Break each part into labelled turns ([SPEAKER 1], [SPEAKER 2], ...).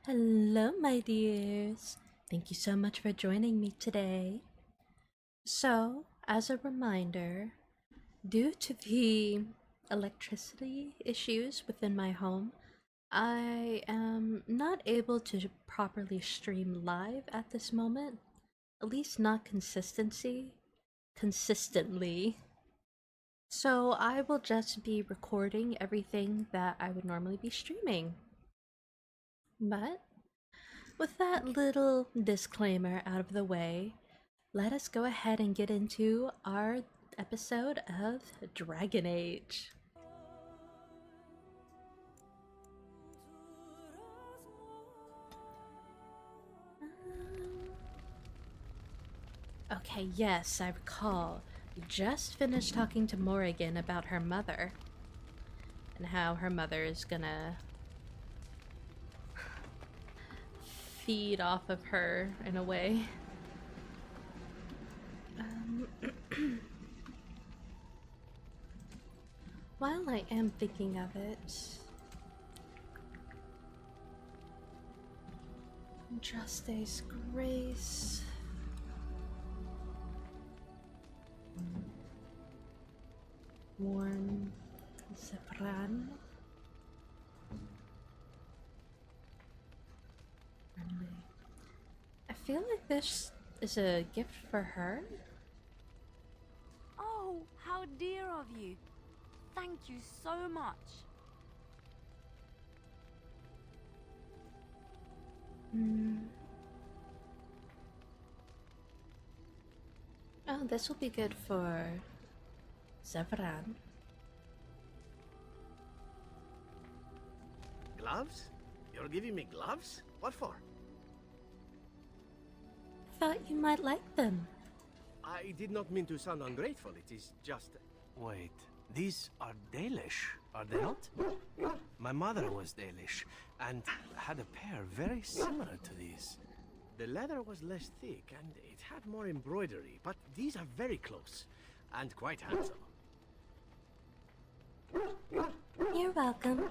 [SPEAKER 1] Hello, my dears. Thank you so much for joining me today. So, as a reminder, due to the electricity issues within my home, I am not able to properly stream live at this moment, at least not consistently. So, I will just be recording everything that I would normally be streaming. But with that little disclaimer out of the way, let us go ahead and get into our episode of Dragon Age. Okay, yes, I recall. We just finished talking to Morrigan about her mother and how her mother is gonna feed off of her in a way. While I am thinking of it, Justice Grace. Warm Zepran. I feel like this is a gift for her.
[SPEAKER 2] Oh, how dear of you. Thank you so much.
[SPEAKER 1] Oh, this will be good for Zevran.
[SPEAKER 3] Gloves? You're giving me gloves? What for?
[SPEAKER 1] Thought you might like them.
[SPEAKER 3] I did not mean to sound ungrateful. It is just...
[SPEAKER 4] Wait, these are Dalish, are they not? My mother was Dalish, and had a pair very similar to these.
[SPEAKER 3] The leather was less thick, and it had more embroidery, but these are very close, and quite handsome.
[SPEAKER 1] You're welcome.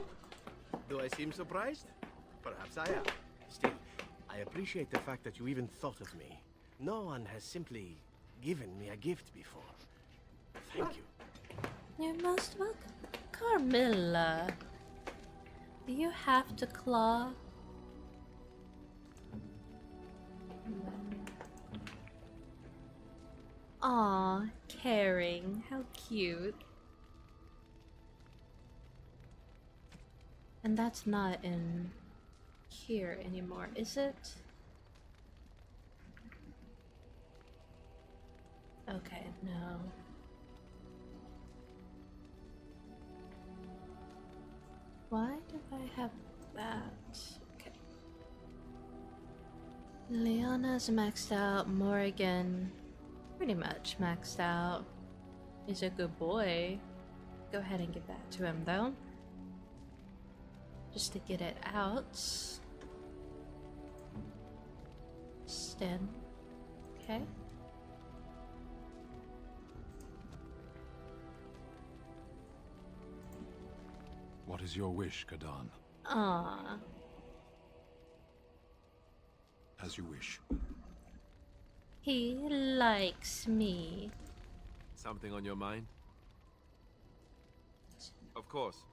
[SPEAKER 3] Do I seem surprised? Perhaps I am. Still, I appreciate the fact that you even thought of me. No one has simply given me a gift before. Thank you.
[SPEAKER 1] You're most welcome. Carmilla, do you have to claw? Aw, caring. How cute. And that's not in here anymore, is it? Okay, no. Why do I have that? Okay. Leona's maxed out. Morrigan, pretty much maxed out. He's a good boy. Go ahead and give that to him, though. Just to get it out. Sten. Okay.
[SPEAKER 5] What is your wish, Kadan?
[SPEAKER 1] Ah,
[SPEAKER 5] As you wish.
[SPEAKER 1] he likes me.
[SPEAKER 6] Something on your mind? Of course.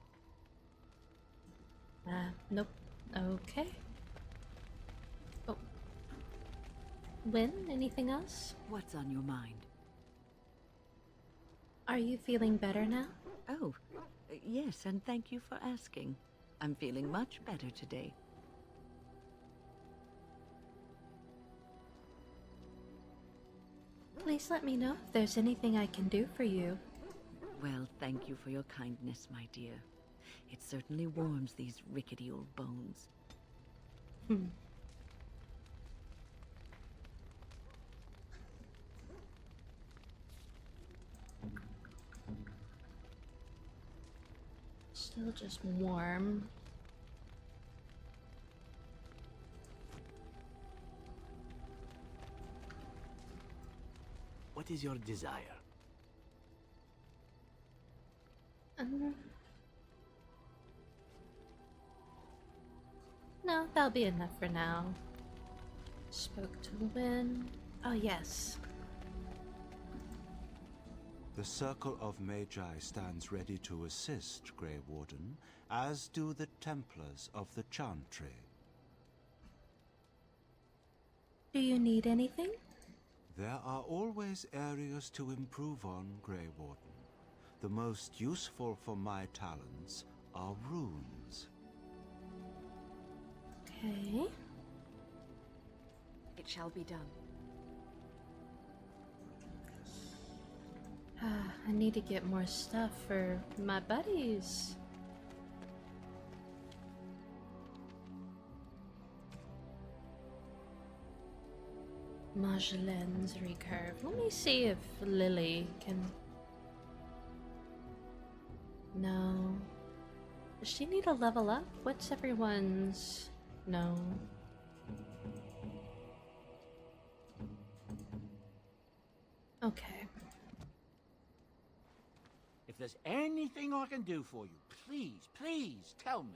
[SPEAKER 1] Nope. Okay. Oh. Win, anything else?
[SPEAKER 7] What's on your mind?
[SPEAKER 1] Are you feeling better now?
[SPEAKER 7] Oh, yes, and thank you for asking. I'm feeling much better today.
[SPEAKER 1] Please let me know if there's anything I can do for you.
[SPEAKER 7] Well, thank you for your kindness, my dear. It certainly warms these rickety old bones.
[SPEAKER 1] Still just warm.
[SPEAKER 3] What is your desire?
[SPEAKER 1] No, that'll be enough for now. Spoke to the wind. Oh, yes.
[SPEAKER 8] The Circle of Magi stands ready to assist, Grey Warden, as do the Templars of the Chantry.
[SPEAKER 1] Do you need anything?
[SPEAKER 8] There are always areas to improve on, Grey Warden. The most useful for my talents are runes.
[SPEAKER 1] Okay.
[SPEAKER 2] It shall be done.
[SPEAKER 1] I need to get more stuff for my buddies. Magellan's recurve. Let me see if Lily can... No. Does she need a level up? What's everyone's... No. Okay.
[SPEAKER 9] If there's anything I can do for you, please tell me.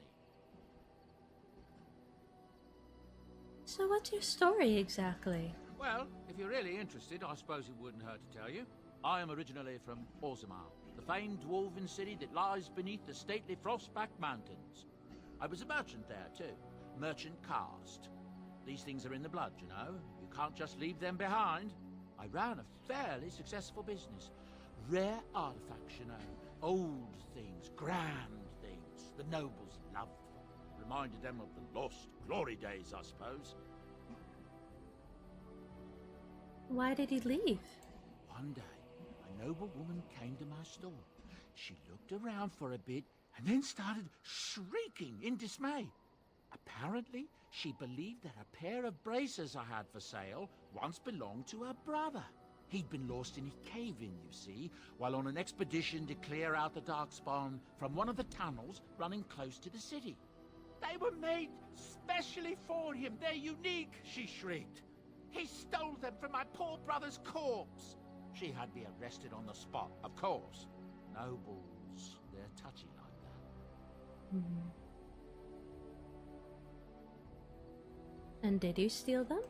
[SPEAKER 1] So what's your story exactly?
[SPEAKER 9] Well, if you're really interested, I suppose it wouldn't hurt to tell you. I am originally from Orzammar, the famed dwarven city that lies beneath the stately Frostback Mountains. I was a merchant there, too. Merchant caste. These things are in the blood, you know. You can't just leave them behind. I ran a fairly successful business. Rare artifacts, you know. Old things, grand things. The nobles loved them. Reminded them of the lost glory days, I suppose.
[SPEAKER 1] Why did he leave?
[SPEAKER 9] One day, a noble woman came to my store. She looked around for a bit and then started shrieking in dismay. Apparently, she believed that a pair of braces I had for sale once belonged to her brother. He'd been lost in a cave-in, you see, while on an expedition to clear out the Darkspawn from one of the tunnels running close to the city. They were made specially for him. They're unique, she shrieked. He stole them from my poor brother's corpse. She had me arrested on the spot, of course. Nobles, they're touchy like that.
[SPEAKER 1] And did you steal them?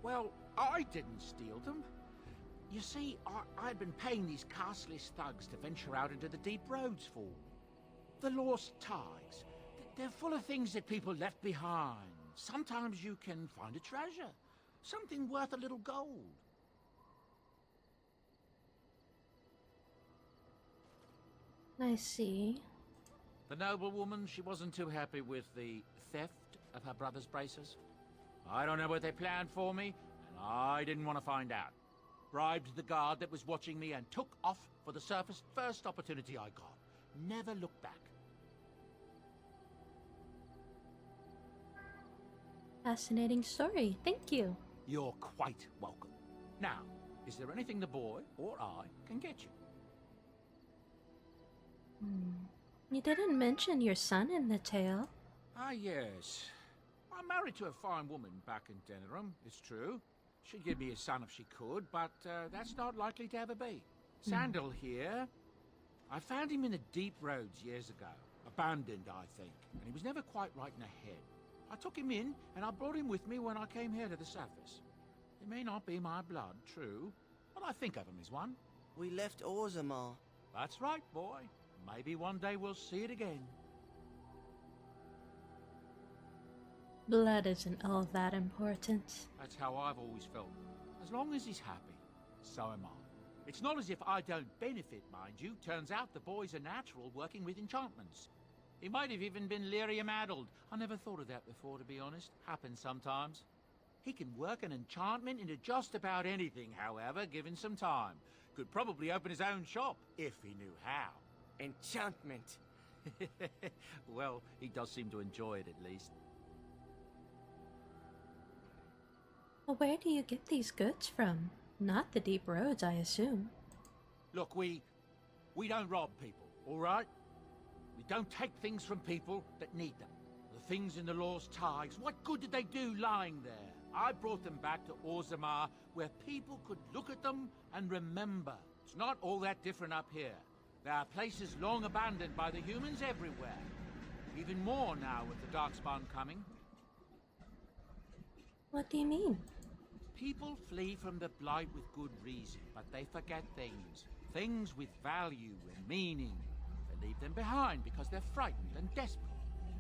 [SPEAKER 9] Well, I didn't steal them. You see, I'd been paying these castless thugs to venture out into the deep roads for. The lost ties. They're full of things that people left behind. Sometimes you can find a treasure. Something worth a little gold.
[SPEAKER 1] I see.
[SPEAKER 9] The noblewoman, she wasn't too happy with the theft of her brother's braces. I don't know what they planned for me, and I didn't want to find out. Bribed the guard that was watching me and took off for the surface first opportunity I got. Never looked back.
[SPEAKER 1] Fascinating story. Thank you.
[SPEAKER 9] You're quite welcome. Now, is there anything the boy or I can get you?
[SPEAKER 1] You didn't mention your son in the tale.
[SPEAKER 9] Ah, yes. I'm married to a fine woman back in Denerim, it's true. She'd give me a son if she could, but that's not likely to ever be. Sandal here. I found him in the deep roads years ago. Abandoned, I think. And he was never quite right in the head. I took him in, and I brought him with me when I came here to the surface. He may not be my blood, true, but I think of him as one.
[SPEAKER 10] We left Orzammar.
[SPEAKER 9] That's right, boy. Maybe one day we'll see it again.
[SPEAKER 1] Blood isn't all that important.
[SPEAKER 9] That's how I've always felt. As long as he's happy, so am I. It's not as if I don't benefit, mind you. Turns out the boy's a natural working with enchantments. He might have even been lyrium-addled. I never thought of that before, to be honest. Happens sometimes. He can work an enchantment into just about anything, however, given some time. Could probably open his own shop, if he knew how.
[SPEAKER 10] Enchantment.
[SPEAKER 9] Well, he does seem to enjoy it, at least.
[SPEAKER 1] Well, where do you get these goods from? Not the deep roads, I assume.
[SPEAKER 9] Look, we don't rob people, all right? We don't take things from people that need them. The things in the Lost Ties, what good did they do lying there? I brought them back to Orzammar, where people could look at them and remember. It's not all that different up here. There are places long abandoned by the humans everywhere. Even more now with the Darkspawn coming.
[SPEAKER 1] What do you mean?
[SPEAKER 9] People flee from the Blight with good reason, but they forget things. Things with value and meaning. They leave them behind because they're frightened and desperate.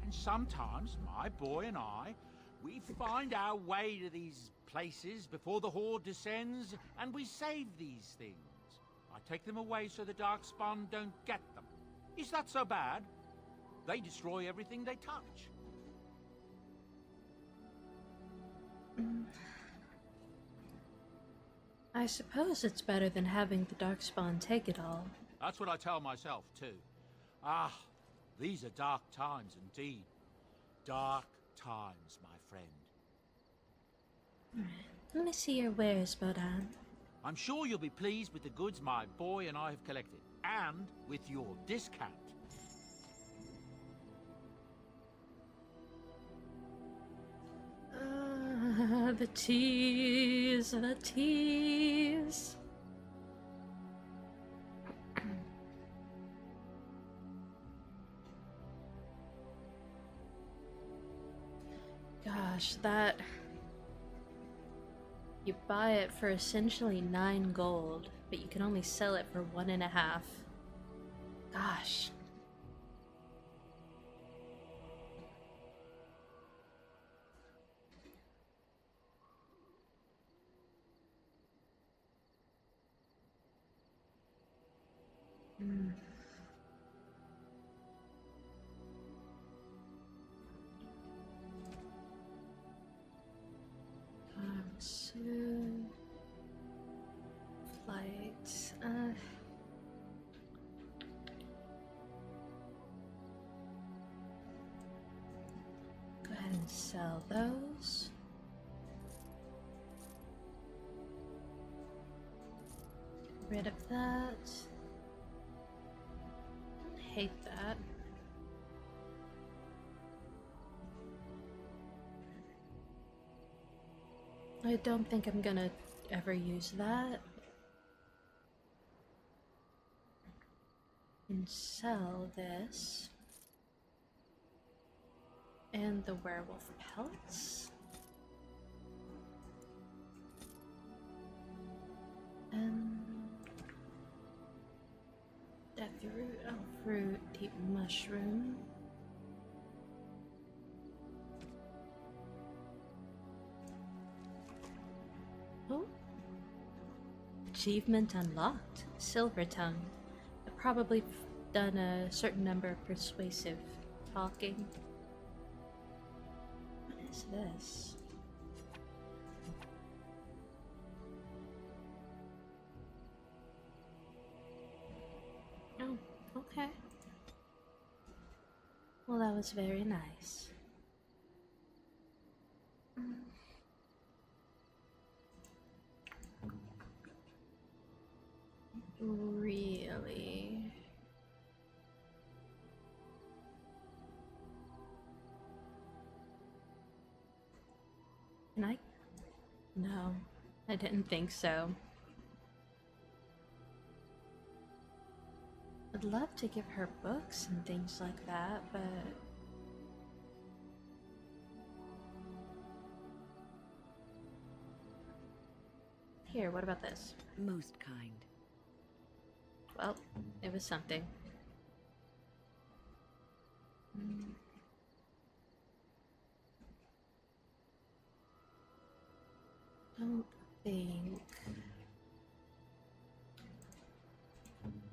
[SPEAKER 9] And sometimes, my boy and I, we find our way to these places before the Horde descends, and we save these things. I take them away so the Darkspawn don't get them. Is that so bad? They destroy everything they touch.
[SPEAKER 1] I suppose it's better than having the Darkspawn take it all.
[SPEAKER 9] That's what I tell myself, too. Ah, these are dark times indeed. Dark times, my friend.
[SPEAKER 1] Let me see your wares, Bodan.
[SPEAKER 9] I'm sure you'll be pleased with the goods my boy and I have collected, and with your discount.
[SPEAKER 1] The tease, the tease. Gosh, that... You buy it for essentially 9 gold, but you can only sell it for 1.5. Gosh. So... Flight... Go ahead and sell those. Get rid of that. Hate that. I don't think I'm gonna ever use that. And sell this. And the werewolf pelts. And death root, fruit, deep mushroom. Oh. Achievement unlocked. Silver tongue. I've probably done a certain number of persuasive talking. What is this? Oh, okay. Well, that was very nice. Really? Can I? No, I didn't think so. I'd love to give her books and things like that, but... Here, what about this?
[SPEAKER 7] Most kind.
[SPEAKER 1] Well, it was something. Don't think...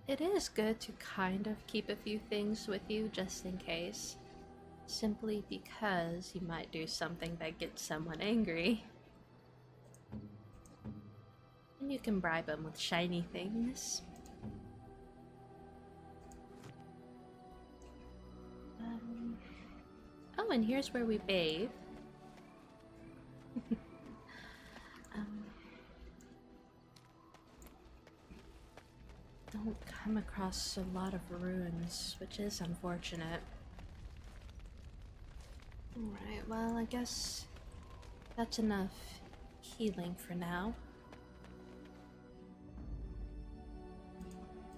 [SPEAKER 1] It is good to kind of keep a few things with you just in case. Simply because you might do something that gets someone angry. And you can bribe them with shiny things. Oh, and here's where we bathe. Don't come across a lot of ruins, which is unfortunate. Alright, well, I guess that's enough healing for now.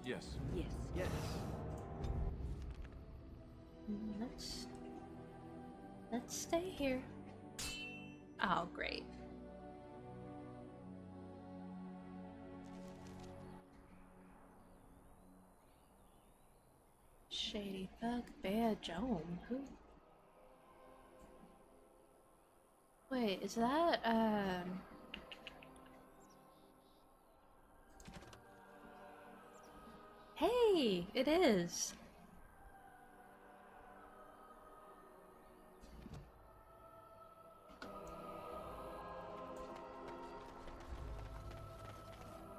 [SPEAKER 6] Yes.
[SPEAKER 7] Yes.
[SPEAKER 3] Yes.
[SPEAKER 1] Let's stay here. Oh, great. Shady Thug Bear Dome. Who? Wait, is that, Hey, it is.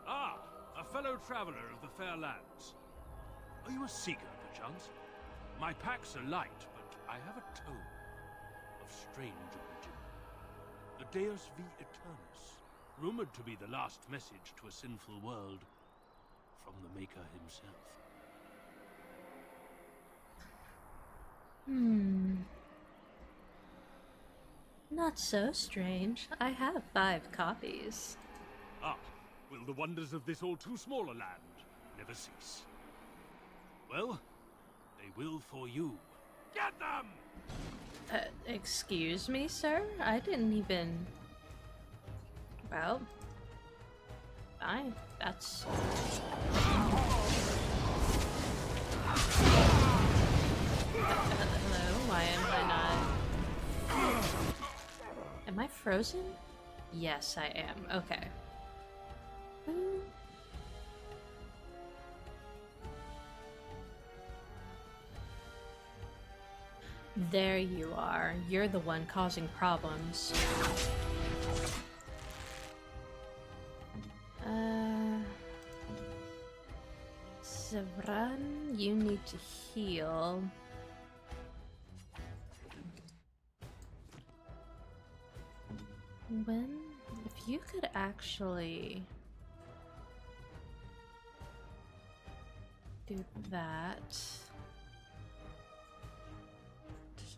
[SPEAKER 11] Ah, a fellow traveler of the fair lands. Are you a seeker, perchance? My packs are light, but I have a tome of strange origin. The Deus V Eternus, rumored to be the last message to a sinful world from the Maker himself.
[SPEAKER 1] Not so strange. I have 5 copies.
[SPEAKER 11] Ah, will the wonders of this all-too-small a land never cease? Well, they will for you. Get them!
[SPEAKER 1] Excuse me, sir? I didn't even... Well... Fine. That's... Hello? Why am I not... Am I frozen? Yes, I am. Okay. There you are. You're the one causing problems. Zavran, you need to heal. If you could actually do that.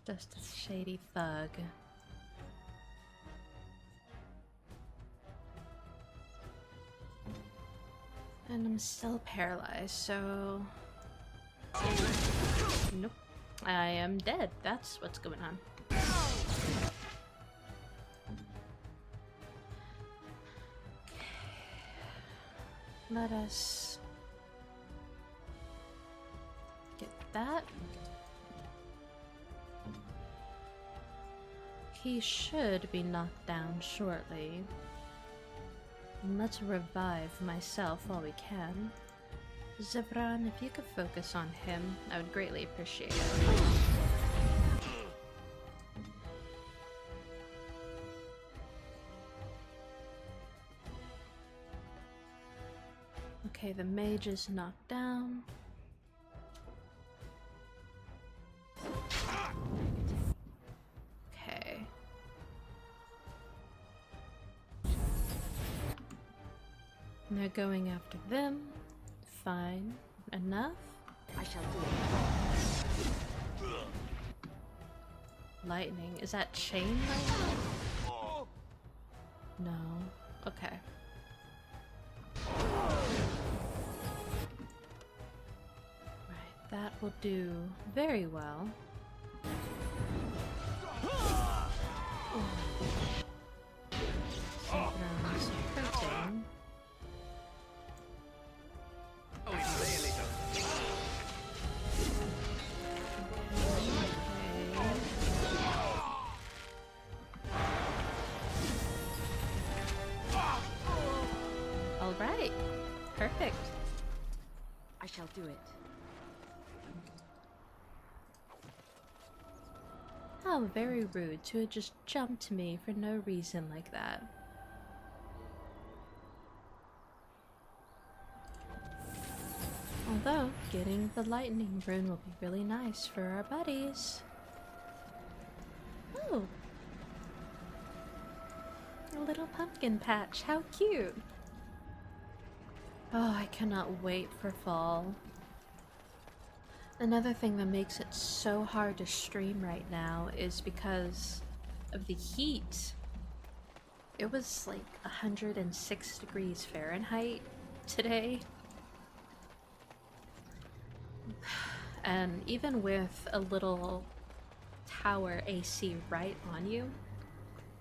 [SPEAKER 1] Just a shady thug. And I'm still paralyzed, so... Nope. I am dead. That's what's going on. Let us get that. He should be knocked down shortly. And let's revive myself while we can. Zebran, if you could focus on him, I would greatly appreciate it. Okay, the mage is knocked down. Okay. And they're going after them. Fine. Enough?
[SPEAKER 7] I shall do it.
[SPEAKER 1] Lightning. Is that chain lightning? No. Okay. Right, that will do very well. Someone's hurting. Alright. Perfect.
[SPEAKER 7] I shall do it.
[SPEAKER 1] How very rude to have just jumped me for no reason like that. Although, getting the lightning rune will be really nice for our buddies. Oh! A little pumpkin patch, how cute! Oh, I cannot wait for fall. Another thing that makes it so hard to stream right now is because of the heat. It was like 106 degrees Fahrenheit today. And even with a little tower AC right on you,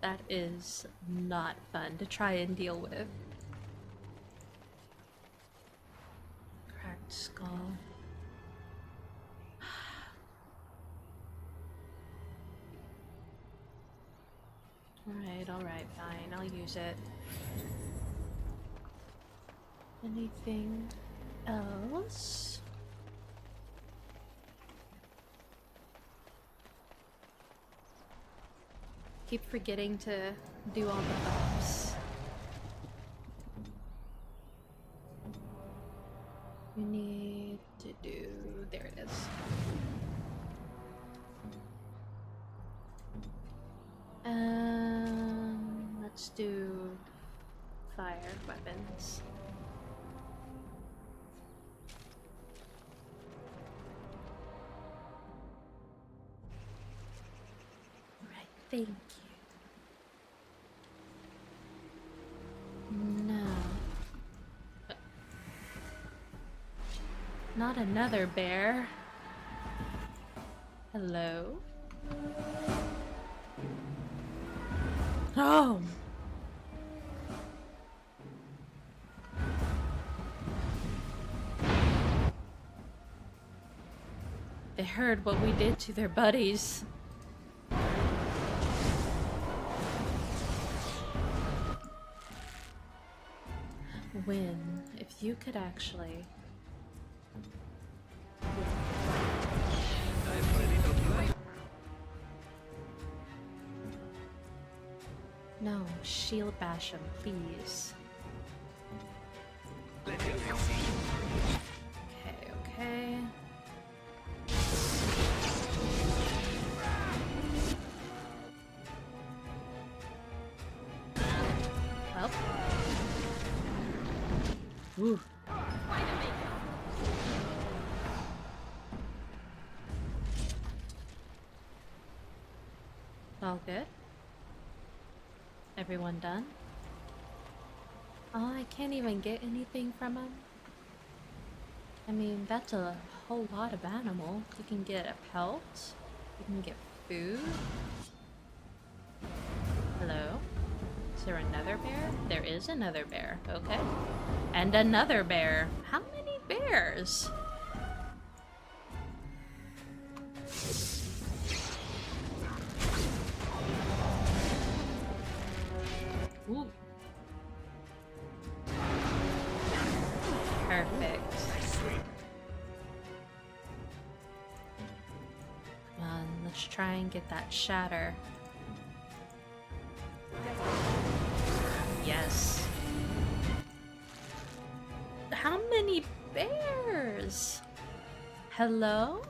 [SPEAKER 1] That is not fun to try and deal with. Cracked skull. Alright, fine. I'll use it. Anything else? Keep forgetting to do all the buffs. We need to do... there it is. Let's do fire weapons. Right, thank you. No. Not another bear. Hello? Oh! They heard what we did to their buddies. Win, if you could actually... No, shield bash him, please. Okay. Well. Woo. All good? Everyone done? Oh, I can't even get anything from him. I mean, that's a whole lot of animal. You can get a pelt. You can get food. Hello? Is there another bear? There is another bear. Okay. And another bear. How many bears? Ooh. Perfect. Come on, let's try and get that shatter. Yes. How many bears? Hello?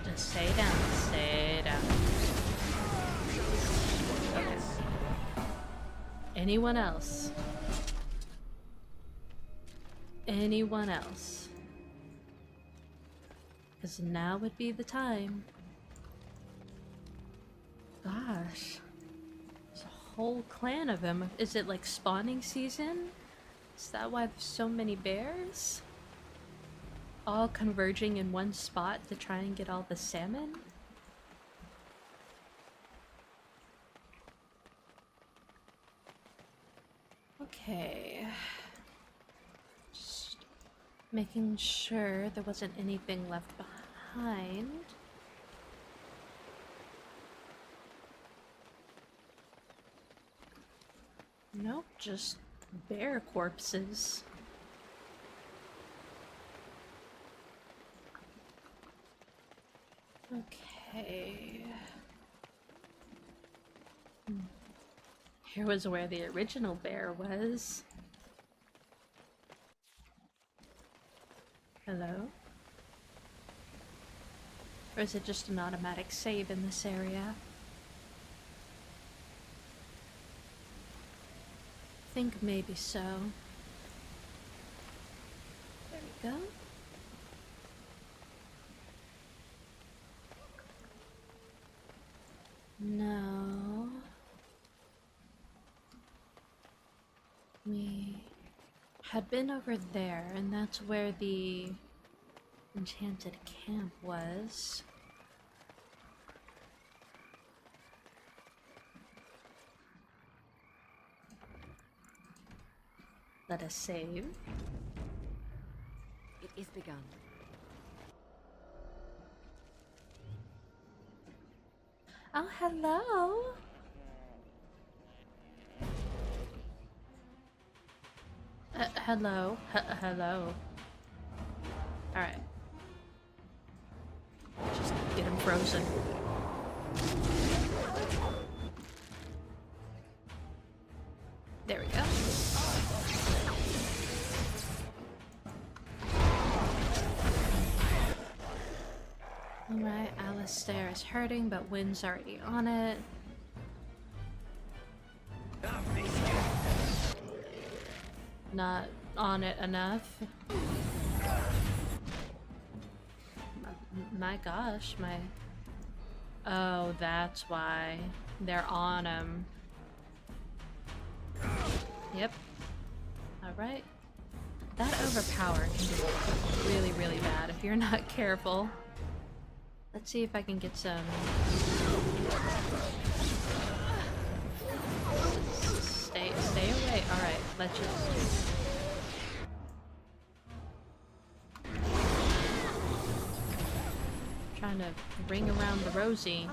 [SPEAKER 1] Just stay down, stay down. Okay. Anyone else? Anyone else? Because now would be the time. Gosh. There's a whole clan of them. Is it like spawning season? Is that why there's so many bears? All converging in one spot to try and get all the salmon? Okay. Just making sure there wasn't anything left behind. Nope, just bear corpses. Okay. Here was where the original bear was. Hello? Or is it just an automatic save in this area? I think maybe so. There we go. No. We had been over there, and that's where the enchanted camp was. Let us save.
[SPEAKER 7] It is begun.
[SPEAKER 1] Oh, hello. Hello. Hello. Alright. Just get him frozen. There we go. Alright, Alistair is hurting, but Wynn's already on it. Not on it enough. My gosh, my... Oh, that's why. They're on him. Yep. Alright. That overpower can be really, really bad if you're not careful. Let's see if I can get some... Stay away. Alright, let's just... Trying to ring around the rosy.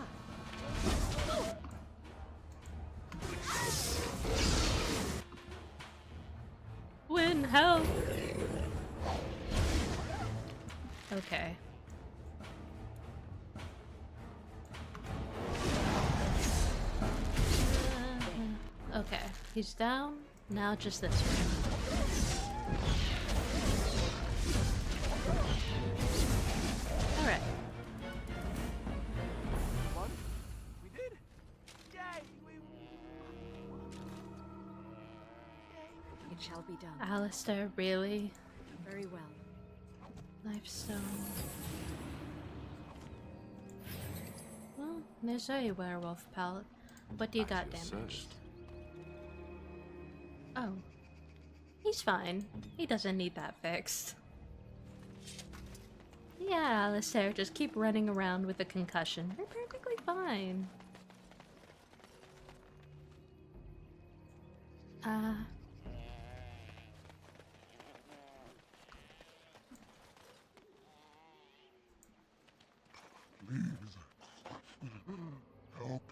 [SPEAKER 1] Win, help! Okay. Okay, he's down. Now just this one. Alright.
[SPEAKER 3] One? We did? Yay!
[SPEAKER 7] It shall be done.
[SPEAKER 1] Alistair, really?
[SPEAKER 7] Very well.
[SPEAKER 1] Lifestone. Well, there's a werewolf palette. What do you got damaged? Oh. He's fine. He doesn't need that fixed. Yeah, Alistair, just keep running around with a concussion. You're perfectly fine.
[SPEAKER 5] Please. Help.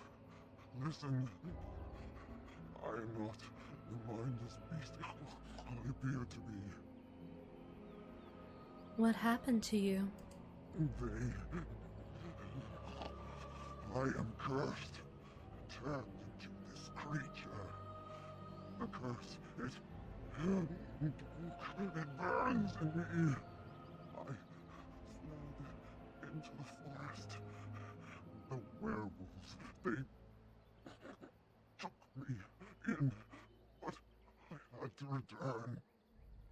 [SPEAKER 5] Listen. I am not the mindless beast I appear to be.
[SPEAKER 1] What happened to you?
[SPEAKER 5] I am cursed. Turned into this creature. The curse, it burns in me. I fled into the forest. The werewolves, they took me in, but I had to return.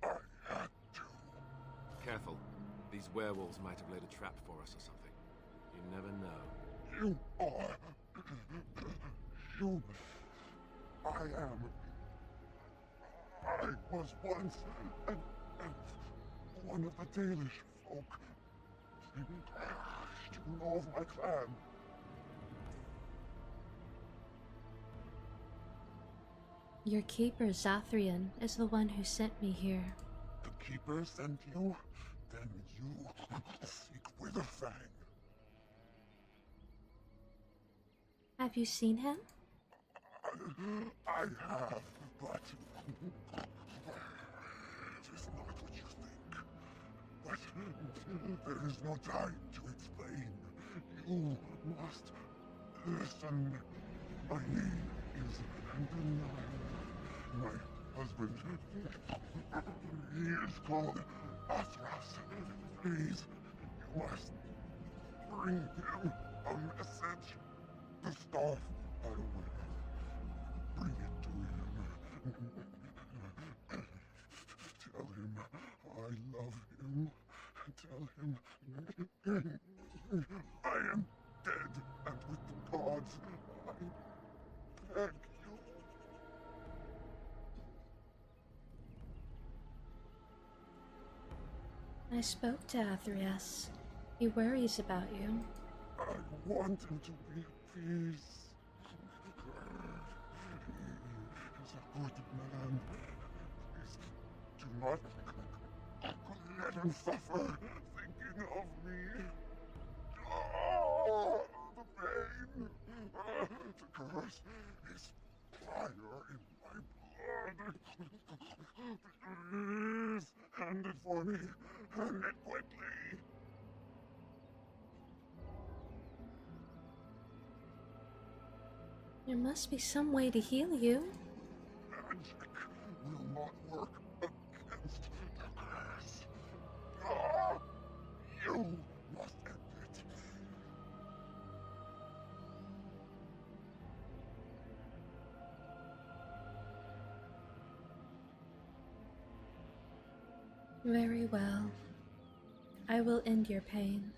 [SPEAKER 5] I had to.
[SPEAKER 6] Careful. These werewolves might have laid a trap for us or something. You never know.
[SPEAKER 5] You are human. I am. I was once and one of the Dalish folk. You know of my clan.
[SPEAKER 1] Your keeper, Zathrian, is the one who sent me here.
[SPEAKER 5] The Keeper sent you? Then you seek Witherfang.
[SPEAKER 1] Have you seen him?
[SPEAKER 5] I have, but it is not what you think. But there is no time to explain. You must listen. My name is undeniable. My husband, he is called Athras. Please, you must bring him a message. The staff I wear. Bring it to him. Tell him I love him. Tell him I am dead and with the gods. I beg you.
[SPEAKER 1] I spoke to Athreus. He worries about you.
[SPEAKER 5] I want him to be at peace. He is a good man. Please do not let him suffer thinking of me. Oh, the pain. The curse is fire in my blood. Please, hand it for me. Hand it quickly.
[SPEAKER 1] There must be some way to heal you.
[SPEAKER 5] Magic will not work against the curse. Ah, you must end it.
[SPEAKER 1] Very well. I will end your pain.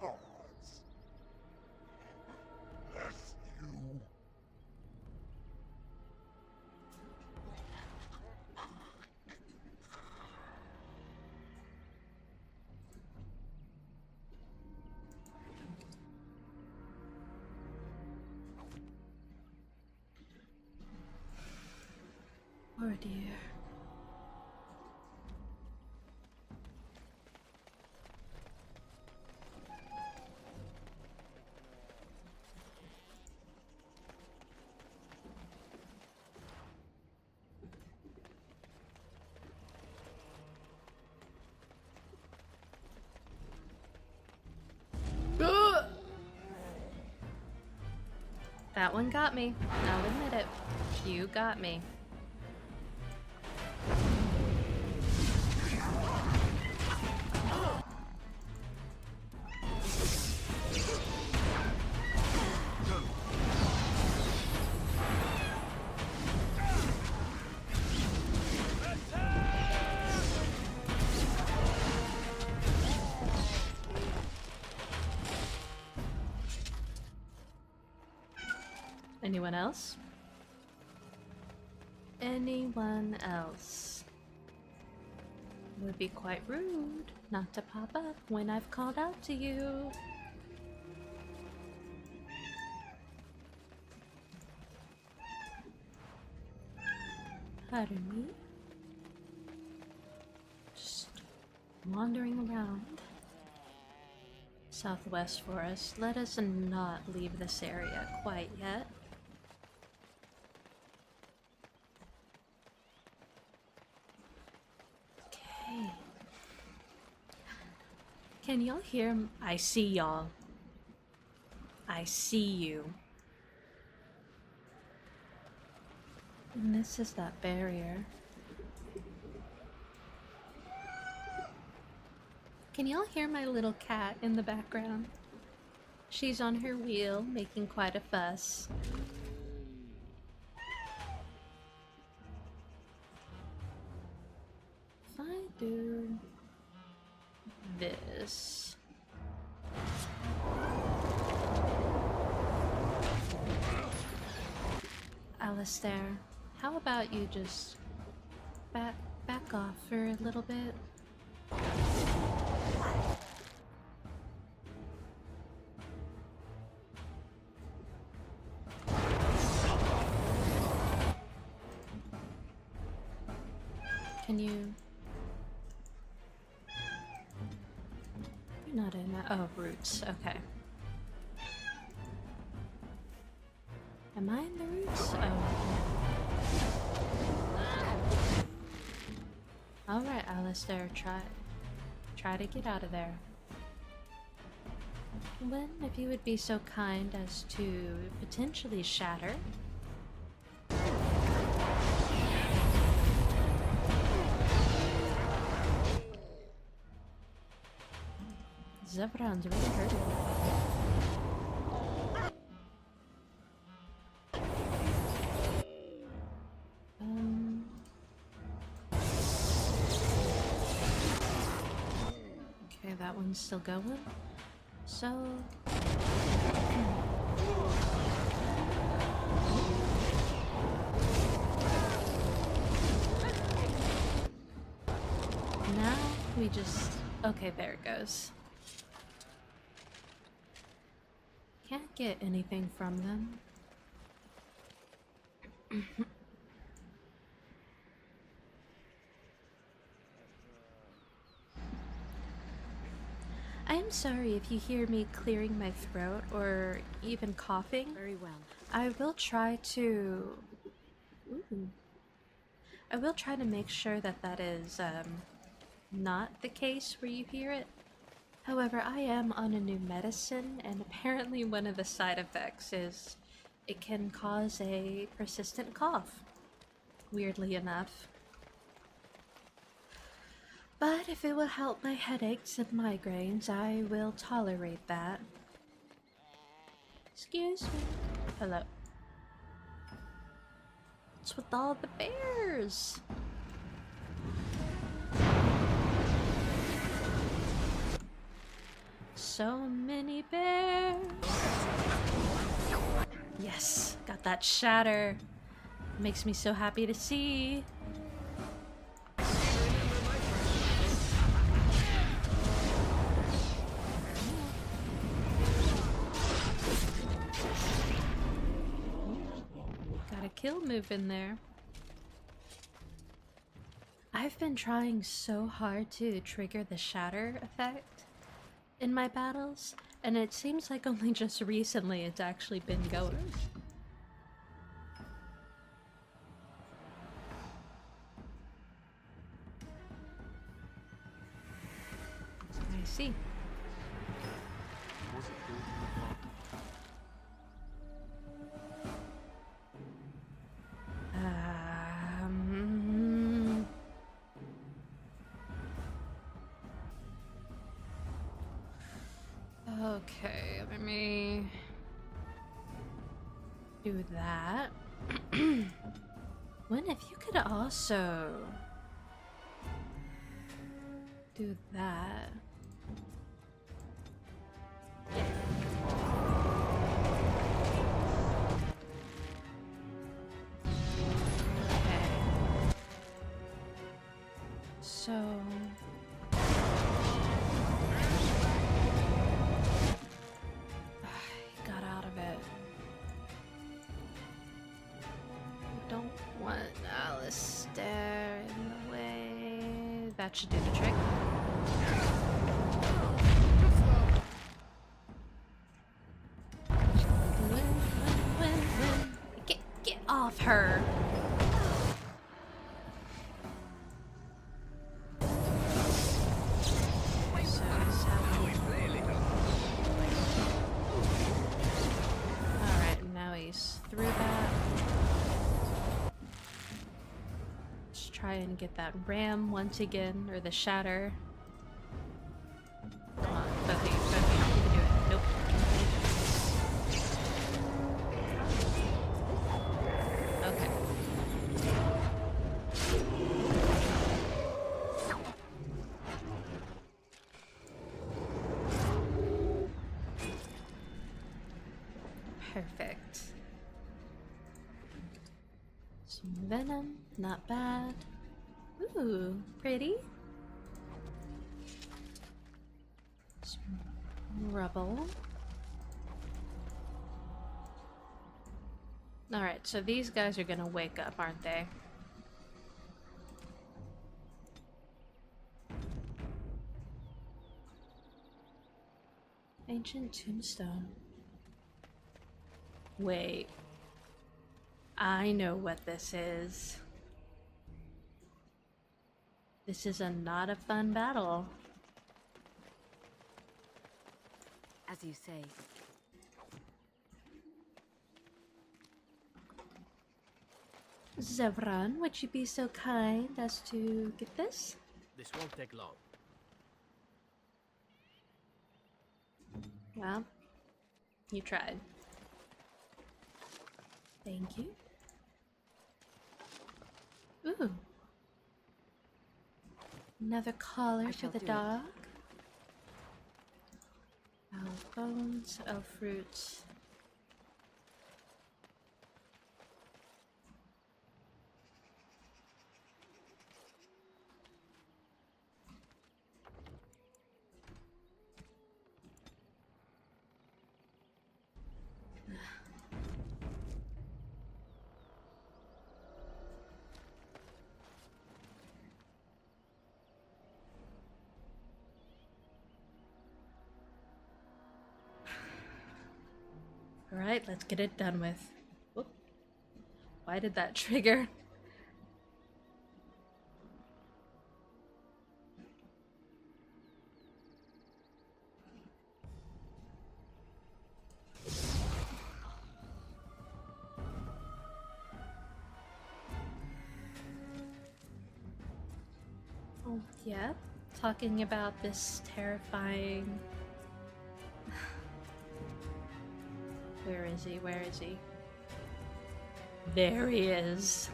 [SPEAKER 5] Gods, bless you.
[SPEAKER 1] Oh dear. That one got me. I'll admit it. You got me. Anyone else? Anyone else? It would be quite rude not to pop up when I've called out to you. Pardon me? Just wandering around. Southwest Forest. Let us not leave this area quite yet. Okay. Can y'all hear? I see y'all. I see you. And this is that barrier. Can y'all hear my little cat in the background? She's on her wheel, making quite a fuss. If I do this. Alistair, how about you just back off for a little bit? Can you? You're not in that. Oh, roots. Okay. Am I in the roots? Oh. Alright, Alistair, try to get out of there. When, if you would be so kind as to potentially shatter. Zebron's really hurting. Okay, that one's still going. So just... Okay, there it goes. Can't get anything from them. I am sorry if you hear me clearing my throat or even coughing.
[SPEAKER 2] Very well.
[SPEAKER 1] I will try to... Ooh. I will try to make sure that that is not the case where you hear it. However, I am on a new medicine, and apparently one of the side effects is it can cause a persistent cough, weirdly enough. But if it will help my headaches and migraines, I will tolerate that. Excuse me. Hello. What's with all the bears? So many bears. Yes, got that shatter. Makes me so happy to see. Got a kill move in there. I've been trying so hard to trigger the shatter effect in my battles, and it seems like only just recently it's actually been going. I see. Okay, let me do that. When if you could also do that. Okay. So got out of it. Don't want Alistair in the way. That should do the trick. Win. Get off her. Alright, now he's through that. Let's try and get that ram once again, or the shatter. Come on, both of you can do it. Nope. Okay. Perfect. Some venom, not bad. Ooh, pretty. Some rubble. Alright, so these guys are gonna wake up, aren't they? Ancient tombstone. Wait. I know what this is. This is not a fun battle.
[SPEAKER 2] As you say.
[SPEAKER 1] Zevran, would you be so kind as to get this?
[SPEAKER 3] This won't take long.
[SPEAKER 1] Well, you tried. Thank you. Ooh. Another collar for the dog. Elf bones, elf fruits. Alright, let's get it done with. Whoop. Why did that trigger? Oh, yeah. Talking about this terrifying... Where is he? Where is he? There he is.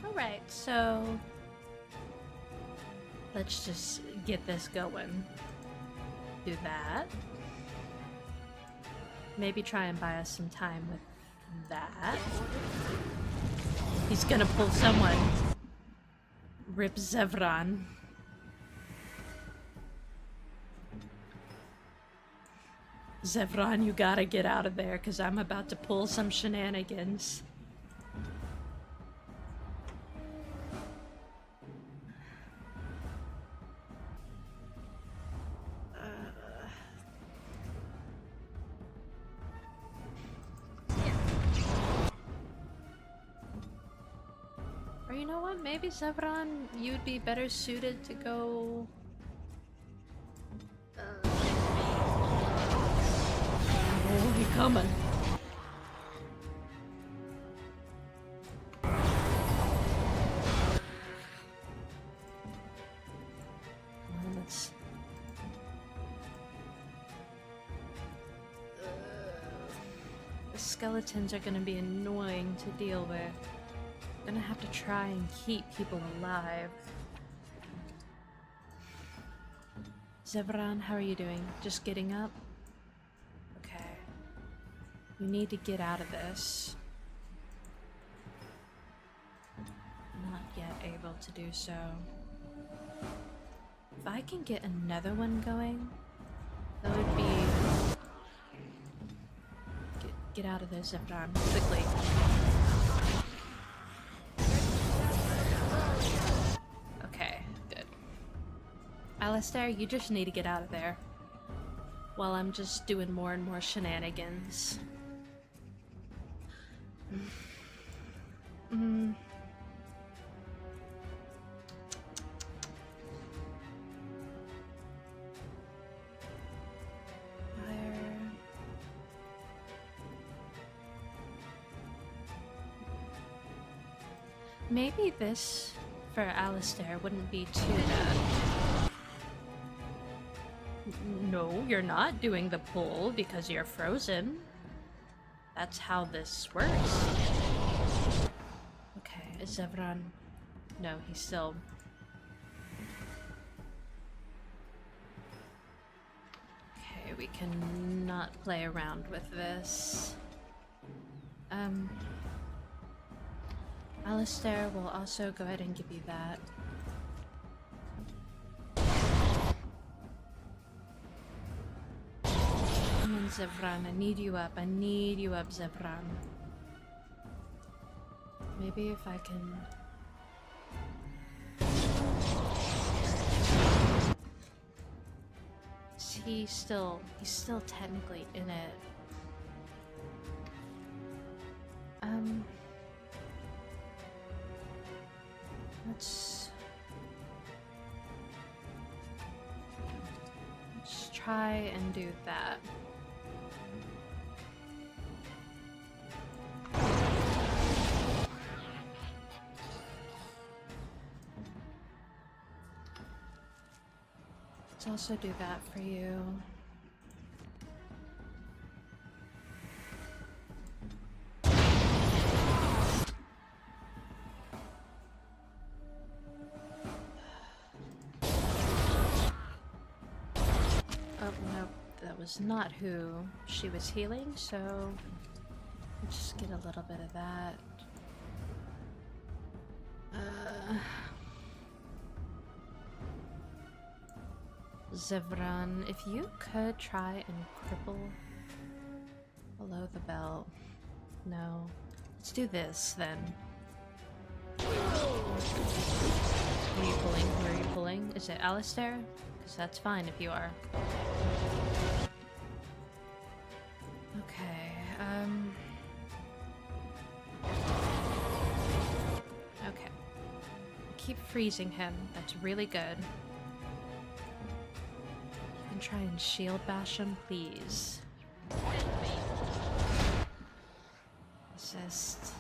[SPEAKER 1] Alright, so... let's just get this going. Do that. Maybe try and buy us some time with that. He's gonna pull someone. Rip Zevran. Zevran, you gotta get out of there, because I'm about to pull some shenanigans. Or you know what? Maybe Zevran, you'd be better suited to go... Oh, he coming. Let's... the skeletons are gonna be annoying to deal with. I'm gonna have to try and keep people alive. Zevran, how are you doing? Just getting up? Okay. You need to get out of this. Not yet able to do so. If I can get another one going, that would be... Get out of there, Zevran, quickly. Okay, good. Alistair, you just need to get out of there. While I'm just doing more and more shenanigans. Maybe this, for Alistair, wouldn't be too bad. No, you're not doing the pull because you're frozen. That's how this works. Okay, is Zevran... No, he's still... Okay, we can not play around with this. Alistair will also go ahead and give you that. Come on, Zevran, I need you up. I need you up, Zevran. Maybe if I can... He's still technically in it. Let's try and do that. Let's also do that for you. Was not who she was healing, so we'll just get a little bit of that. Zevran, if you could try and cripple below the belt. No. Let's do this then. Who are you pulling? Who are you pulling? Is it Alistair? because that's fine if you are. Okay, okay. Keep freezing him. That's really good. You can try and shield bash him, please. Assist.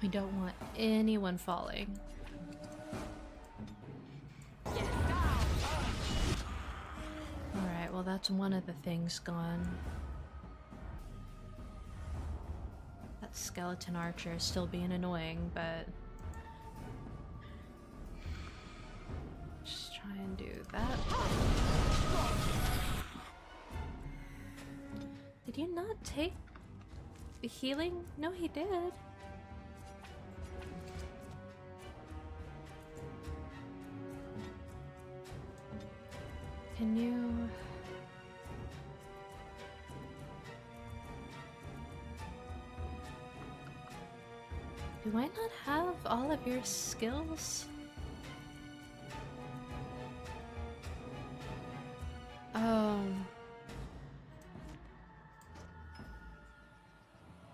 [SPEAKER 1] We don't want anyone falling. Alright, well that's one of the things gone. That skeleton archer is still being annoying, but... just try and do that. Did you not take the healing? No, he did. Can you... do I not have all of your skills? Oh.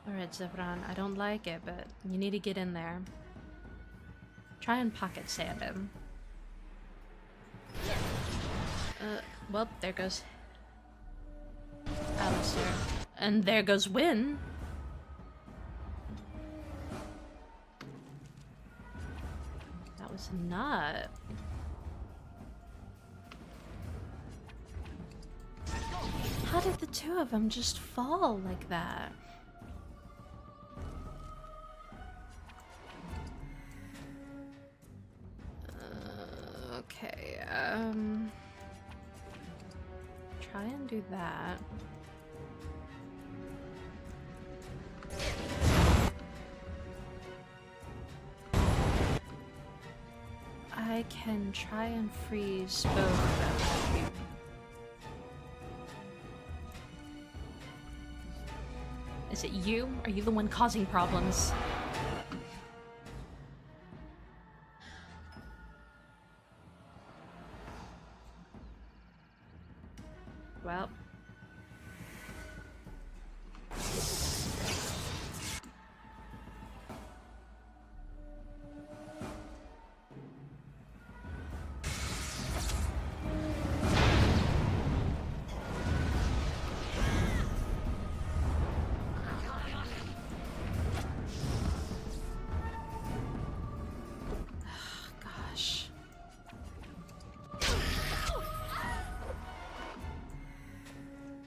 [SPEAKER 1] Alright, Zevran, I don't like it, but you need to get in there. Try and pocket sand him. Well, there goes Alistair. And there goes Wynn. That was not... how did the two of them just fall like that? Okay, try and do that. I can try and freeze both of them. Is it you? Are you the one causing problems? Well. Gosh.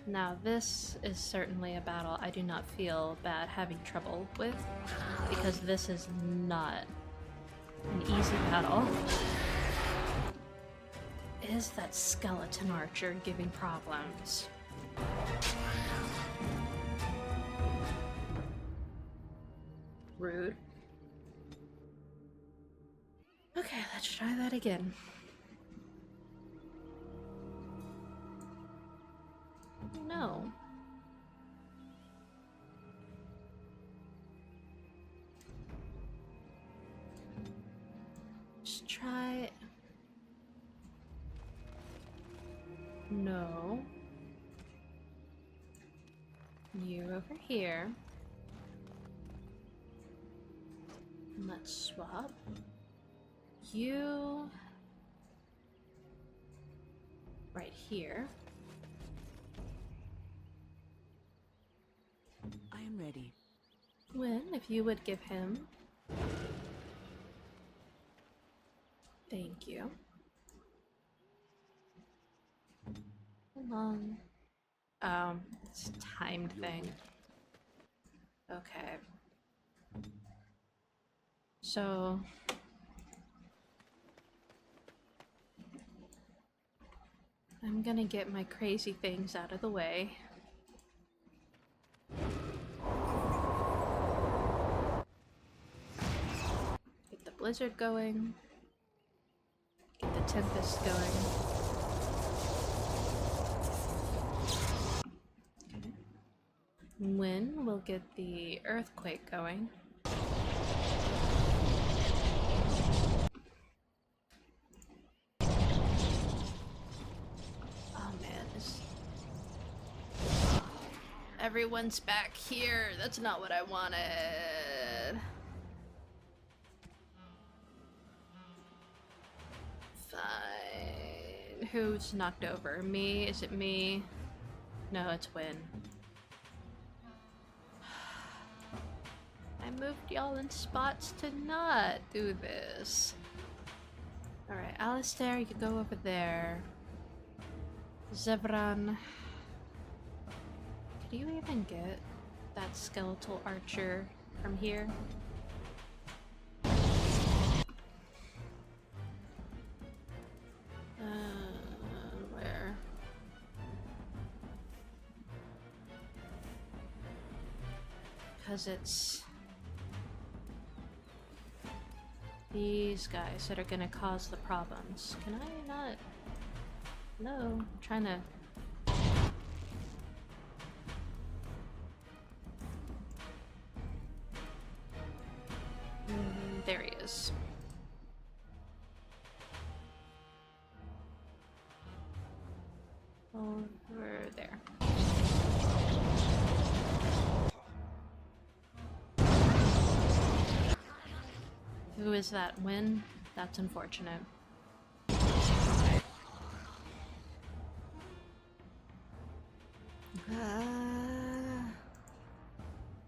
[SPEAKER 1] Now, this is certainly a battle I do not feel bad having trouble with, because this is not an easy battle. Is that skeleton archer giving problems? Rude. Okay, let's try that again. No. Just try... no. You over here. Let's swap. You... right here.
[SPEAKER 7] I am ready.
[SPEAKER 1] Wynn, if you would give him. Thank you. Hold on. It's a timed thing. Okay. So... I'm gonna get my crazy things out of the way. Get the blizzard going. Get the tempest going. When we'll get the earthquake going. Oh man, everyone's back here. That's not what I wanted. Fine. Who's knocked over? Me? Is it me? No, it's Win. I moved y'all in spots to not do this. Alright, Alistair, you can go over there. Zevran. Could you even get that skeletal archer from here? Where? Because it's these guys that are gonna cause the problems. Can I not? No, I'm trying to. There he is. Over there. Who is that? Win? That's unfortunate.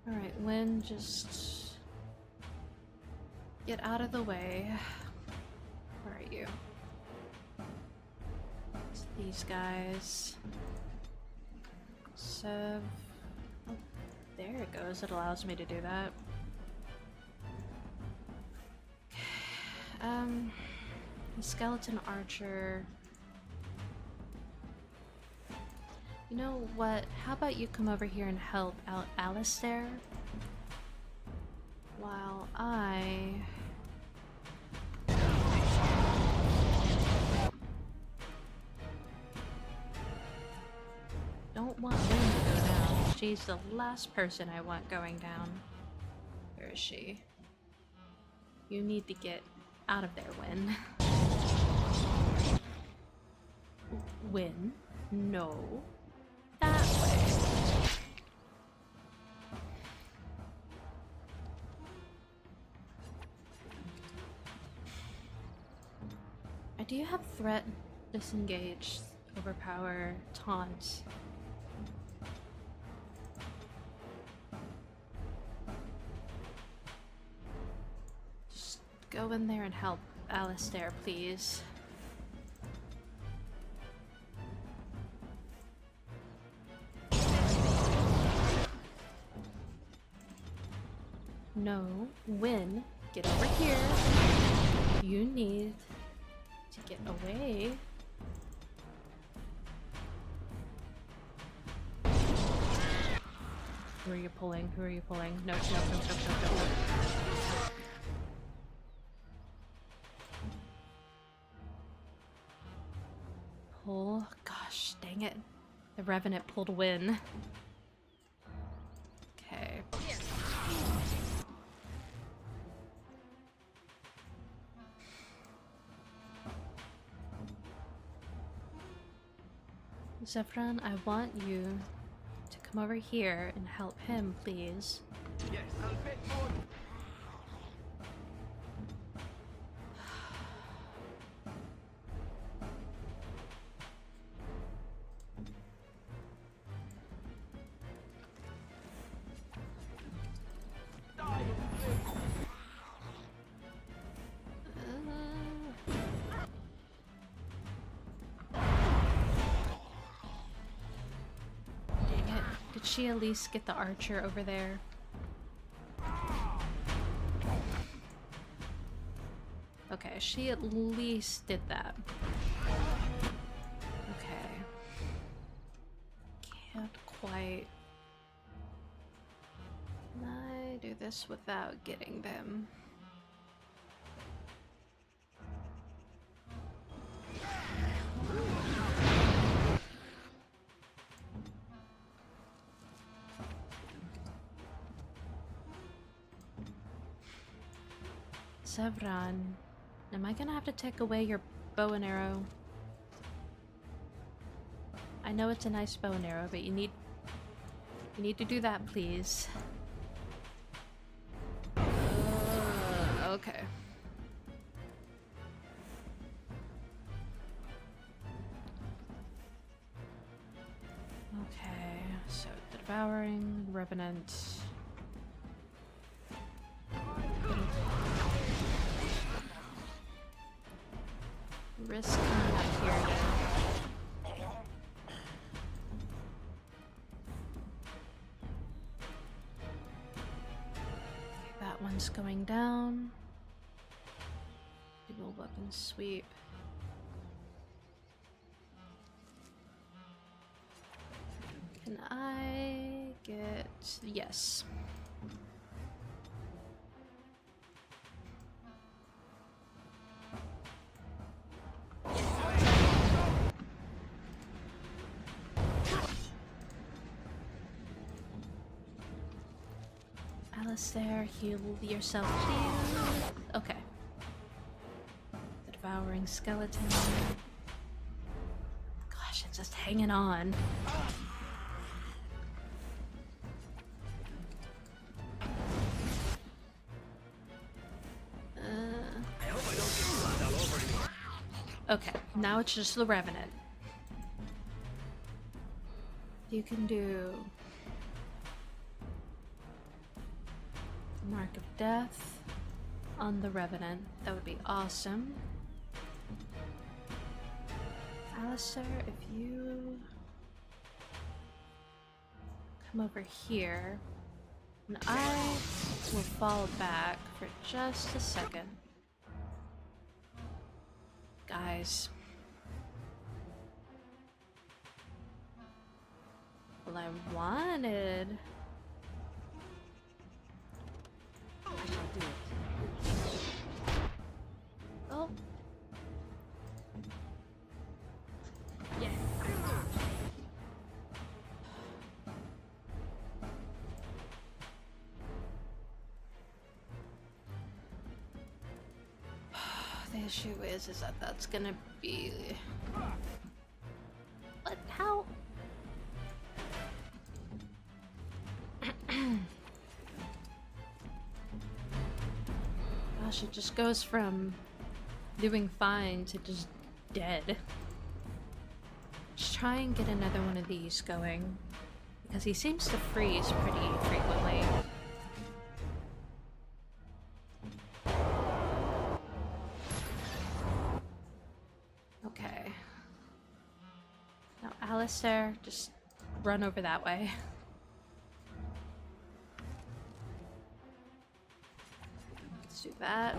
[SPEAKER 1] Alright, Win, just get out of the way. Where are you? It's these guys. Sev. Oh, there it goes. It allows me to do that. The skeleton archer. You know what? How about you come over here and help out Alistair? While I... don't want Lynn to go down. She's the last person I want going down. Where is she? You need to get out of there, Win. Win? No. That way. Do you have threat, disengage, overpower, taunt? Just go in there and help Alistair, please. No, Win, get over here. You need to get away. Who are you pulling? Who are you pulling? No, no, no, no, no, no, no. Pull. Gosh, dang it. The Revenant pulled Win. Okay. Zevran, I want you to come over here and help him, please.
[SPEAKER 3] Yes, I'll bet on.
[SPEAKER 1] Did she at least get the archer over there? Okay, she at least did that. Okay. Can't quite... Can I do this without getting them? Sevran, am I gonna have to take away your bow and arrow? I know it's a nice bow and arrow, but you need to do that, please. Okay. Okay, so the devouring, revenant. Risk coming up here to... That one's going down. Dual weapon sweep. Can I get... Yes. Alistair, heal yourself, please. Okay. The devouring skeleton. Gosh, it's just hanging on. Okay, now it's just the Revenant. You can do Mark of Death on the Revenant. That would be awesome. Alistair, if you come over here, and I will fall back for just a second. Guys. Well, I wanted...
[SPEAKER 7] I shall do it.
[SPEAKER 1] Oh. Yes. The issue is that that's gonna be... What? How? Gosh, it just goes from doing fine to just dead. Just try and get another one of these going, because he seems to freeze pretty frequently. Okay. Now, Alistair, just run over that way. Let's do that.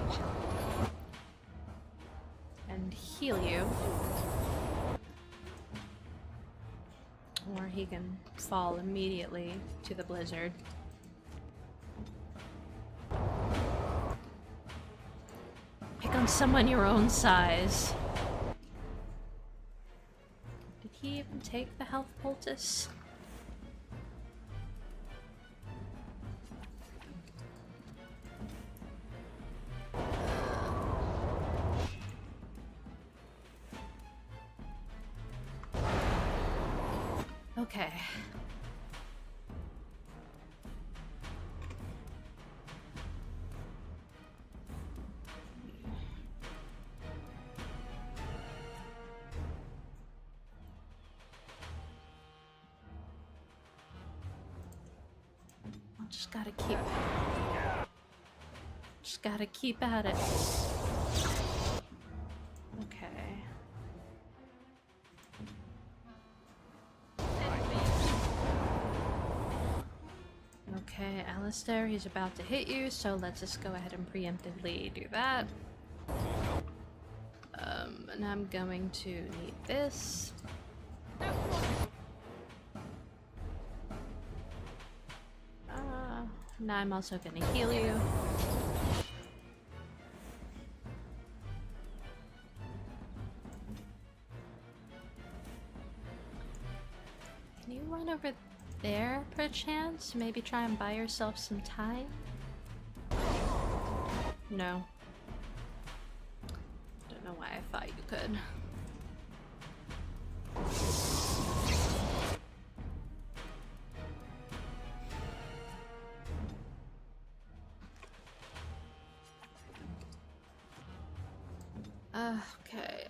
[SPEAKER 1] And heal you. Or he can fall immediately to the blizzard. Pick on someone your own size. Did he even take the health poultice? Okay. Just gotta keep at it. Okay. Okay, Alistair, he's about to hit you, so let's just go ahead and preemptively do that. And I'm going to need this. Now I'm also gonna heal you. Can you run over there, perchance? Maybe try and buy yourself some time? No. know why I thought you could. Okay,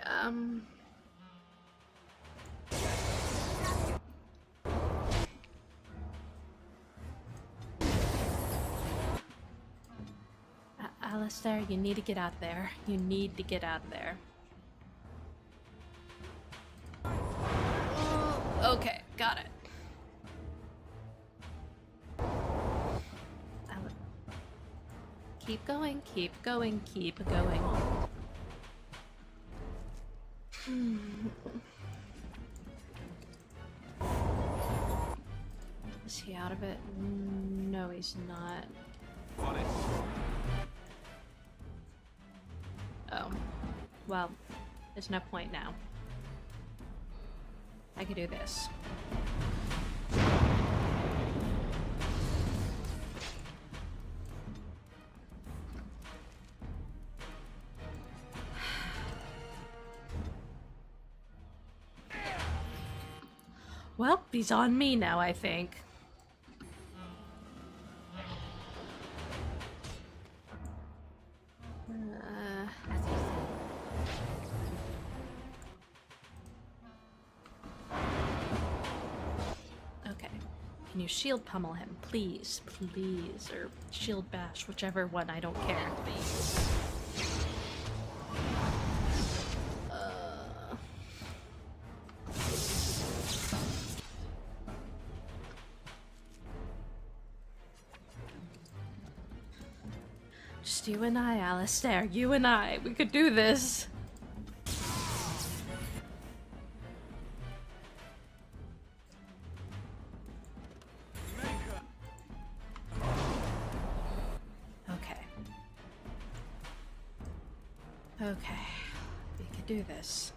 [SPEAKER 1] Alistair, you need to get out there. You need to get out there. Okay, got it. Keep going, keep going, keep going. Is he out of it? No, he's not.
[SPEAKER 6] On it.
[SPEAKER 1] Oh. Well, there's no point now. I could do this. Well, he's on me now, I think. Okay. Can you shield pummel him? Please, please. Or shield bash, whichever one, I don't care. Just you and I, Alistair. You and I. We could do this. Okay. Okay. We can do this.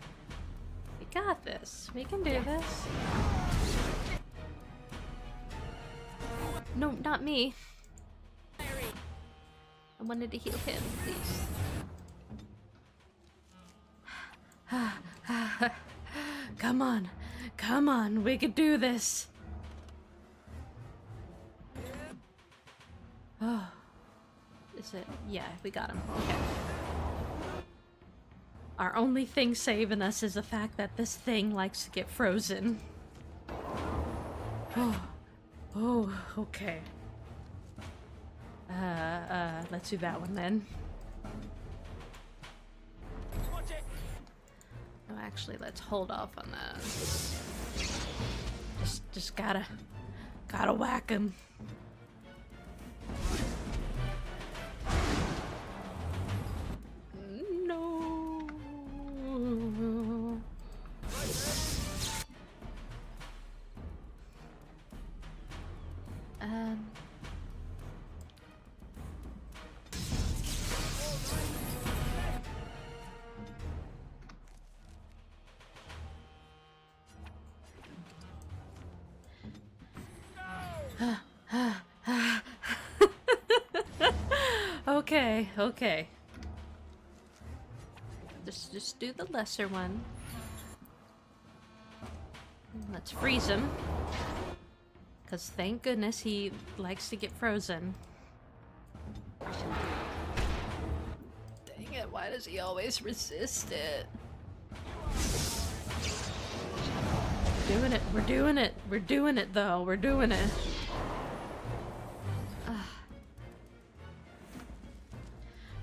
[SPEAKER 1] We got this. We can do this. No, not me. I wanted to heal him, please. Come on. Come on. We could do this. Oh. Is it? Yeah, we got him. Okay. Our only thing saving us is the fact that this thing likes to get frozen. Oh. Oh, okay. Let's do that one then. No, actually, let's hold off on that. Just gotta whack him. No. Okay, okay. Just do the lesser one. Let's freeze him. Because thank goodness he likes to get frozen. Dang it, why does he always resist it? We're doing it, we're doing it, we're doing it though, we're doing it.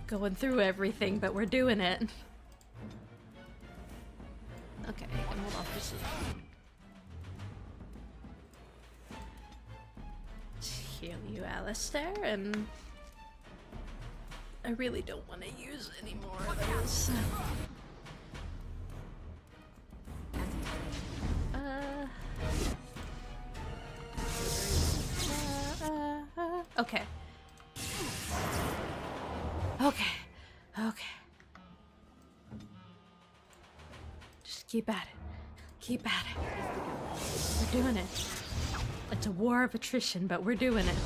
[SPEAKER 1] Going through everything, but we're doing it. Okay, and hold off just heal you, Alistair, and I really don't want to use any more of those. Okay. Okay. Okay. Just keep at it. Keep at it. We're doing it. It's a war of attrition, but we're doing it.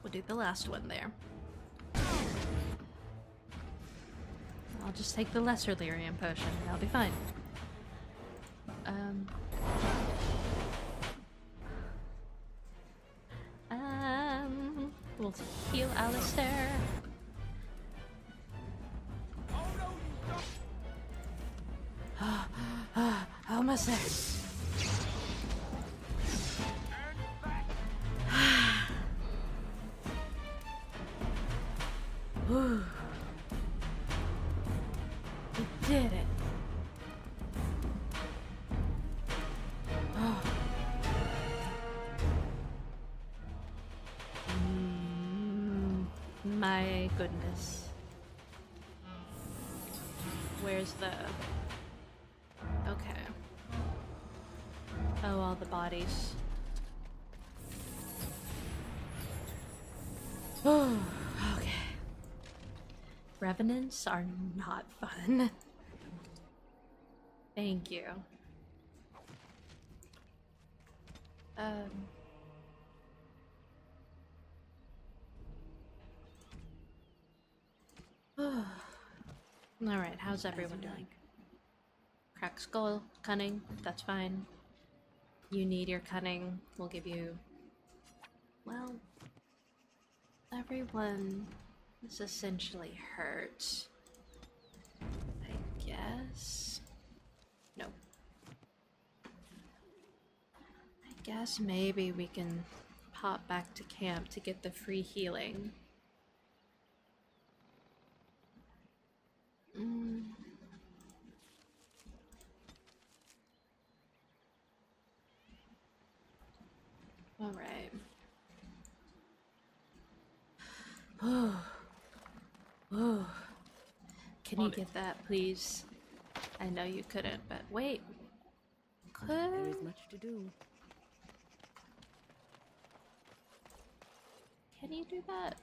[SPEAKER 1] We'll do the last one there. I'll just take the lesser lyrium potion. I'll be fine. We'll heal Alistair. Almost there. Whew. We did it. Oh. My goodness. Where's the... Okay. Oh, all the bodies. Oh, okay. Revenants are not fun. Thank you. Alright, how's everyone doing? Crack skull, cunning, that's fine. You need your cunning, we'll give you... Well... Everyone is essentially hurt. I guess... No. I guess maybe we can pop back to camp to get the free healing. Alright. Oh. Can you get that, please? I know you couldn't, but wait.
[SPEAKER 7] There is much to do.
[SPEAKER 1] Can you do that?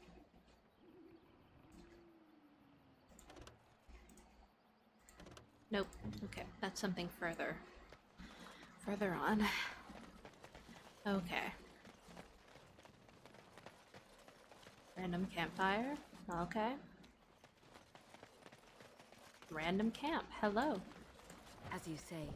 [SPEAKER 1] Nope. Okay, that's something further on. Okay. Random campfire. Okay. Random camp. Hello.
[SPEAKER 7] As you say.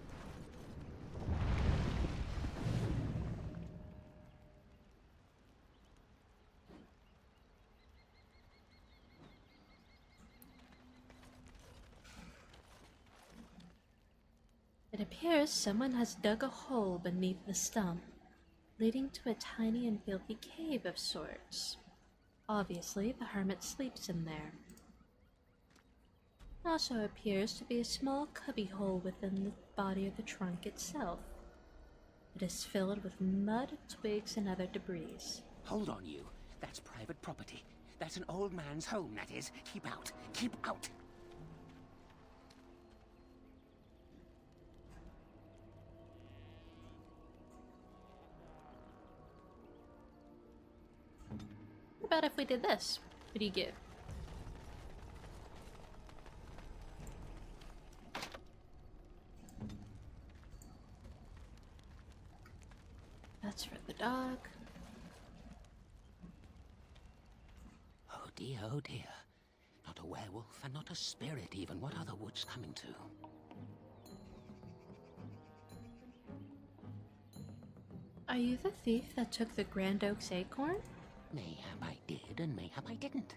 [SPEAKER 1] It appears someone has dug a hole beneath the stump, leading to a tiny and filthy cave of sorts. Obviously, the hermit sleeps in there. Also appears to be a small cubbyhole within the body of the trunk itself. It is filled with mud, twigs, and other debris.
[SPEAKER 12] Hold on, you. That's private property. That's an old man's home, that is. Keep out. Keep out.
[SPEAKER 1] What about if we did this? What do you get? That's for the dog.
[SPEAKER 12] Oh dear, oh dear. Not a werewolf and not a spirit even. What are the woods coming to?
[SPEAKER 1] Are you the thief that took the Grand Oak's acorn?
[SPEAKER 12] Mayhap I did and mayhap I didn't.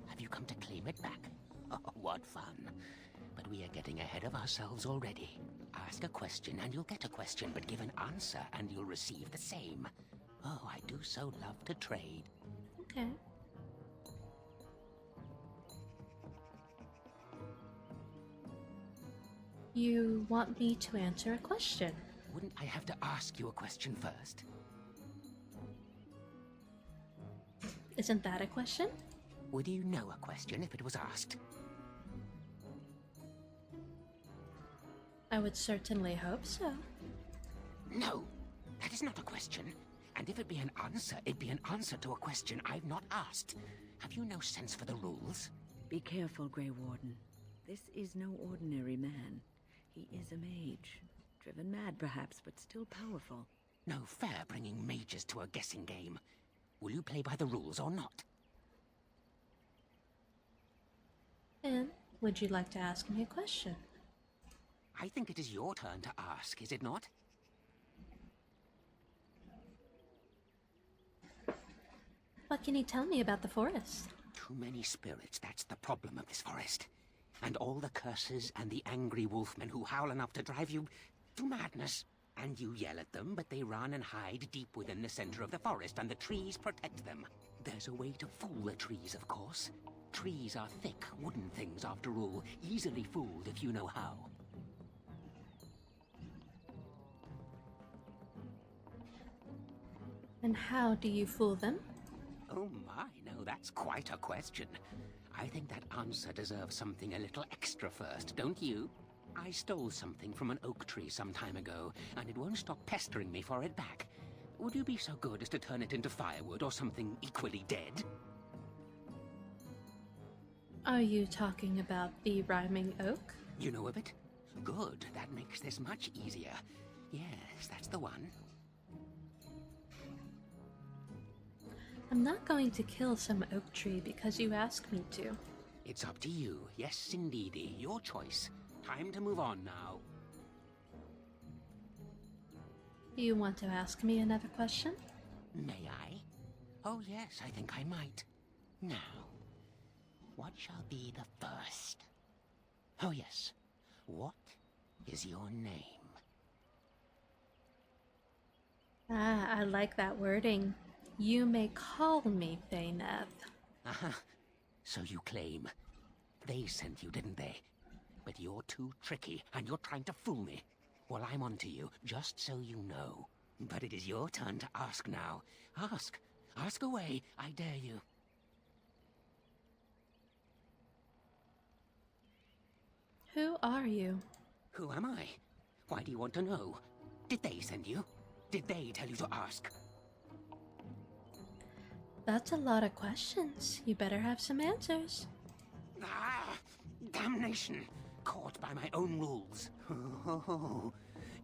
[SPEAKER 12] Have you come to claim it back? Oh, what fun. But we are getting ahead of ourselves already. Ask a question and you'll get a question, but give an answer and you'll receive the same. Oh, I do so love to trade.
[SPEAKER 1] Okay. You want me to answer a question?
[SPEAKER 12] Wouldn't I have to ask you a question first?
[SPEAKER 1] Isn't that a question?
[SPEAKER 12] Would you know a question if it was asked?
[SPEAKER 1] I would certainly hope so.
[SPEAKER 12] No, that is not a question. And if it be an answer, it'd be an answer to a question I've not asked. Have you no sense for the rules?
[SPEAKER 7] Be careful, Grey Warden. This is no ordinary man. He is a mage. Driven mad, perhaps, but still powerful.
[SPEAKER 12] No fair bringing mages to a guessing game. Will you play by the rules or not?
[SPEAKER 1] And would you like to ask me a question?
[SPEAKER 12] I think it is your turn to ask, is it not?
[SPEAKER 1] What can you tell me about the forest?
[SPEAKER 12] Too many spirits, that's the problem of this forest. And all the curses and the angry wolfmen who howl enough to drive you to madness. And you yell at them, but they run and hide deep within the center of the forest, and the trees protect them. There's a way to fool the trees, of course. Trees are thick, wooden things, after all, easily fooled if you know how.
[SPEAKER 1] And how do you fool them?
[SPEAKER 12] Oh my, no, that's quite a question. I think that answer deserves something a little extra first, don't you? I stole something from an oak tree some time ago, and it won't stop pestering me for it back. Would you be so good as to turn it into firewood or something equally dead?
[SPEAKER 1] Are you talking about the rhyming oak?
[SPEAKER 12] You know of it? Good, that makes this much easier. Yes, that's the one.
[SPEAKER 1] I'm not going to kill some oak tree because you asked me to.
[SPEAKER 12] It's up to you. Yes, indeedy. Your choice. Time to move on now.
[SPEAKER 1] You want to ask me another question?
[SPEAKER 12] May I? Oh yes, I think I might. Now, what shall be the first? Oh yes, what is your name?
[SPEAKER 1] Ah, I like that wording. You may call me Faeneth.
[SPEAKER 12] Aha, so you claim. They sent you, didn't they? But you're too tricky, and you're trying to fool me. Well, I'm on to you, just so you know. But it is your turn to ask now. Ask. Ask away, I dare you.
[SPEAKER 1] Who are you?
[SPEAKER 12] Who am I? Why do you want to know? Did they send you? Did they tell you to ask?
[SPEAKER 1] That's a lot of questions. You better have some answers.
[SPEAKER 12] Ah! Damnation! Caught by my own rules. Oh,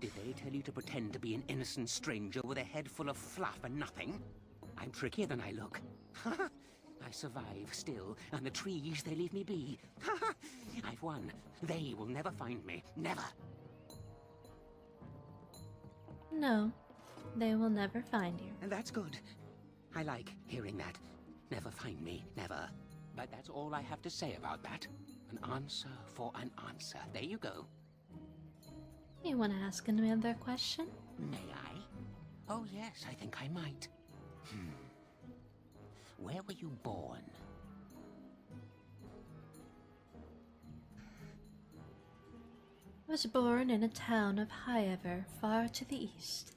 [SPEAKER 12] did they tell you to pretend to be an innocent stranger with a head full of fluff and nothing? I'm trickier than I look. I survive still, and the trees, they leave me be. I've won. They will never find me. Never.
[SPEAKER 1] No, they will never find you.
[SPEAKER 12] And that's good. I like hearing that. Never find me, never. But that's all I have to say about that. An answer for an answer. There you go.
[SPEAKER 1] You want to ask another question?
[SPEAKER 12] May I? Oh yes, I think I might. Where were you born?
[SPEAKER 1] I was born in a town of Highever, far to the east.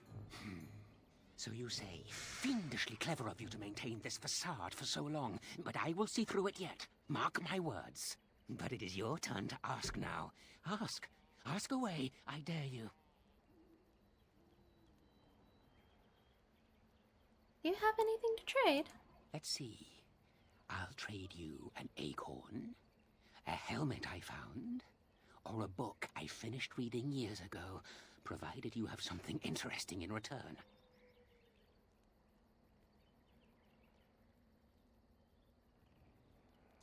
[SPEAKER 12] So you say, fiendishly clever of you to maintain this facade for so long, but I will see through it yet. Mark my words. But it is your turn to ask now. Ask. Ask away, I dare you.
[SPEAKER 1] Do you have anything to trade?
[SPEAKER 12] Let's see. I'll trade you an acorn, a helmet I found, or a book I finished reading years ago, provided you have something interesting in return.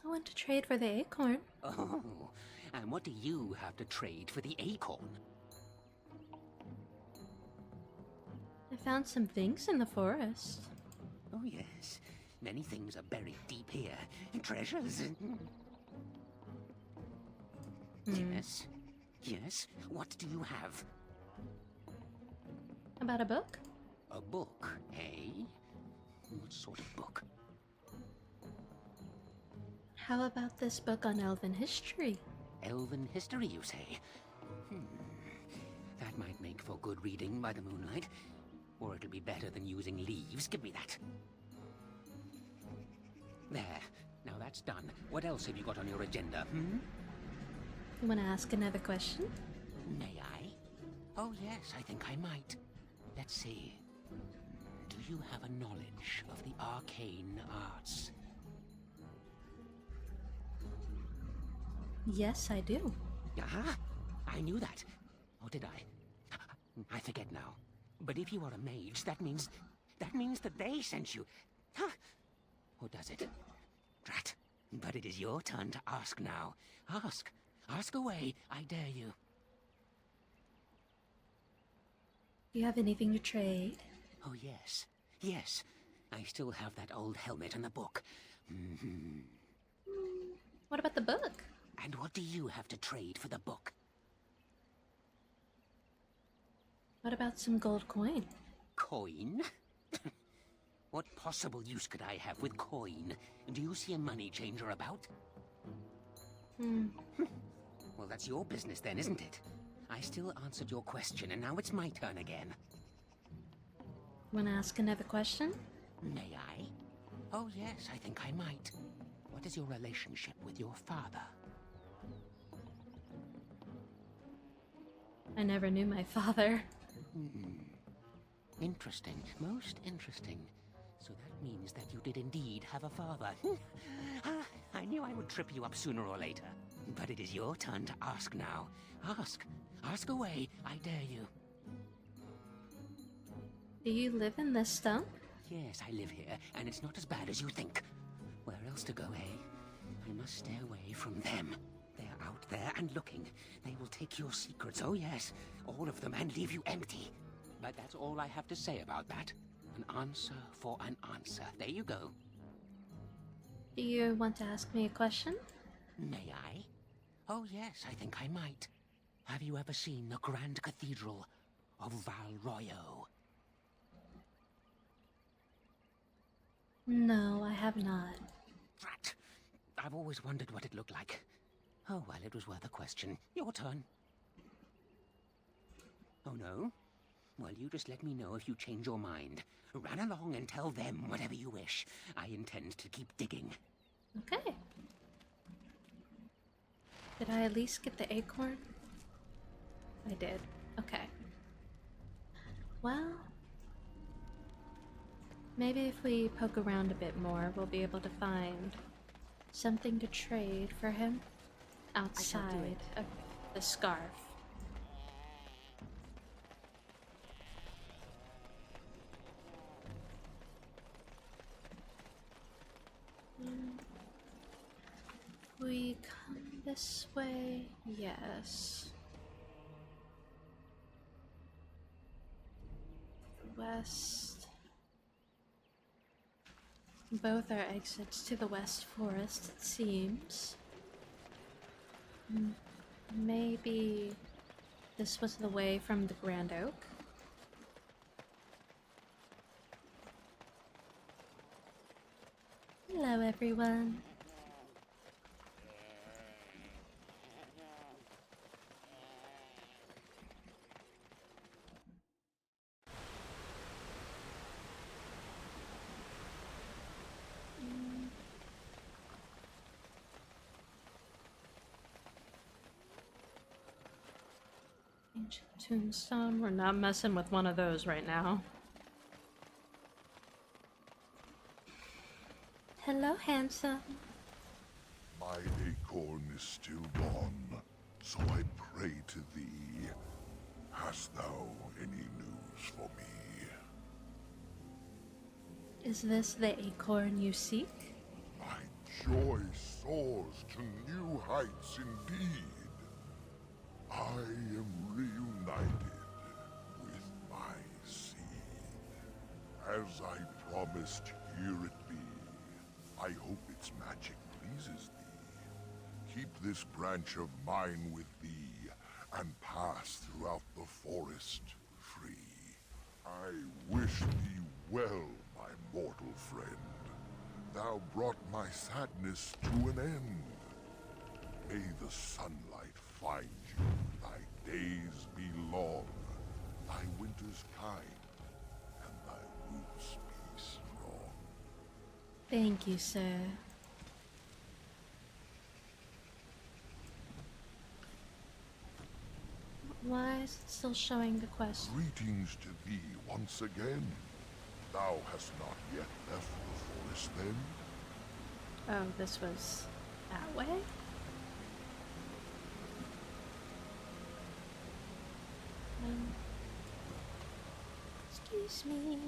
[SPEAKER 1] I want to trade for the acorn.
[SPEAKER 12] Oh, and what do you have to trade for the acorn?
[SPEAKER 1] I found some things in the forest.
[SPEAKER 12] Oh yes, many things are buried deep here. Treasures. Yes, yes, what do you have?
[SPEAKER 1] About a book?
[SPEAKER 12] A book, eh? What sort of book?
[SPEAKER 1] How about this book on elven history?
[SPEAKER 12] Elven history, you say? That might make for good reading by the moonlight. Or it'll be better than using leaves. Give me that. There. Now that's done. What else have you got on your agenda,
[SPEAKER 1] You want to ask another question?
[SPEAKER 12] May I? Oh yes, I think I might. Let's see. Do you have a knowledge of the arcane arts?
[SPEAKER 1] Yes, I do.
[SPEAKER 12] Aha! I knew that. Or did I? I forget now. But if you are a mage, that means that they sent you. Huh? Or does it? Drat. But it is your turn to ask now. Ask. Ask away, I dare you.
[SPEAKER 1] Do you have anything to trade?
[SPEAKER 12] Oh, yes. Yes. I still have that old helmet and the book.
[SPEAKER 1] What about the book?
[SPEAKER 12] And what do you have to trade for the book?
[SPEAKER 1] What about some gold coin?
[SPEAKER 12] Coin? What possible use could I have with coin? Do you see a money changer about? Well, that's your business then, isn't it? I still answered your question, and now it's my turn again.
[SPEAKER 1] Wanna ask another question?
[SPEAKER 12] May I? Oh, yes, I think I might. What is your relationship with your father?
[SPEAKER 1] I never knew my father.
[SPEAKER 12] Interesting, most interesting. So that means that you did indeed have a father. I knew I would trip you up sooner or later. But it is your turn to ask now. Ask. Ask away, I dare you.
[SPEAKER 1] Do you live in this stump?
[SPEAKER 12] Yes, I live here, and it's not as bad as you think. Where else to go, eh? I must stay away from them. They're out there and looking. They will take your secrets, oh yes, all of them, and leave you empty. But that's all I have to say about that. An answer for an answer. There you go.
[SPEAKER 1] Do you want to ask me a question?
[SPEAKER 12] May I? Oh yes, I think I might. Have you ever seen the Grand Cathedral of Valroyo?
[SPEAKER 1] No, I have not.
[SPEAKER 12] Drat. I've always wondered what it looked like. Oh, well, it was worth a question. Your turn. Oh, no? Well, you just let me know if you change your mind. Run along and tell them whatever you wish. I intend to keep digging.
[SPEAKER 1] Okay. Did I at least get the acorn? I did. Okay. Well, maybe if we poke around a bit more, we'll be able to find something to trade for him outside of the scarf. We come this way, yes. West. Both are exits to the West Forest, it seems. Maybe this was the way from the Grand Oak? Hello, everyone. Ancient tombstone. We're not messing with one of those right now. Hello, handsome.
[SPEAKER 5] My acorn is still gone, so I pray to thee. Hast thou any news for me?
[SPEAKER 1] Is this the acorn you seek?
[SPEAKER 5] My joy soars to new heights indeed. I am reunited with my seed. As I promised, here it be. I hope its magic pleases thee. Keep this branch of mine with thee, and pass throughout the forest free. I wish thee well, my mortal friend. Thou brought my sadness to an end. May the sunlight find you, thy days be long, thy winters kind, and thy roots be strong.
[SPEAKER 1] Thank you, sir. Why is it still showing the quest?
[SPEAKER 5] Greetings to thee once again. Thou hast not yet left the forest then?
[SPEAKER 1] Oh, this was that way? Excuse me.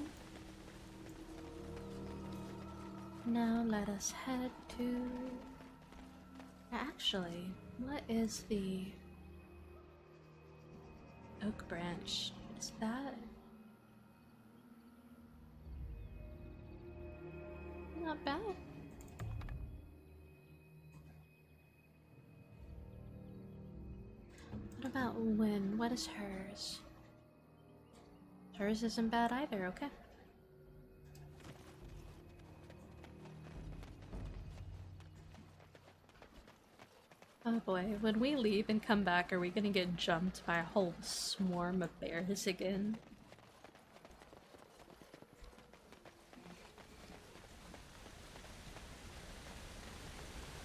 [SPEAKER 1] Now let us head to... Actually, what is the oak branch? Is that... Not bad. What about Wynn? What is hers? Hers isn't bad either, okay. Oh boy, when we leave and come back, are we gonna get jumped by a whole swarm of bears again?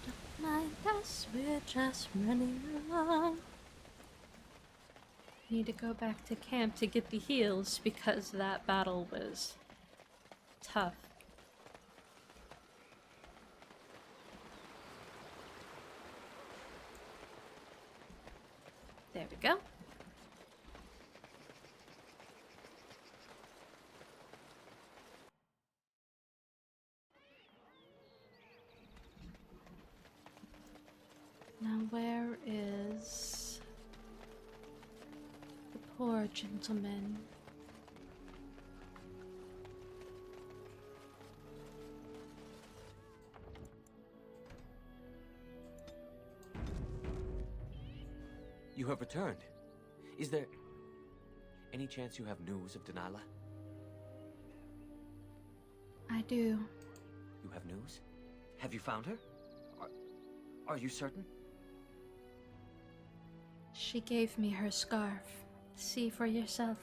[SPEAKER 1] Don't mind us, we're just running along. Need to go back to camp to get the heals because that battle was tough. There we go. Now where is the poor gentleman?
[SPEAKER 13] You have returned. Is there any chance you have news of Delilah?
[SPEAKER 1] I do.
[SPEAKER 13] You have news? Have you found her? Are you certain?
[SPEAKER 1] She gave me her scarf. See for yourself.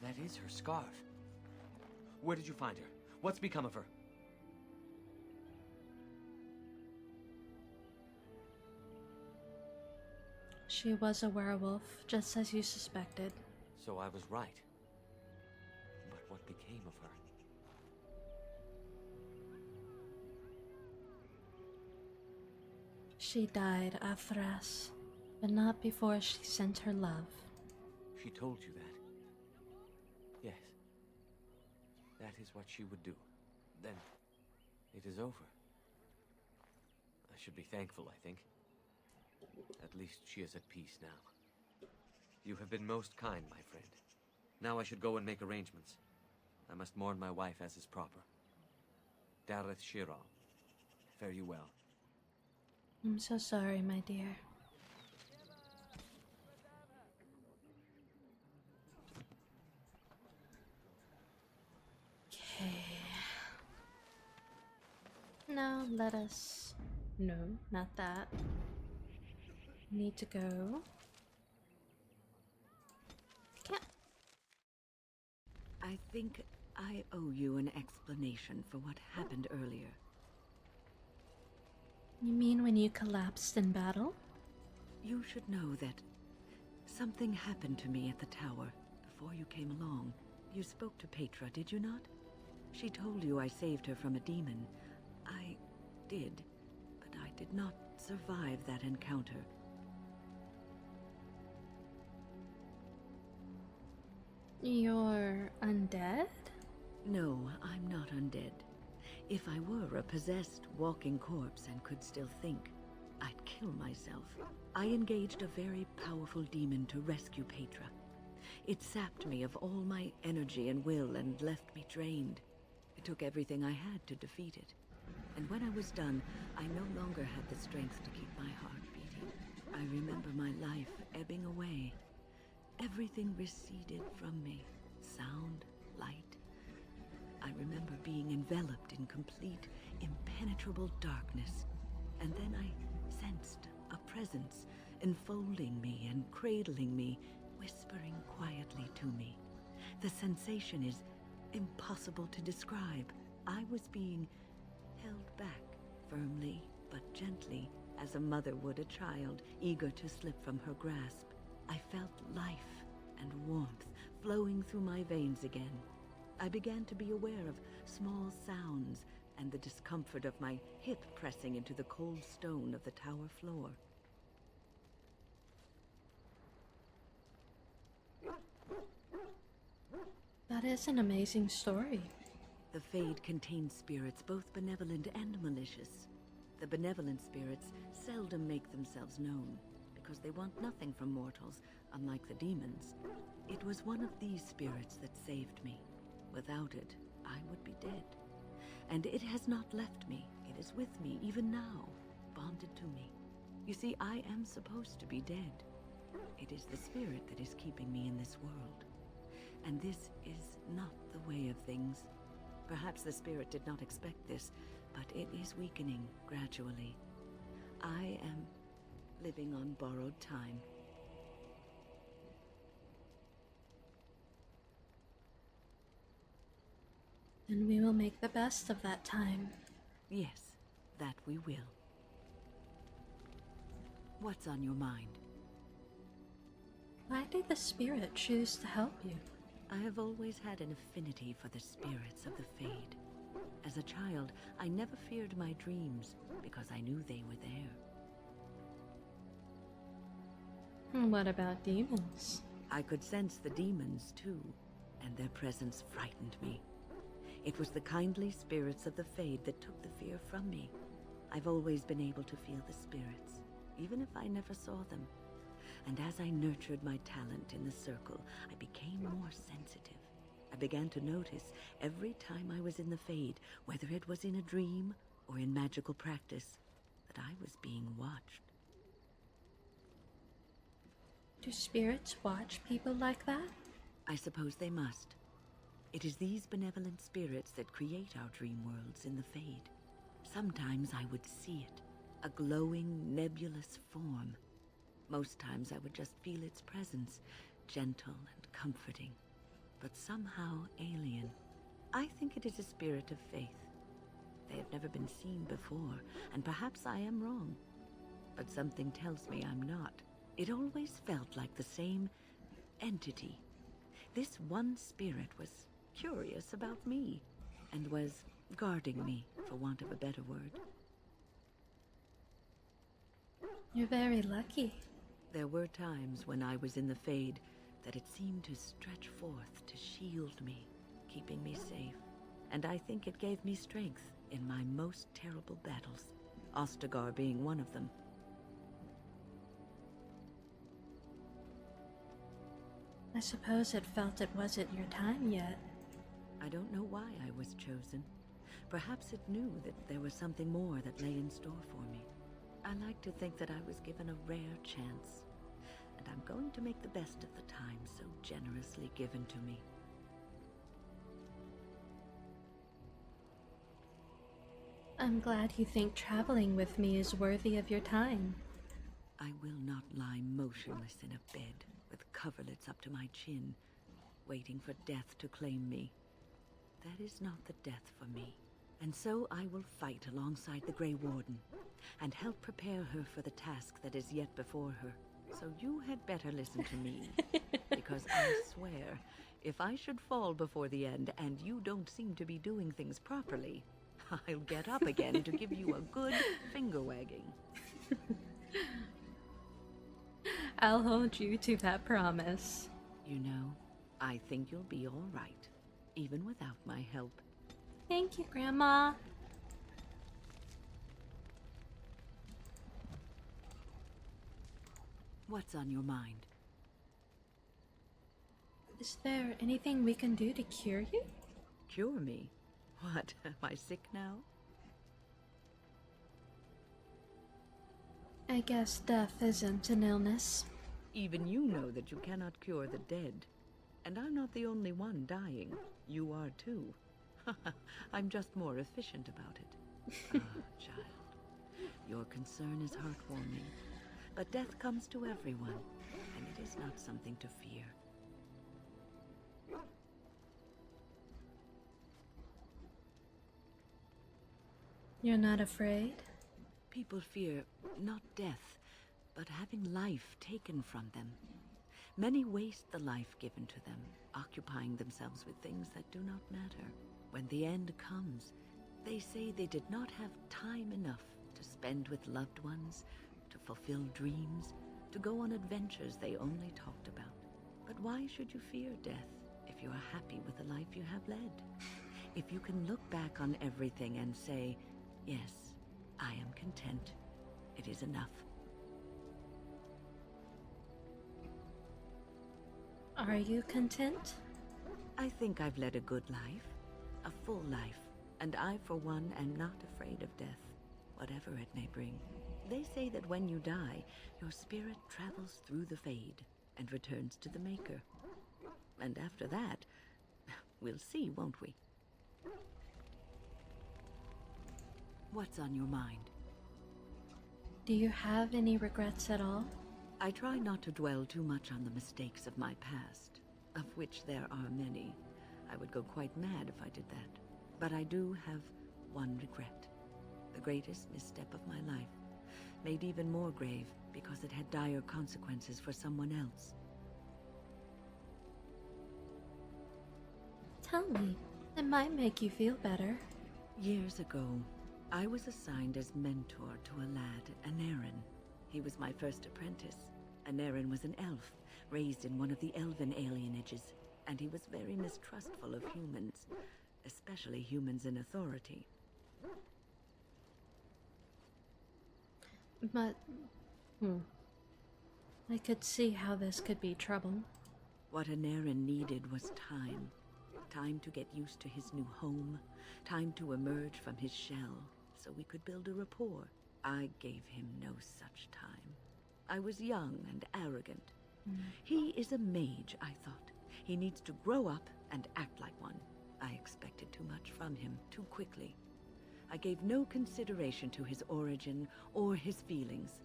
[SPEAKER 13] That is her scarf. Where did you find her? What's become of her?
[SPEAKER 1] She was a werewolf, just as you suspected.
[SPEAKER 13] So I was right. But what became of her?
[SPEAKER 1] She died after us, but not before she sent her love.
[SPEAKER 13] She told you that? Yes. That is what she would do. Then, it is over. I should be thankful, I think. At least she is at peace now. You have been most kind, my friend. Now I should go and make arrangements. I must mourn my wife as is proper. Dareth Shiral. Fare you well.
[SPEAKER 1] I'm so sorry, my dear. Okay. Now let us... No, not that. Need to go. Can't.
[SPEAKER 7] I think I owe you an explanation for what happened earlier.
[SPEAKER 1] You mean when you collapsed in battle?
[SPEAKER 7] You should know that something happened to me at the tower before you came along. You spoke to Petra, did you not? She told you I saved her from a demon. I did, but I did not survive that encounter.
[SPEAKER 1] You're undead?
[SPEAKER 7] No, I'm not undead. If I were a possessed walking corpse and could still think, I'd kill myself. I engaged a very powerful demon to rescue Petra. It sapped me of all my energy and will and left me drained. It took everything I had to defeat it. And when I was done, I no longer had the strength to keep my heart beating. I remember my life ebbing away. Everything receded from me. Sound, light. I remember being enveloped in complete, impenetrable darkness. And then I sensed a presence enfolding me and cradling me, whispering quietly to me. The sensation is impossible to describe. I was being held back, firmly but gently, as a mother would a child, eager to slip from her grasp. I felt life and warmth flowing through my veins again. I began to be aware of small sounds and the discomfort of my hip pressing into the cold stone of the tower floor.
[SPEAKER 1] That is an amazing story.
[SPEAKER 7] The Fade contains spirits both benevolent and malicious. The benevolent spirits seldom make themselves known, because they want nothing from mortals, unlike the demons. It was one of these spirits that saved me. Without it, I would be dead. And it has not left me. It is with me even now, bonded to me. You see, I am supposed to be dead. It is the spirit that is keeping me in this world. And this is not the way of things. Perhaps the spirit did not expect this, but it is weakening gradually. I am living on borrowed time.
[SPEAKER 1] And we will make the best of that time.
[SPEAKER 7] Yes, that we will. What's on your mind?
[SPEAKER 1] Why did the spirit choose to help you?
[SPEAKER 7] I have always had an affinity for the spirits of the Fade. As a child, I never feared my dreams because I knew they were there.
[SPEAKER 1] What about demons?
[SPEAKER 7] I could sense the demons too, and their presence frightened me. It was the kindly spirits of the Fade that took the fear from me. I've always been able to feel the spirits, even if I never saw them. And as I nurtured my talent in the circle, I became more sensitive. I began to notice every time I was in the Fade, whether it was in a dream or in magical practice, that I was being watched.
[SPEAKER 1] Do spirits watch people like that?
[SPEAKER 7] I suppose they must. It is these benevolent spirits that create our dream worlds in the Fade. Sometimes I would see it, a glowing, nebulous form. Most times I would just feel its presence, gentle and comforting, but somehow alien. I think it is a spirit of faith. They have never been seen before, and perhaps I am wrong. But something tells me I'm not. It always felt like the same entity. This one spirit was curious about me, and was guarding me, for want of a better word.
[SPEAKER 1] You're very lucky.
[SPEAKER 7] There were times when I was in the Fade that it seemed to stretch forth to shield me, keeping me safe. And I think it gave me strength in my most terrible battles, Ostagar being one of them.
[SPEAKER 1] I suppose it felt it wasn't your time yet.
[SPEAKER 7] I don't know why I was chosen. Perhaps it knew that there was something more that lay in store for me. I like to think that I was given a rare chance, and I'm going to make the best of the time so generously given to me.
[SPEAKER 1] I'm glad you think traveling with me is worthy of your time.
[SPEAKER 7] I will not lie motionless in a bed with coverlets up to my chin, waiting for death to claim me. That is not the death for me. And so I will fight alongside the Grey Warden, and help prepare her for the task that is yet before her. So you had better listen to me, because I swear, if I should fall before the end and you don't seem to be doing things properly, I'll get up again to give you a good finger wagging.
[SPEAKER 1] I'll hold you to that promise.
[SPEAKER 7] You know, I think you'll be all right, even without my help.
[SPEAKER 1] Thank you, Grandma.
[SPEAKER 7] What's on your mind?
[SPEAKER 1] Is there anything we can do to cure you?
[SPEAKER 7] Cure me? What, am I sick now?
[SPEAKER 1] I guess death isn't an illness.
[SPEAKER 7] Even you know that you cannot cure the dead. And I'm not the only one dying. You are too. I'm just more efficient about it. Ah, child. Your concern is heartwarming. But death comes to everyone, and it is not something to fear.
[SPEAKER 1] You're not afraid?
[SPEAKER 7] People fear not death, but having life taken from them. Many waste the life given to them, occupying themselves with things that do not matter. When the end comes, they say they did not have time enough to spend with loved ones, to fulfill dreams, to go on adventures they only talked about. But why should you fear death if you are happy with the life you have led? If you can look back on everything and say, yes, I am content, it is enough.
[SPEAKER 1] Are you content?
[SPEAKER 7] I think I've led a good life, a full life, and I, for one, am not afraid of death, whatever it may bring. They say that when you die, your spirit travels through the Fade and returns to the Maker. And after that, we'll see, won't we? What's on your mind?
[SPEAKER 1] Do you have any regrets at all?
[SPEAKER 7] I try not to dwell too much on the mistakes of my past, of which there are many. I would go quite mad if I did that. But I do have one regret. The greatest misstep of my life. Made even more grave because it had dire consequences for someone else.
[SPEAKER 1] Tell me. It might make you feel better.
[SPEAKER 7] Years ago, I was assigned as mentor to a lad, Anarin. He was my first apprentice. Anarin was an elf, raised in one of the elven alienages, and he was very mistrustful of humans, especially humans in authority.
[SPEAKER 1] But, I could see how this could be trouble.
[SPEAKER 7] What Anarin needed was time. Time to get used to his new home, time to emerge from his shell, so we could build a rapport. I gave him no such time. I was young and arrogant. He is a mage, I thought. He needs to grow up and act like one. I expected too much from him too quickly. I gave no consideration to his origin or his feelings,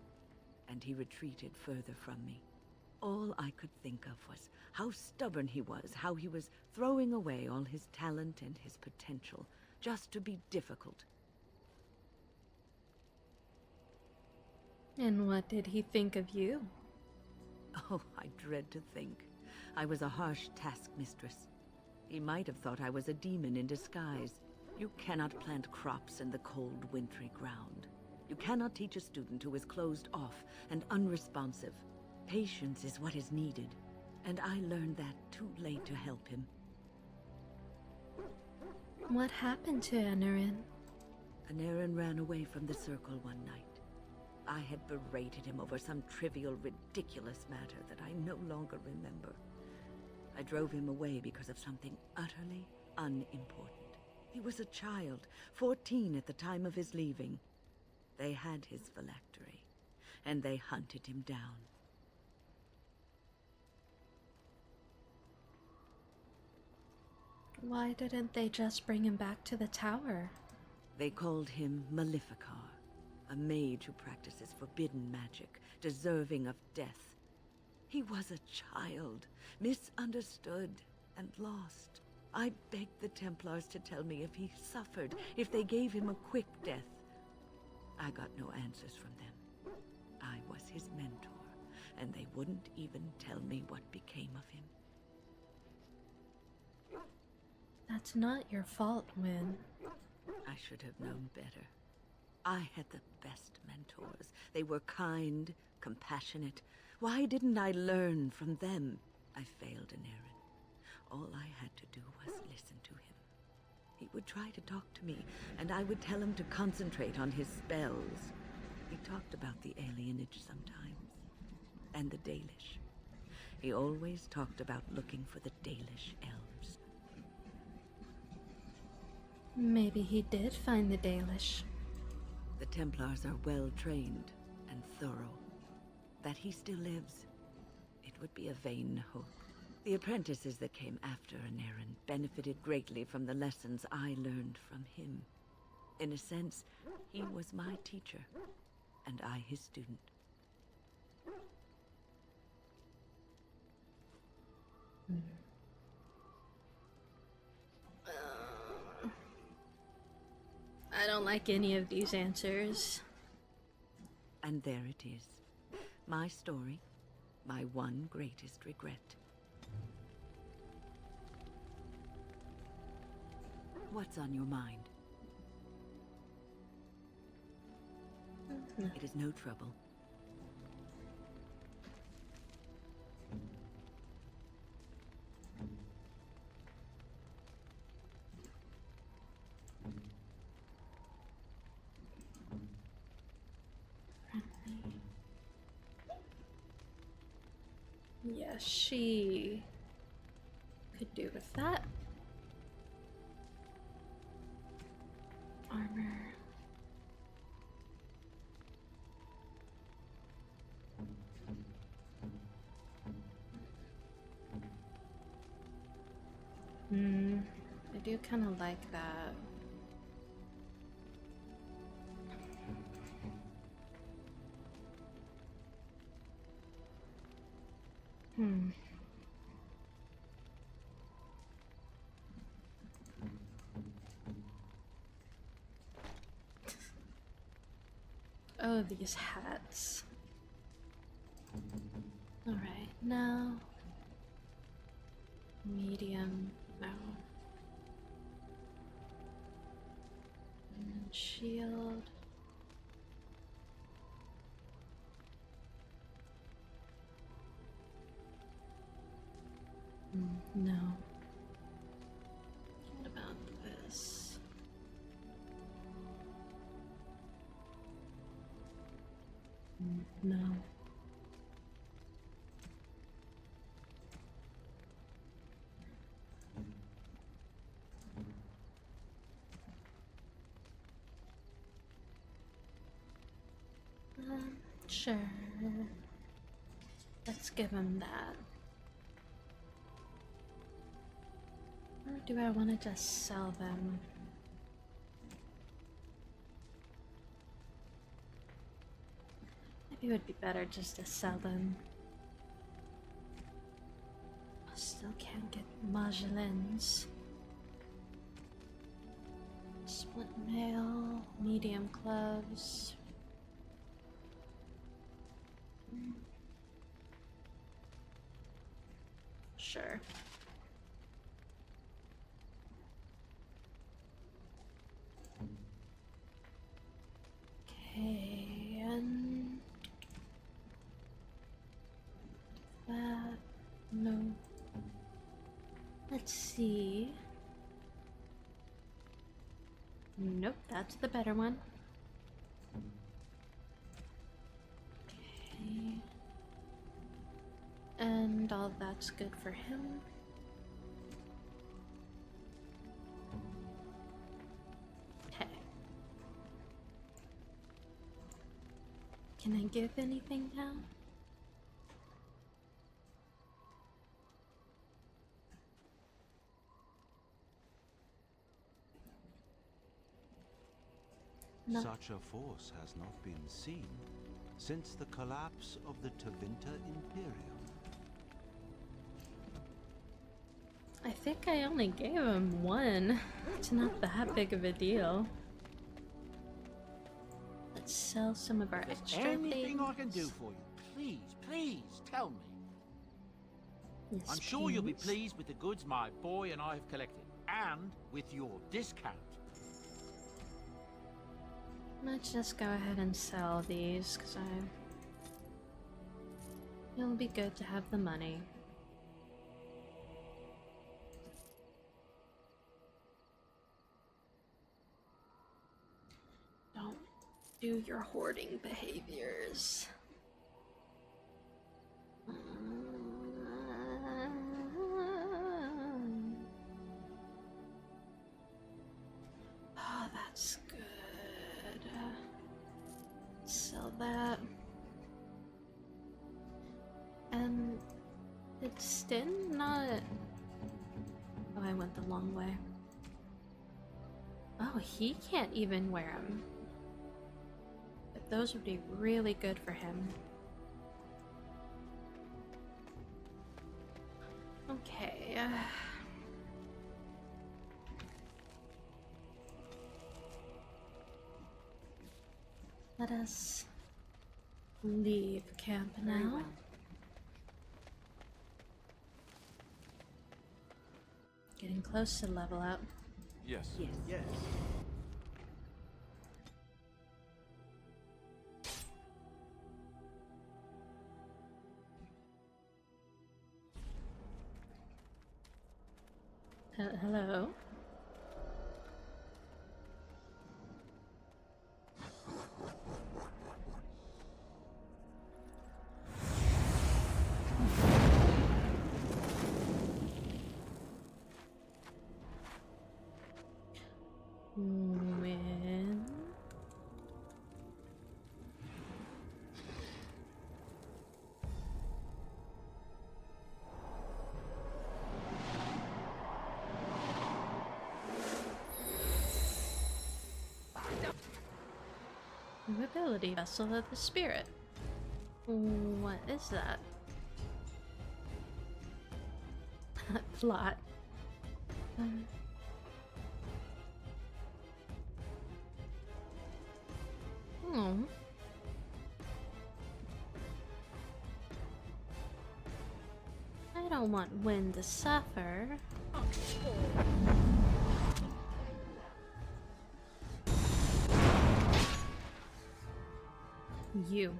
[SPEAKER 7] and he retreated further from me. All I could think of was how stubborn he was, how he was throwing away all his talent and his potential just to be difficult.
[SPEAKER 1] And what did he think of you?
[SPEAKER 7] Oh, I dread to think. I was a harsh taskmistress. He might have thought I was a demon in disguise. You cannot plant crops in the cold, wintry ground. You cannot teach a student who is closed off and unresponsive. Patience is what is needed, and I learned that too late to help him.
[SPEAKER 1] What happened to Anarin?
[SPEAKER 7] Anarin ran away from the circle one night. I had berated him over some trivial, ridiculous matter that I no longer remember. I drove him away because of something utterly unimportant. He was a child, 14 at the time of his leaving. They had his phylactery, and they hunted him down.
[SPEAKER 1] Why didn't they just bring him back to the tower?
[SPEAKER 7] They called him Maleficar, a mage who practices forbidden magic, deserving of death. He was a child, misunderstood and lost. I begged the Templars to tell me if he suffered, if they gave him a quick death. I got no answers from them. I was his mentor, and they wouldn't even tell me what became of him.
[SPEAKER 1] That's not your fault, Wynne.
[SPEAKER 7] I should have known better. I had the best mentors. They were kind, compassionate. Why didn't I learn from them? I failed Anarin. All I had to do was listen to him. He would try to talk to me, and I would tell him to concentrate on his spells. He talked about the alienage sometimes, and the Dalish. He always talked about looking for the Dalish elves.
[SPEAKER 1] Maybe he did find the Dalish.
[SPEAKER 7] The Templars are well trained and thorough. That he still lives, it would be a vain hope. The apprentices that came after Anarin benefited greatly from the lessons I learned from him. In a sense, he was my teacher, and I his student.
[SPEAKER 1] I don't like any of these answers.
[SPEAKER 7] And there it is. My story, my one greatest regret. What's on your mind? It is no trouble.
[SPEAKER 1] guess she could do with that. Armor. I do kind of like that. Oh, these hats. Alright, now. Medium, no. And then shield. No. What about this? No. Sure. Let's give him that. Or do I want to just sell them? Maybe it would be better just to sell them. I still can't get Magellans. Split mail, medium gloves. Sure. Okay, and that, no. Let's see. Nope, that's the better one. Okay. And all that's good for him. Okay. Can I give anything now? No.
[SPEAKER 8] Such a force has not been seen since the collapse of the Tevinter Imperium.
[SPEAKER 1] I think I only gave him one. It's not that big of a deal. Let's sell some of our extra
[SPEAKER 9] Anything
[SPEAKER 1] things.
[SPEAKER 9] I can do for you, please, please tell me.
[SPEAKER 1] Yes,
[SPEAKER 9] I'm sure you'll be
[SPEAKER 1] please.
[SPEAKER 9] pleased with the goods my boy and I have collected, and with your discount.
[SPEAKER 1] Let's just go ahead and sell these, because it'll be good to have the money. Don't do your hoarding behaviors. Oh, that's good. Sell that. And it's still not. Oh, I went the long way. Oh, he can't even wear them. But those would be really good for him. Okay. Let us leave camp now. Getting close to level up.
[SPEAKER 6] Yes.
[SPEAKER 7] Yes.
[SPEAKER 3] Yes.
[SPEAKER 1] Hello? When... New ability, Vessel of the Spirit. What is that? Plot. Hmm. I don't want Wind to suffer. You.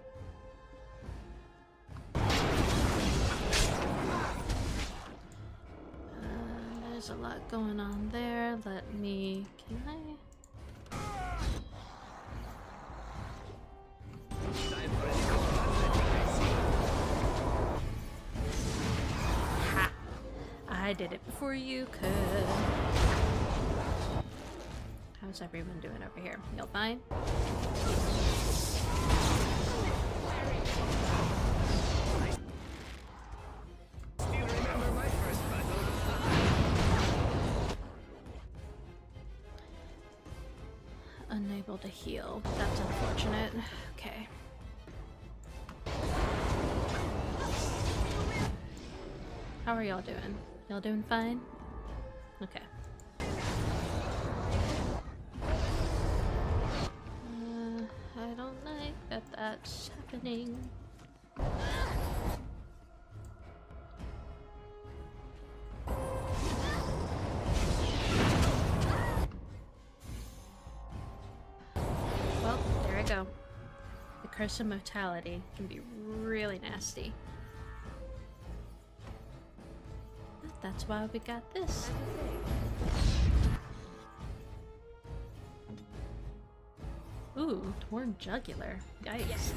[SPEAKER 1] There's a lot going on there. Let me... Can I... Ha! I did it before you could. How's everyone doing over here? Y'all fine? Unable to heal. That's unfortunate. Okay. How are y'all doing? Y'all doing fine? Okay. I don't like that that's happening. Well, there I go. The curse of mortality can be really nasty. But that's why we got this. Ooh, torn jugular. Yikes. Yes.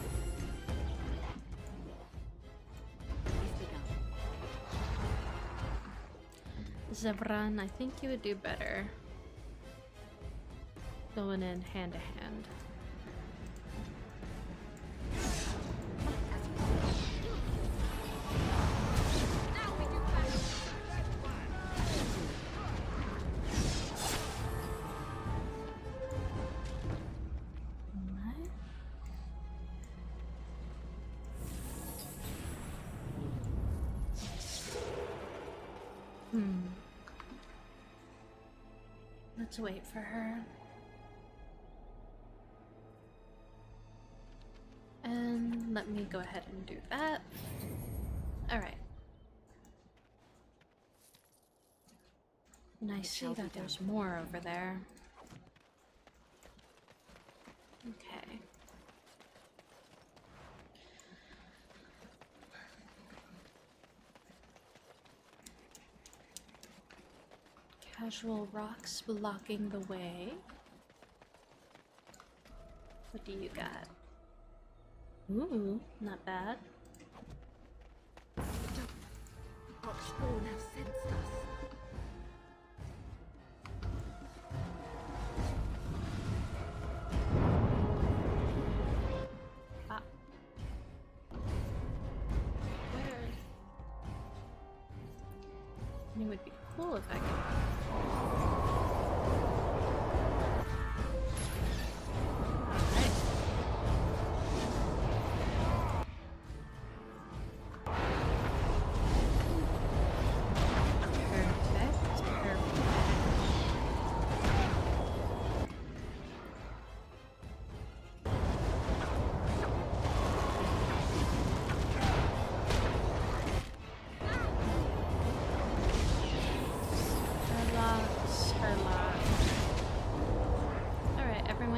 [SPEAKER 1] Zevran, I think you would do better going in hand to hand. Let's wait for her. And let me go ahead and do that. Alright. And I see that there's more over there. Okay. Casual rocks blocking the way. What do you got? Ooh, not bad.
[SPEAKER 7] Oxborn have sensed us.
[SPEAKER 1] Ah. Where? It would be cool if I could.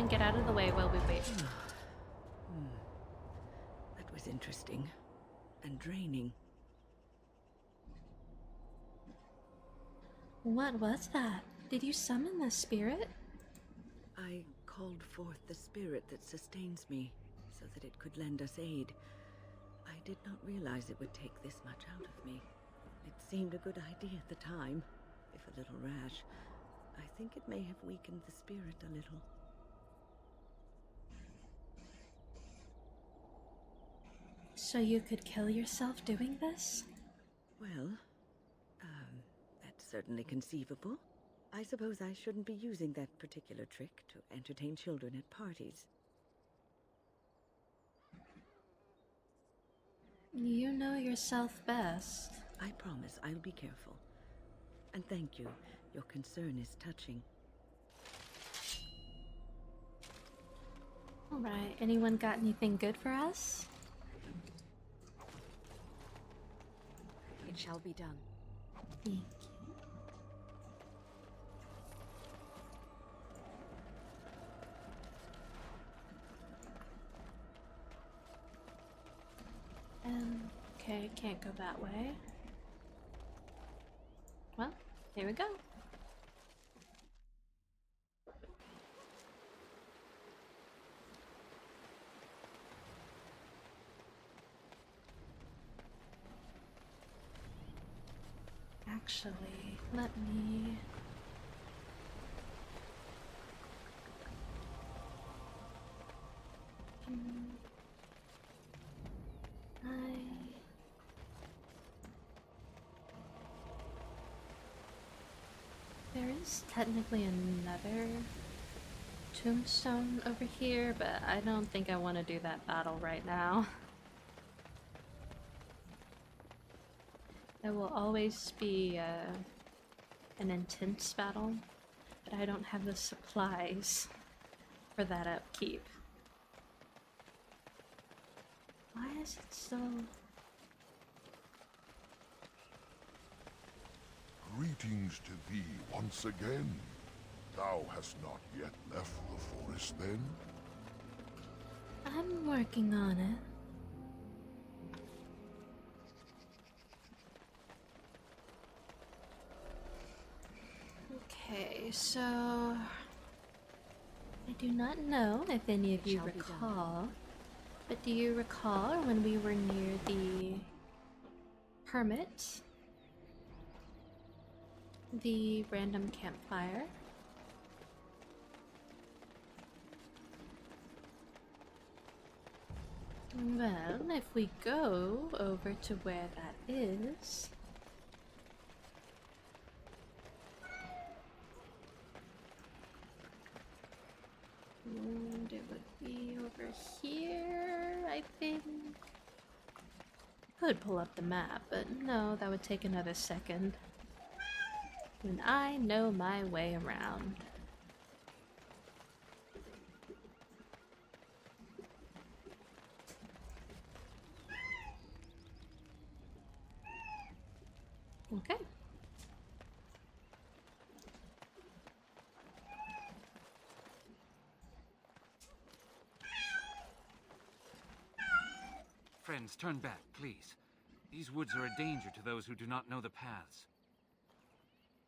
[SPEAKER 1] Get out of the way while we wait.
[SPEAKER 7] That was interesting and draining.
[SPEAKER 1] What was that? Did you summon the spirit?
[SPEAKER 7] I called forth the spirit that sustains me so that it could lend us aid. I did not realize it would take this much out of me. It seemed a good idea at the time, if a little rash. I think it may have weakened the spirit a little.
[SPEAKER 1] So you could kill yourself doing this?
[SPEAKER 7] Well, that's certainly conceivable. I suppose I shouldn't be using that particular trick to entertain children at parties.
[SPEAKER 1] You know yourself best.
[SPEAKER 7] I promise I'll be careful. And thank you. Your concern is touching.
[SPEAKER 1] Alright, anyone got anything good for us?
[SPEAKER 2] It shall be done.
[SPEAKER 1] Thank you. Okay, can't go that way. Well, here we go. Actually, let me... There is technically another tombstone over here, but I don't think I want to do that battle right now. There will always be an intense battle, but I don't have the supplies for that upkeep. Why is it so...
[SPEAKER 5] Greetings to thee once again. Thou hast not yet left the forest, then?
[SPEAKER 1] I'm working on it. Okay, so... I do not know if any of you recall, but do you recall when we were near the hermit? The random campfire? Well, if we go over to where that is... And it would be over here, I think. I could pull up the map, but no, that would take another second. When I know my way around. Okay.
[SPEAKER 11] Friends, turn back, please. These woods are a danger to those who do not know the paths.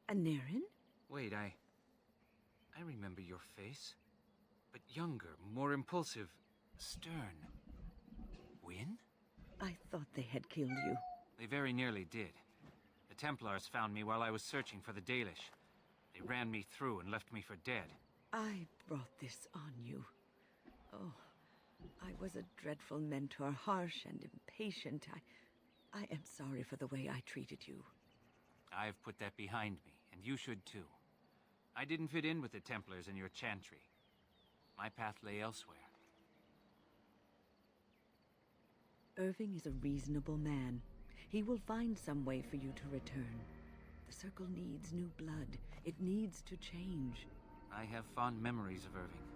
[SPEAKER 7] A Naren?
[SPEAKER 11] Wait, I remember your face. But younger, more impulsive, stern. Wynn?
[SPEAKER 7] I thought they had killed you.
[SPEAKER 11] They very nearly did. The Templars found me while I was searching for the Dalish. They ran me through and left me for dead.
[SPEAKER 7] I brought this on you. Oh, I was a dreadful mentor, harsh and impatient. I am sorry for the way I treated you.
[SPEAKER 11] I've put that behind me, and you should too. I didn't fit in with the Templars in your chantry. My path lay elsewhere.
[SPEAKER 7] Irving is a reasonable man. He will find some way for you to return. The Circle needs new blood. It needs to change.
[SPEAKER 11] I have fond memories of Irving.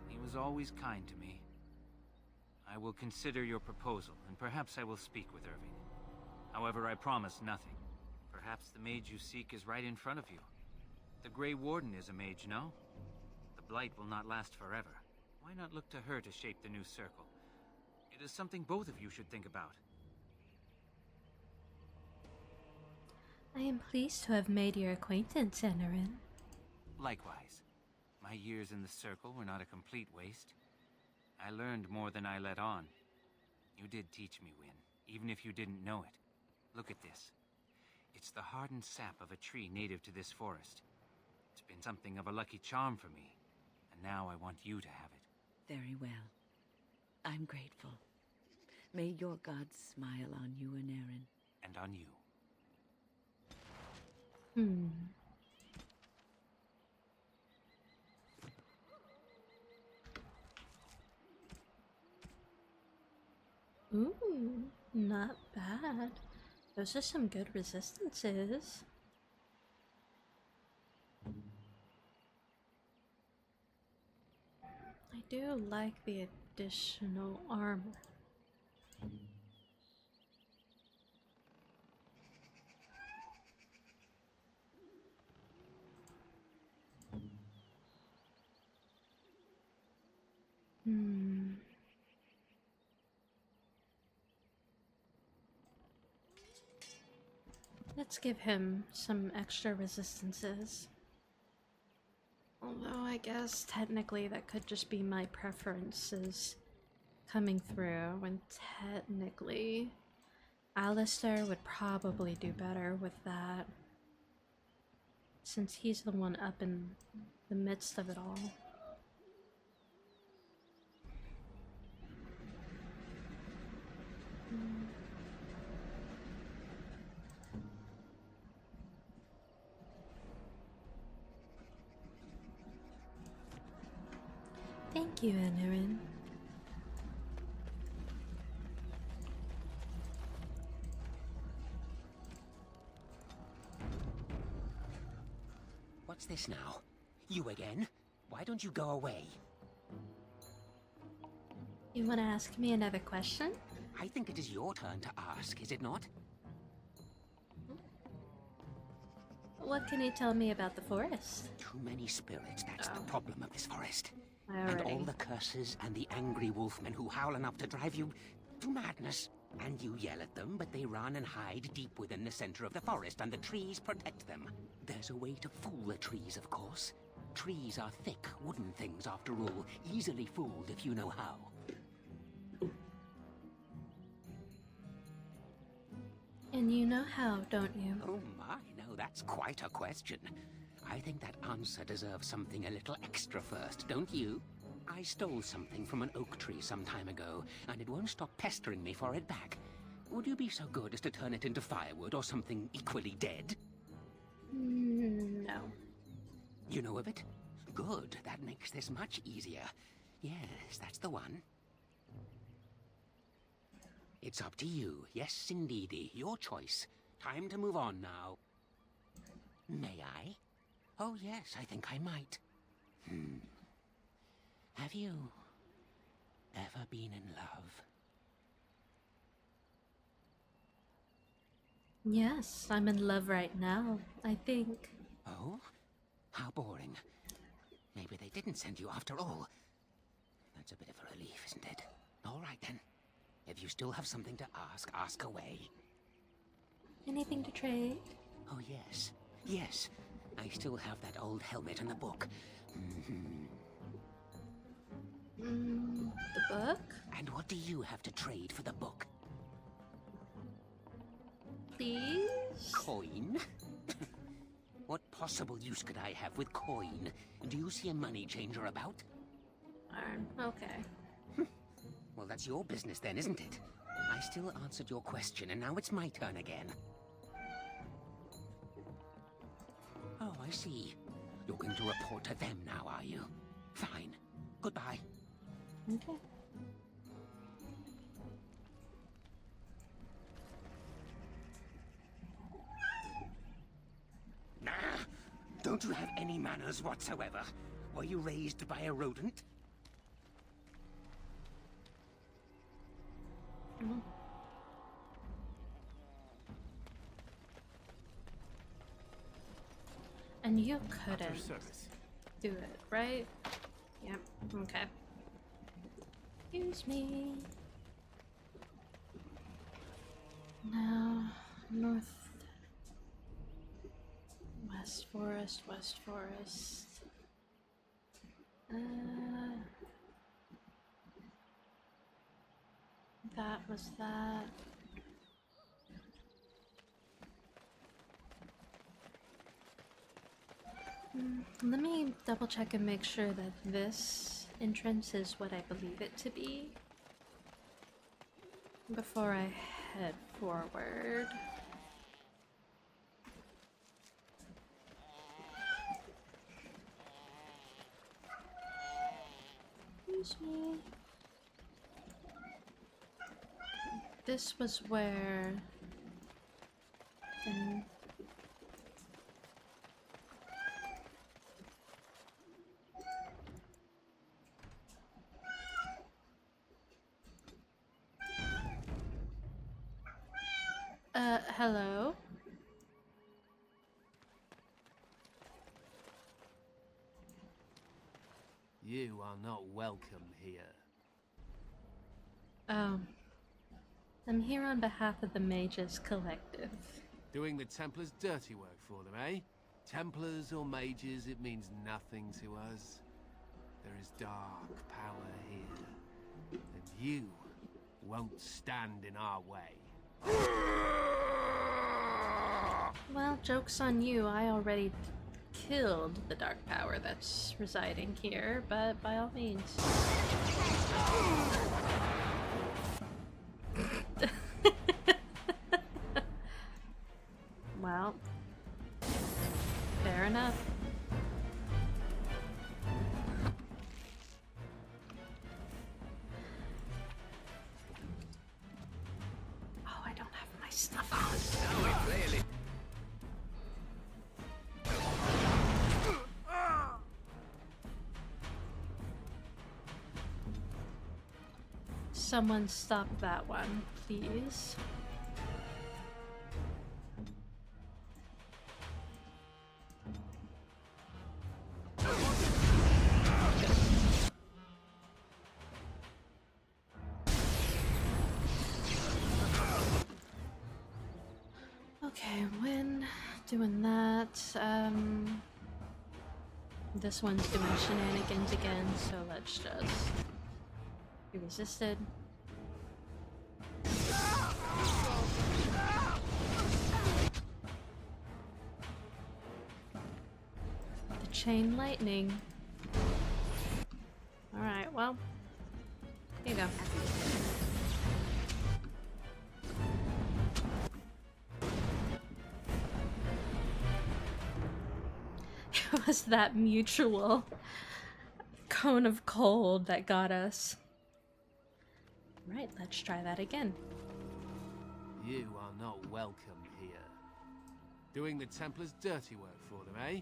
[SPEAKER 11] He was always kind to me. I will consider your proposal, and perhaps I will speak with Irving. However, I promise nothing. Perhaps the mage you seek is right in front of you. The Grey Warden is a mage, no? The Blight will not last forever. Why not look to her to shape the new circle? It is something both of you should think about.
[SPEAKER 1] I am pleased to have made your acquaintance, Enarin.
[SPEAKER 11] Likewise. My years in the circle were not a complete waste. I learned more than I let on. You did teach me, Wynn, even if you didn't know it. Look at this. It's the hardened sap of a tree native to this forest.
[SPEAKER 14] It's been something of a lucky charm for me, and now I want you to have it.
[SPEAKER 7] Very well. I'm grateful. May your gods smile on you and Aaron.
[SPEAKER 14] And on you.
[SPEAKER 1] Ooh, not bad. Those are some good resistances. I do like the additional armor. Let's give him some extra resistances. Although I guess technically that could just be my preferences coming through, when technically Alistair would probably do better with that, since he's the one up in the midst of it all. Thank you, Aaron.
[SPEAKER 12] What's this now? You again? Why don't you go away?
[SPEAKER 1] You want to ask me another question?
[SPEAKER 12] I think it is your turn to ask, is it not?
[SPEAKER 1] What can you tell me about the forest?
[SPEAKER 12] Too many spirits, that's the problem of this forest.
[SPEAKER 1] Alrighty.
[SPEAKER 12] And all the curses and the angry wolfmen who howl enough to drive you to madness. And you yell at them, but they run and hide deep within the center of the forest, and the trees protect them. There's a way to fool the trees, of course. Trees are thick, wooden things, after all. Easily fooled if you know how.
[SPEAKER 1] And you know how, don't you?
[SPEAKER 12] Oh my, no, that's quite a question. I think that answer deserves something a little extra first, don't you? I stole something from an oak tree some time ago, and it won't stop pestering me for it back. Would you be so good as to turn it into firewood or something equally dead?
[SPEAKER 1] No.
[SPEAKER 12] You know of it? Good, that makes this much easier. Yes, that's the one. It's up to you. Yes, indeedy. Your choice. Time to move on now. May I? Oh, yes, I think I might. Have you ever been in love?
[SPEAKER 1] Yes, I'm in love right now, I think.
[SPEAKER 12] Oh? How boring. Maybe they didn't send you after all. That's a bit of a relief, isn't it? All right, then. If you still have something to ask, ask away.
[SPEAKER 1] Anything to trade?
[SPEAKER 12] Oh, yes. Yes. I still have that old helmet and the book.
[SPEAKER 1] The book?
[SPEAKER 12] And what do you have to trade for the book?
[SPEAKER 1] Please?
[SPEAKER 12] Coin? What possible use could I have with coin? Do you see a money changer about?
[SPEAKER 1] Okay.
[SPEAKER 12] Well, that's your business then, isn't it? I still answered your question, and now it's my turn again. Oh, I see. You're going to report to them now, are you? Fine. Goodbye.
[SPEAKER 1] Okay.
[SPEAKER 12] Nah! Don't you have any manners whatsoever? Were you raised by a rodent?
[SPEAKER 1] And you couldn't
[SPEAKER 3] After service.
[SPEAKER 1] do it, right? Yep, okay. Excuse me. Now, north... West Forest, West Forest. That was that. Let me double check and make sure that this entrance is what I believe it to be before I head forward. Excuse me. This was where... hello?
[SPEAKER 4] You are not welcome here.
[SPEAKER 1] Oh. I'm here on behalf of the Mages Collective.
[SPEAKER 4] Doing the Templars' dirty work for them, eh? Templars or mages, it means nothing to us. There is dark power here, and you won't stand in our way.
[SPEAKER 1] Well, joke's on you. I already killed the dark power that's residing here, but by all means. Well, fair enough. Oh, I don't have my stuff on.
[SPEAKER 4] No, clearly.
[SPEAKER 1] Someone stop that one, please. Okay, when doing that, this one's doing shenanigans again, so let's just... He resisted. The chain lightning. Alright, well, here you go. It was that mutual cone of cold that got us. Right, let's try that again.
[SPEAKER 4] You are not welcome here. Doing the Templars' dirty work for them, eh?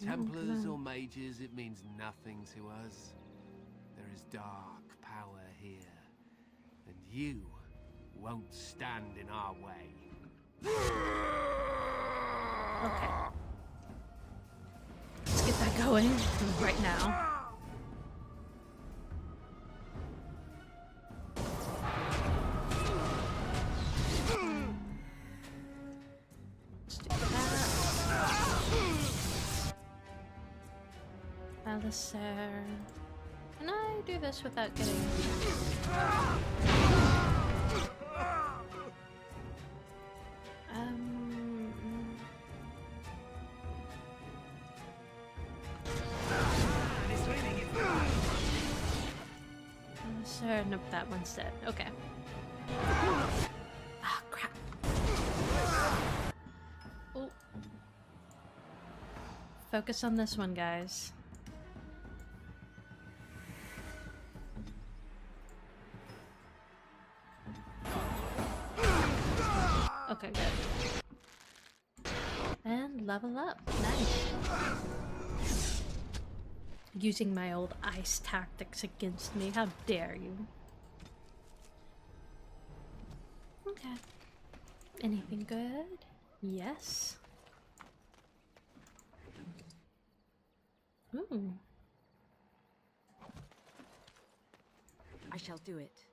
[SPEAKER 4] Templars or mages, it means nothing to us. There is dark power here, and you won't stand in our way.
[SPEAKER 1] Okay. Let's get that going right now. Let's do that. Alistair. Can I do this without getting... Alistair, nope, that one's dead. Okay. Ah, crap. Oh. Focus on this one, guys. Okay, good. And level up. Nice. Using my old ice tactics against me. How dare you? Okay. Anything good? Yes. Ooh.
[SPEAKER 7] I shall do it.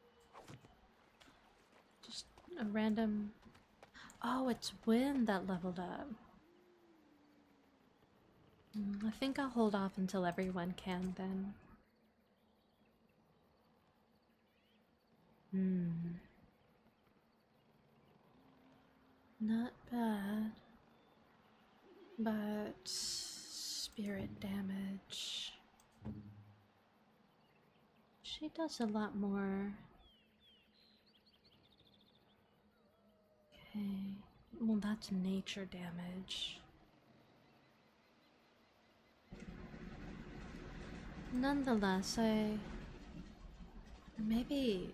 [SPEAKER 1] Just a random... Oh, it's wind that leveled up. I think I'll hold off until everyone can then. Not bad. But spirit damage. She does a lot more. Okay. Well, that's nature damage. Nonetheless, maybe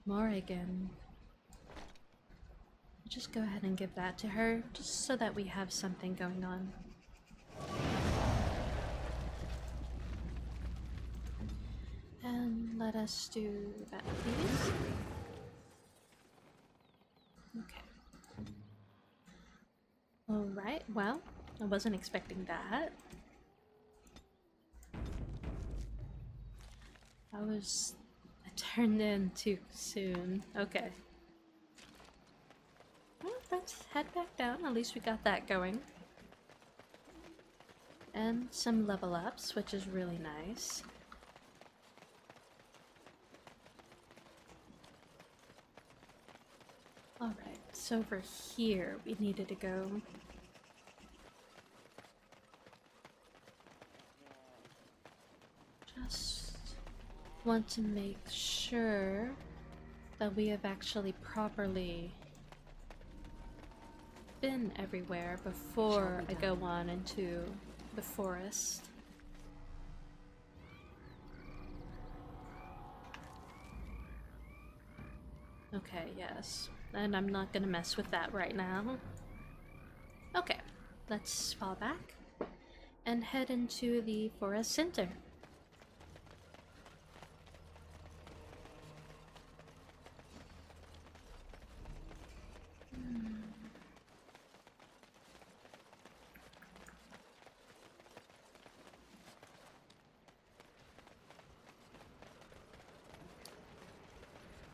[SPEAKER 1] Morrigan. Just go ahead and give that to her, just so that we have something going on. And let us do that, please. Okay. Alright, well, I wasn't expecting that. I turned in too soon. Okay. Well, let's head back down. At least we got that going. And some level ups, which is really nice. Alright, so over here we needed to go. Just want to make sure that we have actually properly been everywhere before I go on into the forest. Okay, yes. And I'm not gonna mess with that right now. Okay, let's fall back and head into the forest center.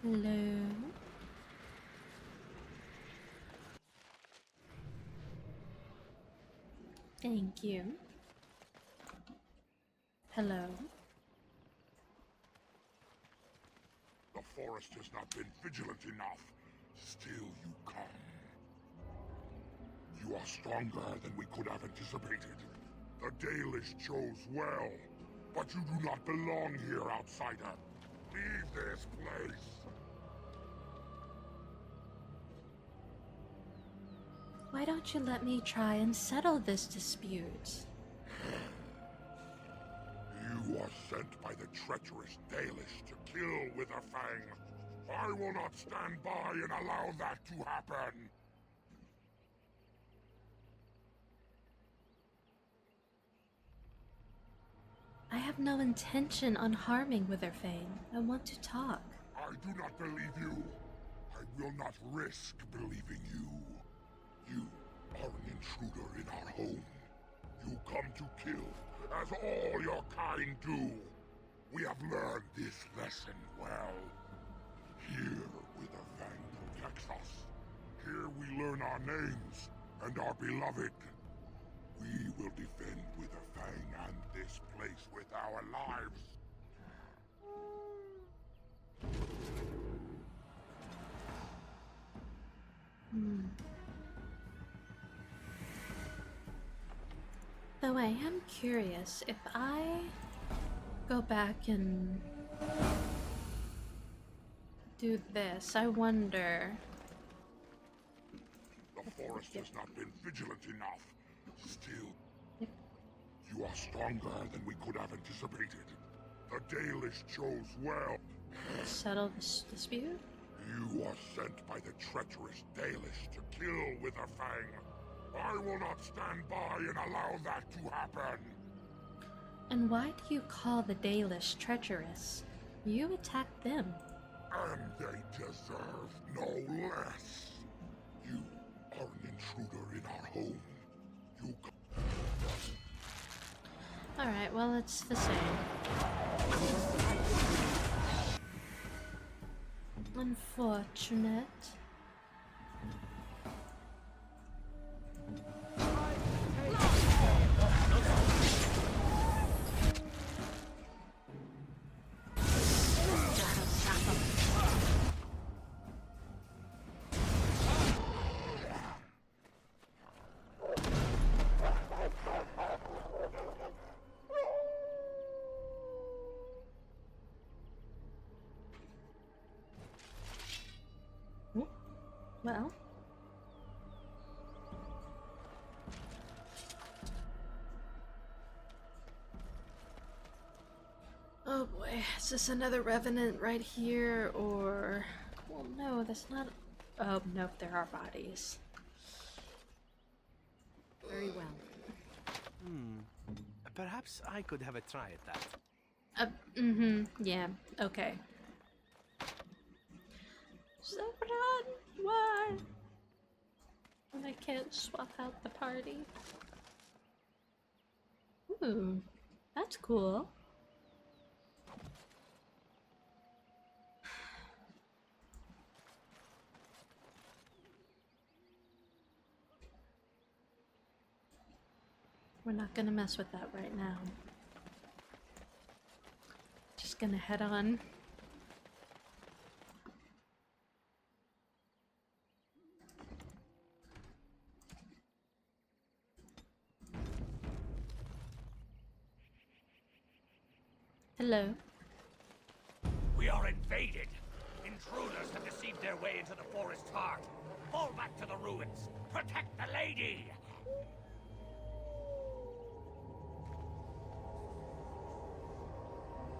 [SPEAKER 1] Hello. Thank you. Hello.
[SPEAKER 5] The forest has not been vigilant enough. Still you come. You are stronger than we could have anticipated. The Dalish chose well, but you do not belong here, outsider. Leave this place.
[SPEAKER 1] Why don't you let me try and settle this dispute?
[SPEAKER 5] You are sent by the treacherous Dalish to kill Witherfang. I will not stand by and allow that to happen.
[SPEAKER 1] I have no intention on harming Witherfang. I want to talk.
[SPEAKER 5] I do not believe you. I will not risk believing you. You are an intruder in our home. You come to kill, as all your kind do. We have learned this lesson well. Here, Witherfang protects us. Here we learn our names and are beloved. We will defend Witherfang and this place with our lives.
[SPEAKER 1] Though I am curious, if I go back and do this, I wonder...
[SPEAKER 5] The forest has not been vigilant enough. Still, you are stronger than we could have anticipated. The Dalish chose well.
[SPEAKER 1] Settle this dispute?
[SPEAKER 5] You are sent by the treacherous Dalish to kill Witherfang. I will not stand by and allow that to happen.
[SPEAKER 1] And why do you call the Dalish treacherous? You attacked them.
[SPEAKER 5] And they deserve no less. You are an intruder in our home. You...
[SPEAKER 1] Alright, well, it's the same. Unfortunate. Well. Oh boy, is this another Revenant right here, or... Well, no, that's not... Oh, nope, there are bodies.
[SPEAKER 7] Very well.
[SPEAKER 3] Perhaps I could have a try at that.
[SPEAKER 1] Yeah, okay. Zebran, why? I can't swap out the party. Ooh, that's cool. We're not gonna mess with that right now. Just gonna head on. Hello.
[SPEAKER 15] We are invaded. Intruders have deceived their way into the forest's heart. Fall back to the ruins. Protect the lady.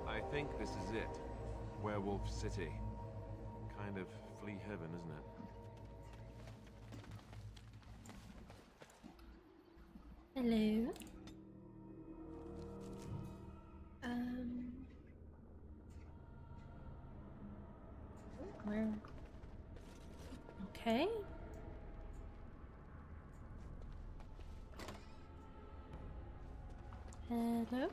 [SPEAKER 6] I think this is it. Werewolf City. Kind of flea heaven, isn't it?
[SPEAKER 1] Hello. Where? Okay. Hello.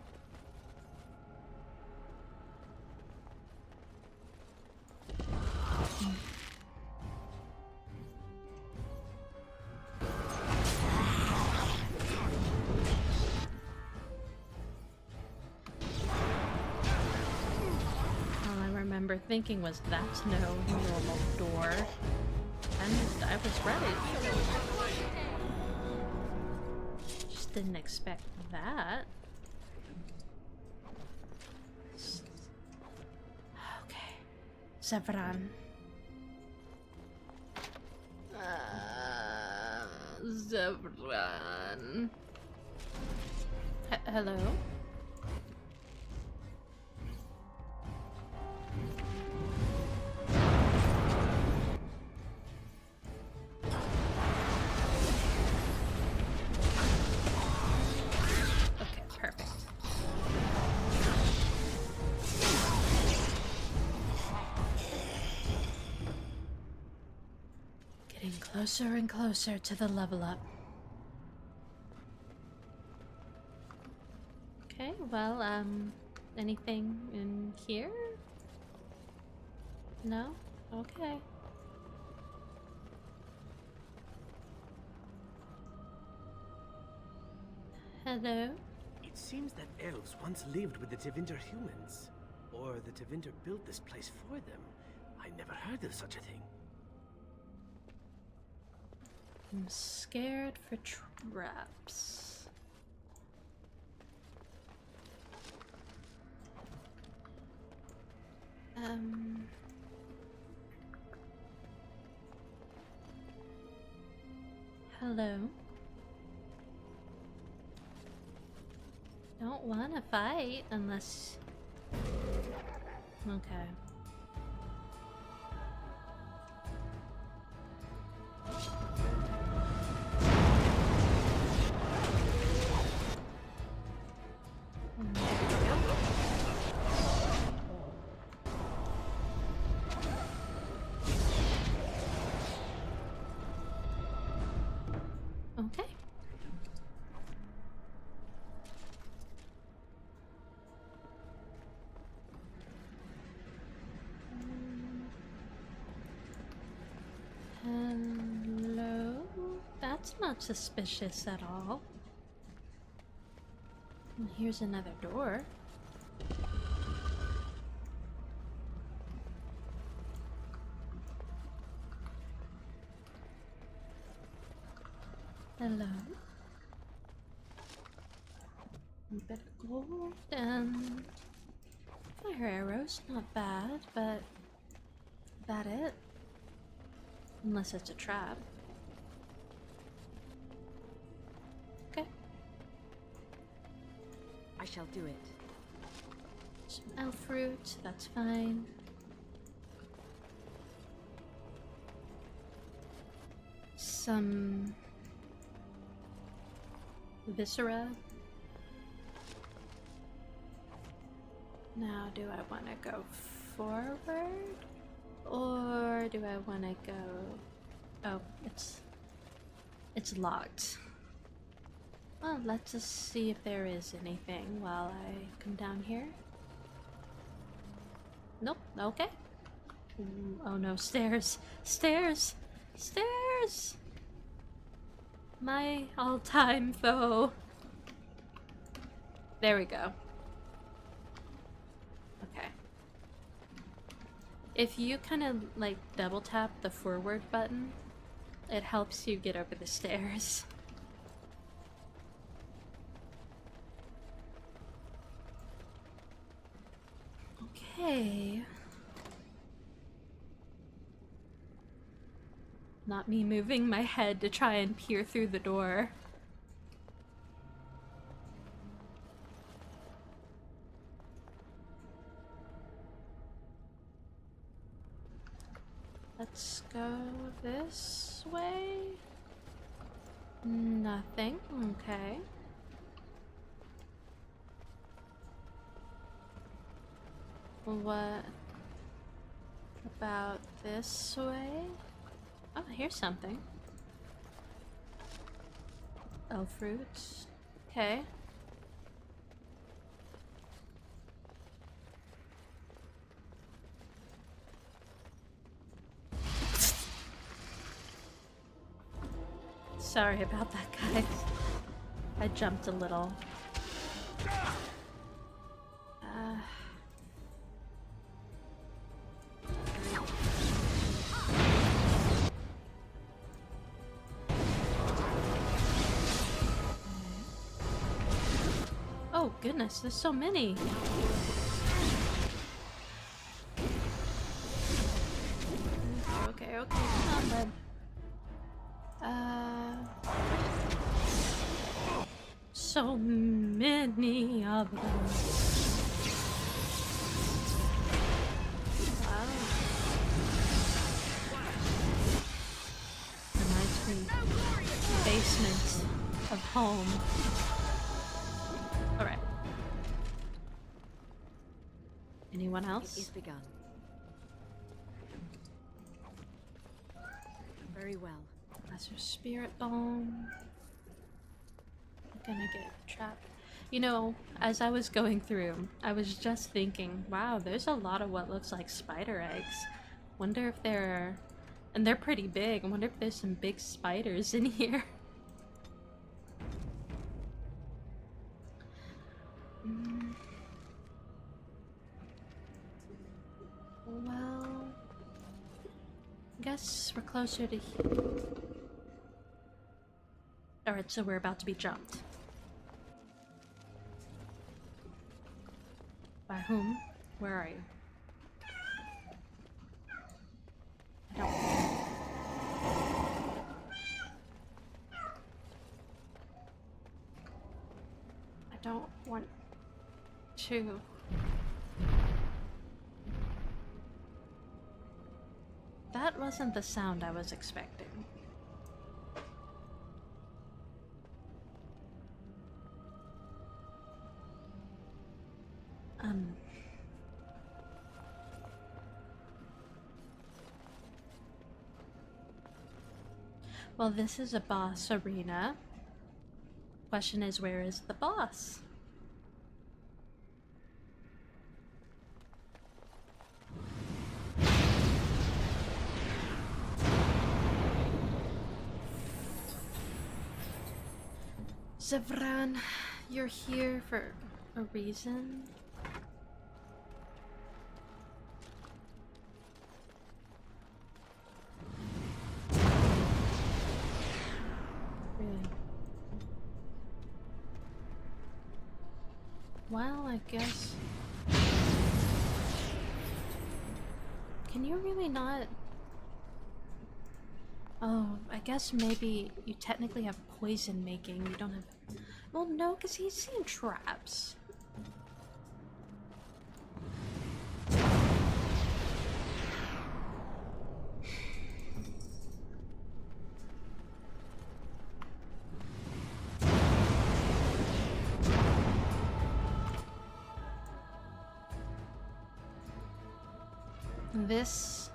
[SPEAKER 1] Thinking was that's no normal door, and I was right. Just didn't expect that. Okay, Zevran. Zevran. Hello. Closer and closer to the level up. Okay, well, anything in here? No? Okay. Hello?
[SPEAKER 3] It seems that elves once lived with the Tevinter humans. Or the Tevinter built this place for them. I never heard of such a thing.
[SPEAKER 1] I'm scared for traps. Hello? Don't wanna fight unless... Okay. Okay. Hello? That's not suspicious at all. And here's another door. Hello. A bit of gold and fire arrows, not bad, but that it? Unless it's a trap. Okay.
[SPEAKER 7] I shall do it.
[SPEAKER 1] Some elf fruit, that's fine. Some viscera. Now, do I want to go forward? Or do I want to go... Oh, it's locked. Well, let's just see if there is anything while I come down here. Nope, okay. Oh no, stairs! Stairs! Stairs! My all-time foe. There we go. Okay. If you kind of like double tap the forward button, it helps you get over the stairs. Okay. Not me moving my head to try and peer through the door. Let's go this way. Nothing. Okay. What about this way? Oh, here's something. Elf fruits. Okay. Sorry about that, guys. I jumped a little. Oh goodness, there's so many. Okay, come on, bud. So many of them. Wow. Reminds me of the basement of home. Alright. Anyone else?
[SPEAKER 7] It is begun. Very well.
[SPEAKER 1] Lesser Spirit Bomb. I'm gonna get trapped. You know, as I was going through, I was just thinking, wow, there's a lot of what looks like spider eggs. Wonder if they're... And they're pretty big. I wonder if there's some big spiders in here. Well... I guess we're closer to here. Alright, so we're about to be jumped. By whom? Where are you? I don't want to. That wasn't the sound I was expecting. Well, this is a boss arena. Question is, where is the boss? Zevran, you're here for a reason? Really? Well, I guess... Can you really not... Oh, I guess maybe you technically have poison making. You don't have. Well, no, because he's seen traps. This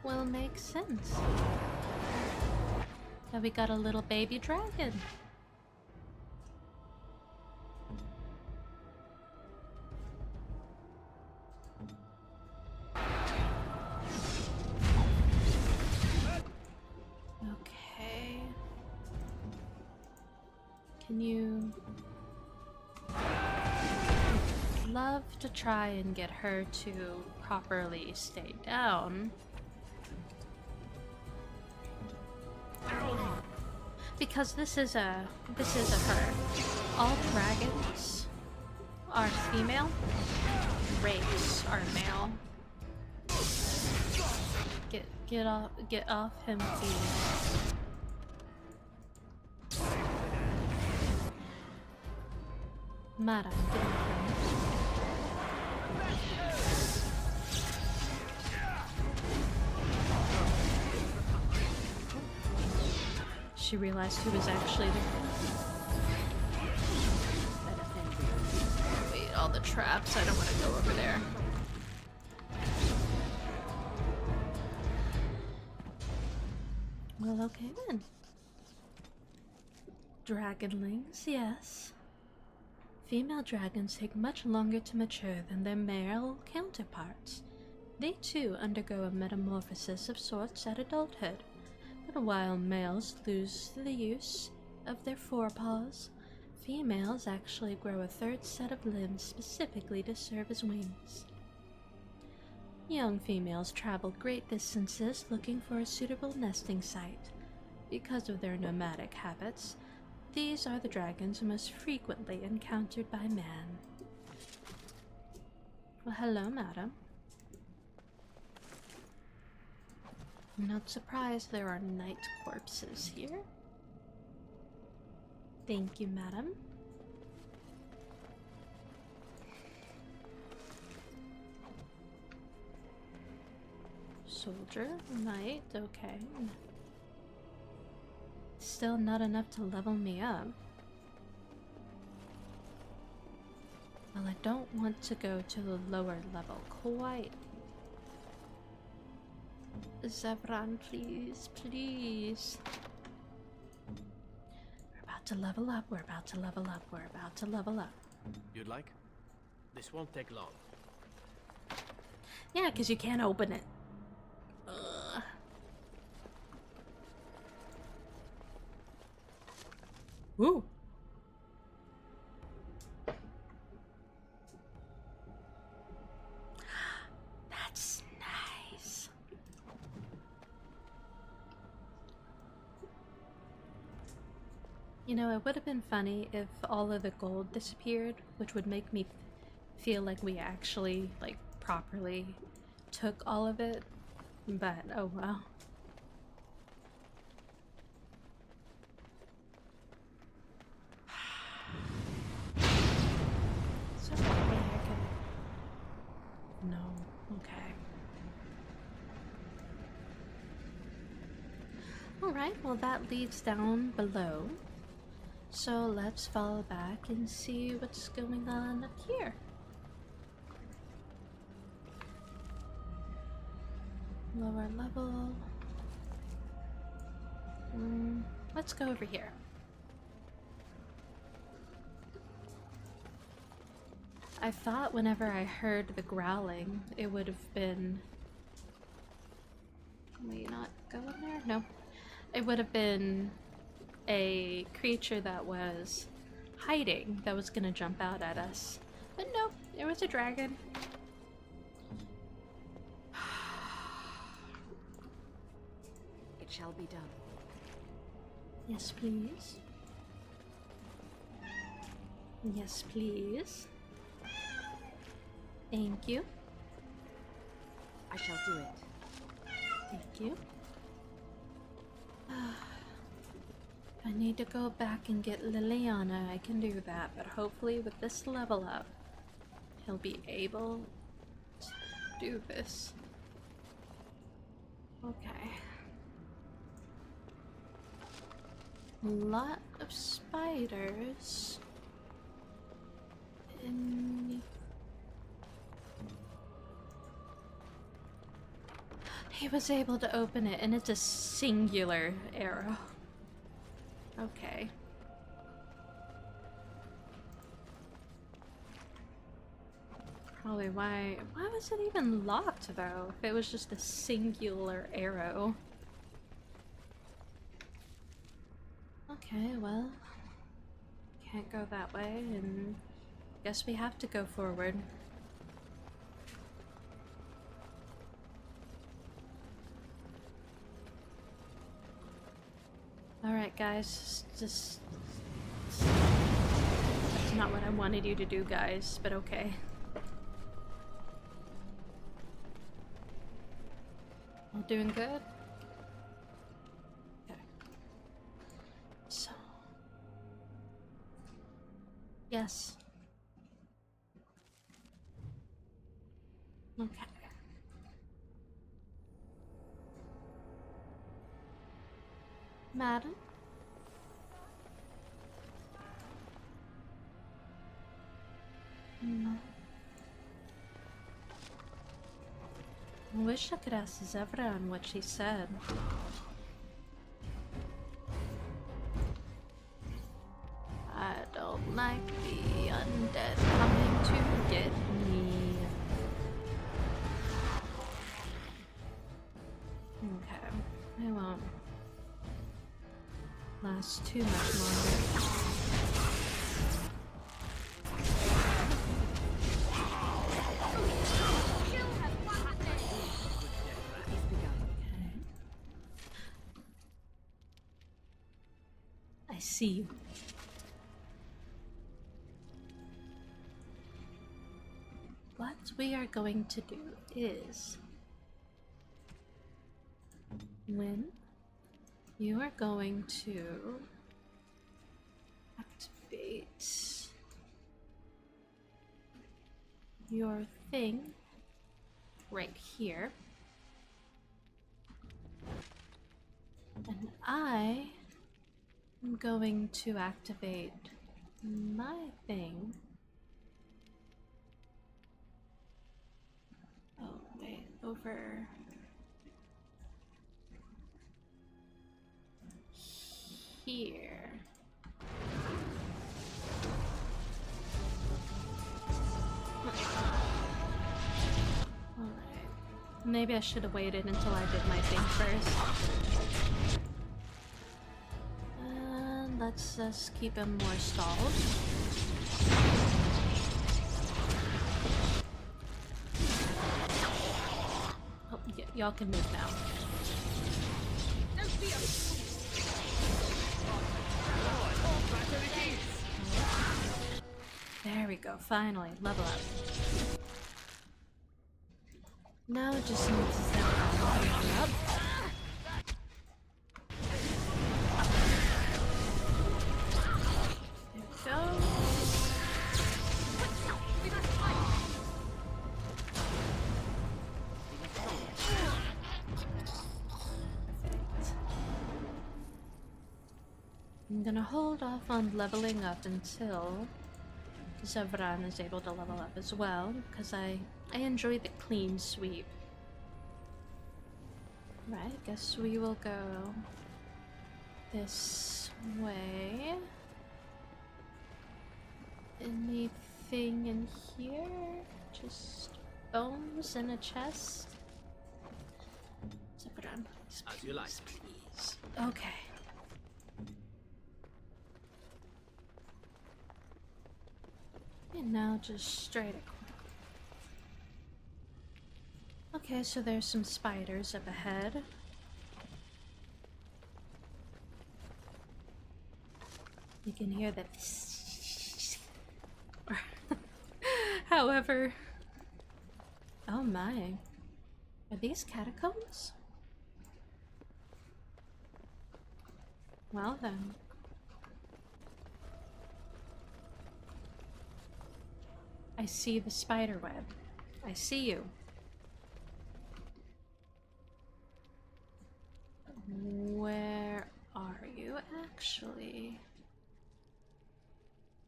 [SPEAKER 1] will make sense. Now we got a little baby dragon. Okay. Can you... Love to try and get her to properly stay down. Because this is a her. All dragons are female. Wraiths are male. Get off him, please. Madam, get off him. She realized who was actually the... Wait, all the traps. I don't want to go over there. Well, okay then. Dragonlings, yes. Female dragons take much longer to mature than their male counterparts. They too undergo a metamorphosis of sorts at adulthood. But while males lose the use of their forepaws, females actually grow a third set of limbs specifically to serve as wings. Young females travel great distances looking for a suitable nesting site. Because of their nomadic habits, these are the dragons most frequently encountered by man. Well, hello, madam. I'm not surprised there are night corpses here. Thank you, madam. Soldier, knight, okay. Still not enough to level me up. Well, I don't want to go to the lower level quite. Zevran, please, please. We're about to level up, we're about to level up, we're about to level up.
[SPEAKER 3] You'd like? This won't take long.
[SPEAKER 1] Yeah, because you can't open it. Ugh. Ooh. That's nice. You know, it would have been funny if all of the gold disappeared, which would make me feel like we actually, like, properly took all of it. But, oh well. So, maybe I could... No, okay. Alright, well that leads down below. So let's follow back and see what's going on up here. Lower level. Let's go over here. I thought whenever I heard the growling, it would have been... Can we not go in there? No. It would have been a creature that was hiding, that was gonna jump out at us. But no, it was a dragon.
[SPEAKER 7] It shall be done.
[SPEAKER 1] Yes, please. Yes, please. Thank you.
[SPEAKER 7] I shall do it.
[SPEAKER 1] Thank you. I need to go back and get Liliana. I can do that, but hopefully with this level up, he'll be able to do this. Okay. A lot of spiders. And he was able to open it, and it's a singular arrow. Okay. Probably why was it even locked though? If it was just a singular arrow. Okay, well, can't go that way, and guess we have to go forward. Alright guys, just... That's not what I wanted you to do, guys, but okay. All doing good? Okay. So... Yes. Okay. Madam? No. I wish I could ask Zevran what she said. I don't like the undead coming to get me. Okay, I won't last too much longer. I see you. What we are going to do is, when you are going to activate your thing right here, and I am going to activate my thing. Oh, wait, over here. Alright. Maybe I should have waited until I did my thing first. And let's just keep him more stalled. Oh, y'all can move now.
[SPEAKER 2] Don't be a fool.
[SPEAKER 1] There we go, finally, level up. Now just need to set it up. There we go. I'm gonna hold off on leveling up until Zevran is able to level up as well, because I enjoy the clean sweep. Right, guess we will go this way. Anything in here? Just bones and a chest? Zevran, please,
[SPEAKER 3] As you like.
[SPEAKER 1] please. Okay. And now just straight across. Okay, so there's some spiders up ahead. You can hear that. However, oh my, are these catacombs? Well then. I see the spider web. I see you. Where are you actually?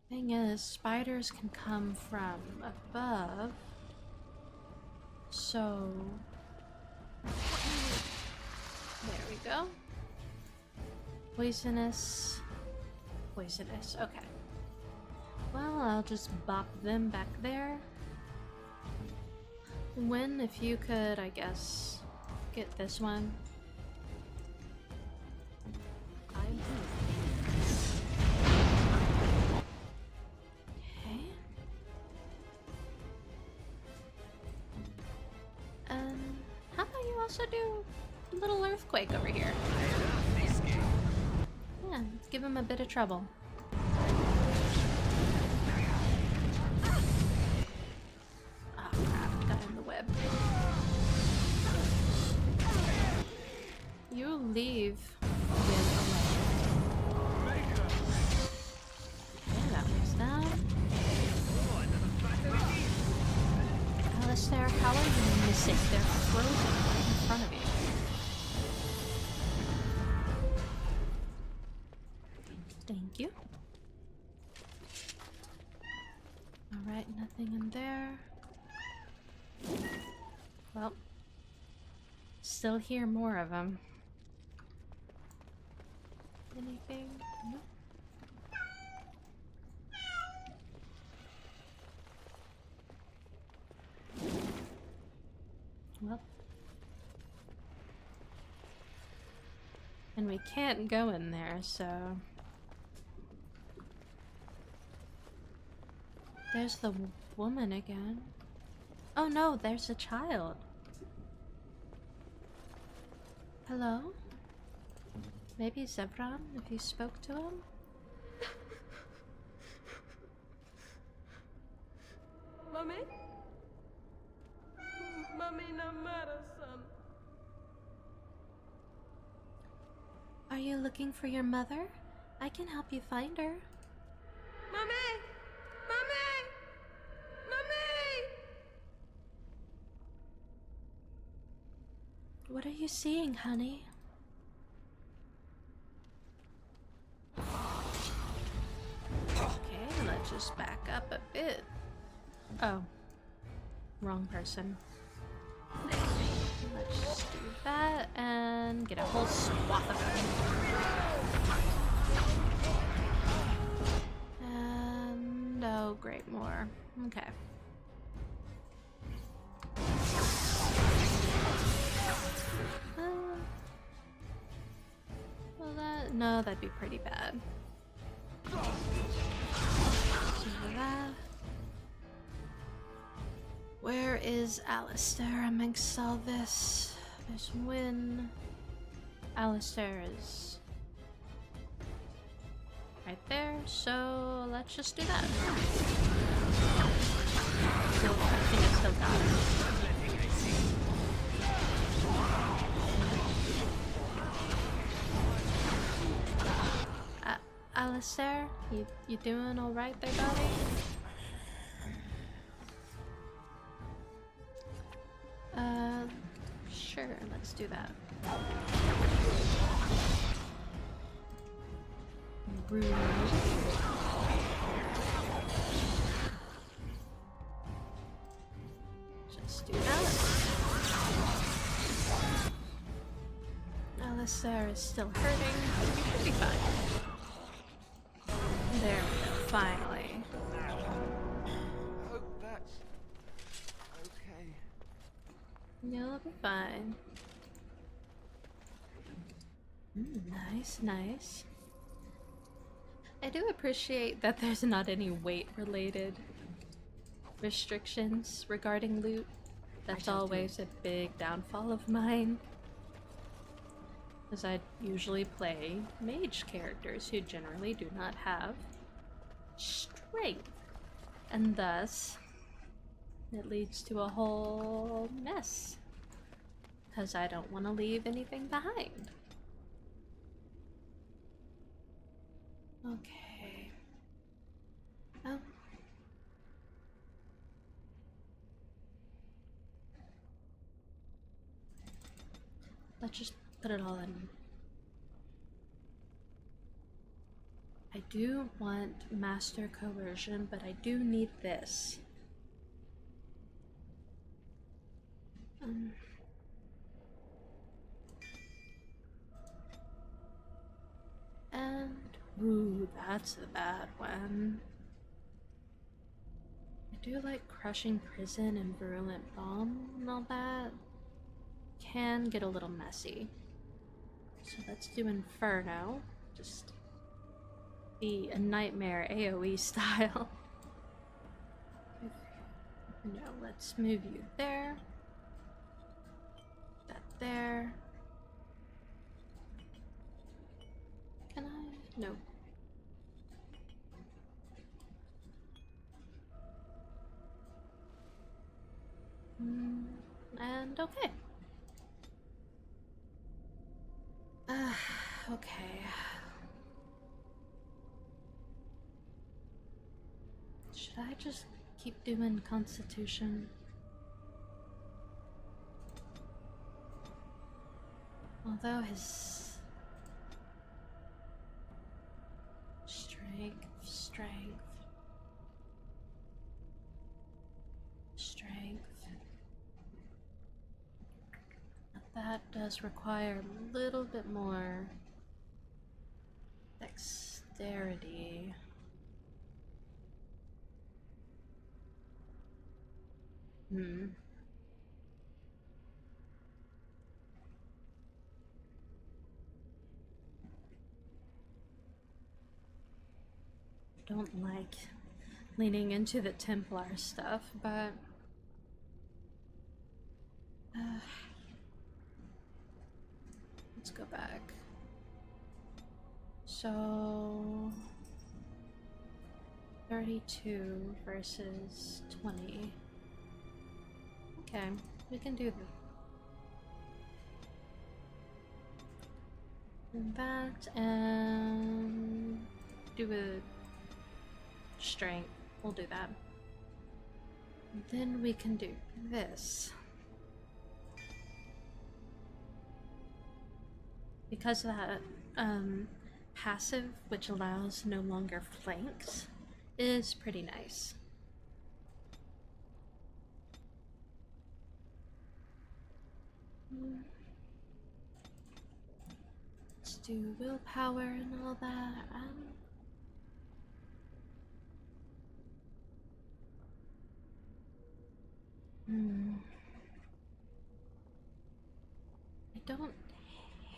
[SPEAKER 1] Thing is, spiders can come from above. So there we go. Poisonous. Poisonous, okay. Well, I'll just bop them back there. When, if you could, I guess, get this one. Okay. How about you also do a little earthquake over here? Yeah, give him a bit of trouble. Oh crap, got in the web. You leave with a web. Okay, that one's down. Alistair, how are you missing? They're frozen right in front of you. Thank you. Alright, nothing in there. Well, still hear more of them. Anything? Nope. Well. And we can't go in there, so... There's the woman again. Oh no, there's a child. Hello? Maybe Zevran, if you spoke to him?
[SPEAKER 16] Mummy? Mummy, no matter, son.
[SPEAKER 1] Are you looking for your mother? I can help you find her.
[SPEAKER 16] Mummy! Mummy! Mummy!
[SPEAKER 1] What are you seeing, honey? Okay, let's just back up a bit. Oh. Wrong person. Let's just do that and get a whole swath of them. And oh, great, more. Okay. Well, no, that'd be pretty bad. So that. Where is Alistair amongst all this? There's Wynn. Alistair is right there, so let's just do that. Still, I think I still got it. Alistair, you doing all right there, buddy? Sure, let's do that. Rude. Just do that. Alistair is still hurting. You should be fine. There we go, finally.
[SPEAKER 3] Hope that's okay.
[SPEAKER 1] You'll be fine. Nice, nice. I do appreciate that there's not any weight-related restrictions regarding loot. That's always a big downfall of mine. Because I usually play mage characters who generally do not have strength. And thus, it leads to a whole mess. Because I don't want to leave anything behind. Okay. Let's just put it all in. I do want master coercion, but I do need this. And ooh, that's a bad one. I do like crushing prison and virulent bomb and all that. Can get a little messy. So let's do Inferno. Just be a nightmare AoE style. No, let's move you there. That there. Can I? No. And okay. Okay. Should I just keep doing Constitution? Although his strength. That does require a little bit more dexterity. Don't like leaning into the Templar stuff, but let's go back. So 32 versus 20. Okay, we can do that and do a strength. We'll do that. And then we can do this. Because of that passive, which allows no longer flanks, is pretty nice. Let's do willpower and all that. I don't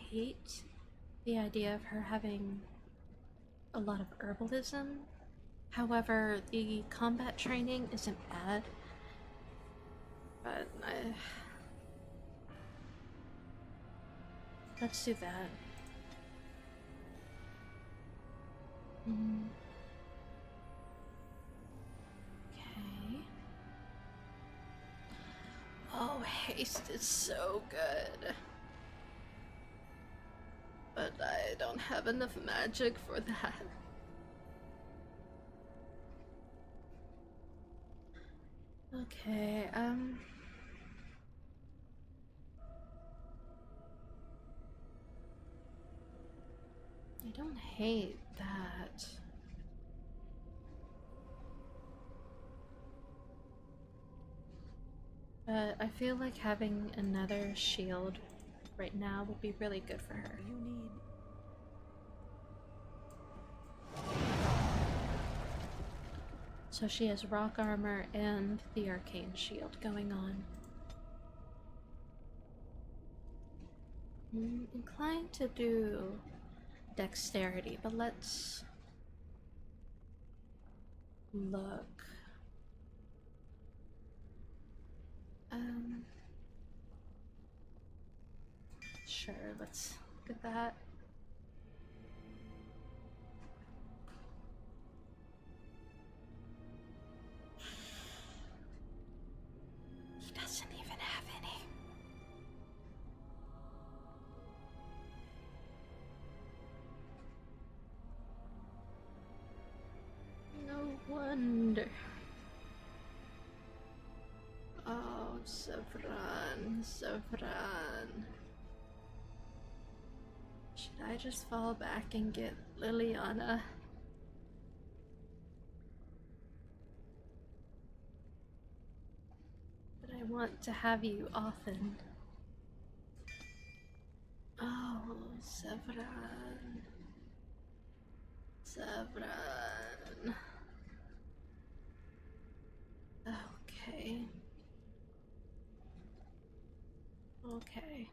[SPEAKER 1] hate the idea of her having a lot of herbalism. However, the combat training isn't bad. But let's do that. Okay. Oh, haste is so good. But I don't have enough magic for that. Okay, I don't hate that. But I feel like having another shield right now would be really good for her.
[SPEAKER 7] You need...
[SPEAKER 1] So she has rock armor and the arcane shield going on. I'm inclined to do dexterity, but let's look. Sure, let's look at that. He doesn't even have any. Saffron, Saffron. Should I just fall back and get Liliana? But I want to have you often. Oh, Saffron. Saffron. Okay. Okay.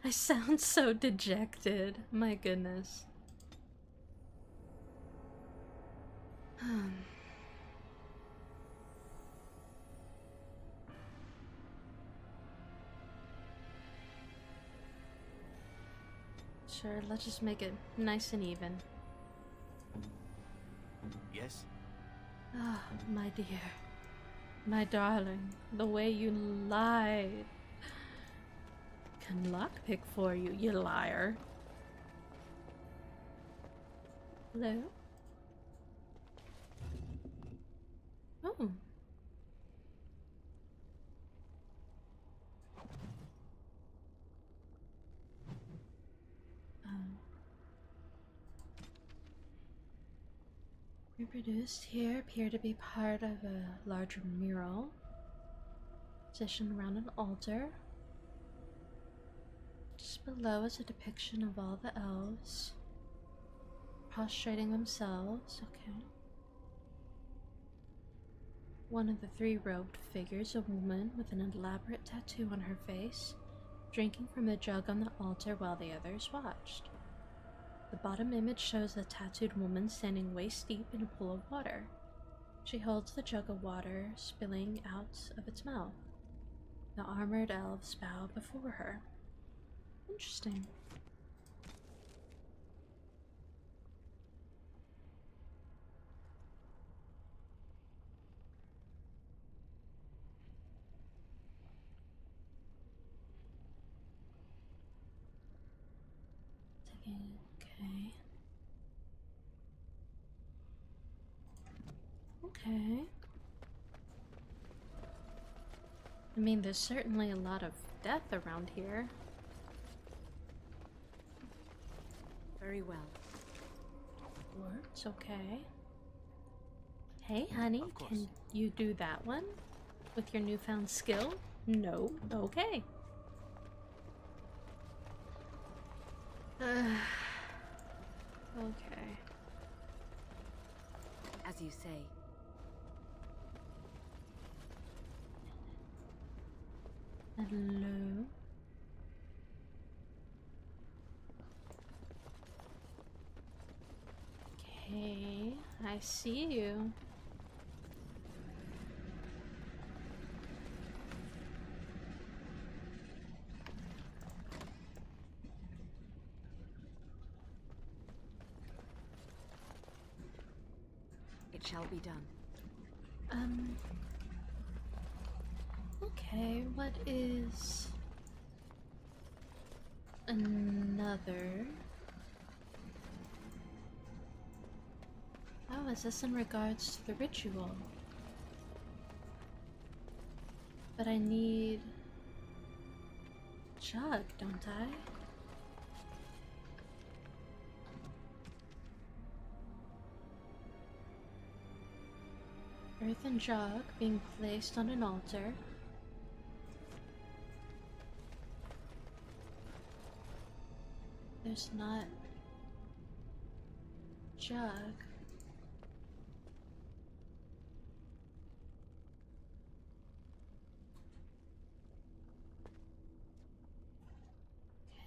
[SPEAKER 1] I sound so dejected. My goodness. Sure, let's just make it nice and even.
[SPEAKER 3] Yes?
[SPEAKER 1] Ah, my dear. My darling, the way you lied. Can lockpick for you, you liar. Hello? Oh. Reproduced here appear to be part of a larger mural positioned around an altar. Just below is a depiction of all the elves prostrating themselves. Okay. One of the three robed figures, a woman with an elaborate tattoo on her face, drinking from a jug on the altar while the others watched. The bottom image shows a tattooed woman standing waist deep in a pool of water. She holds the jug of water spilling out of its mouth. The armored elves bow before her. Interesting. Okay. Okay. I mean, there's certainly a lot of death around here.
[SPEAKER 7] Very well.
[SPEAKER 1] Works, okay. Hey, honey, can you do that one? With your newfound skill? No. Okay. Okay.
[SPEAKER 7] As you say.
[SPEAKER 1] Hello? Okay, I see you.
[SPEAKER 7] It shall be done.
[SPEAKER 1] Okay, what is another? Oh, is this in regards to the ritual? But I need jug, don't I? Earthen jug being placed on an altar. There's not jug.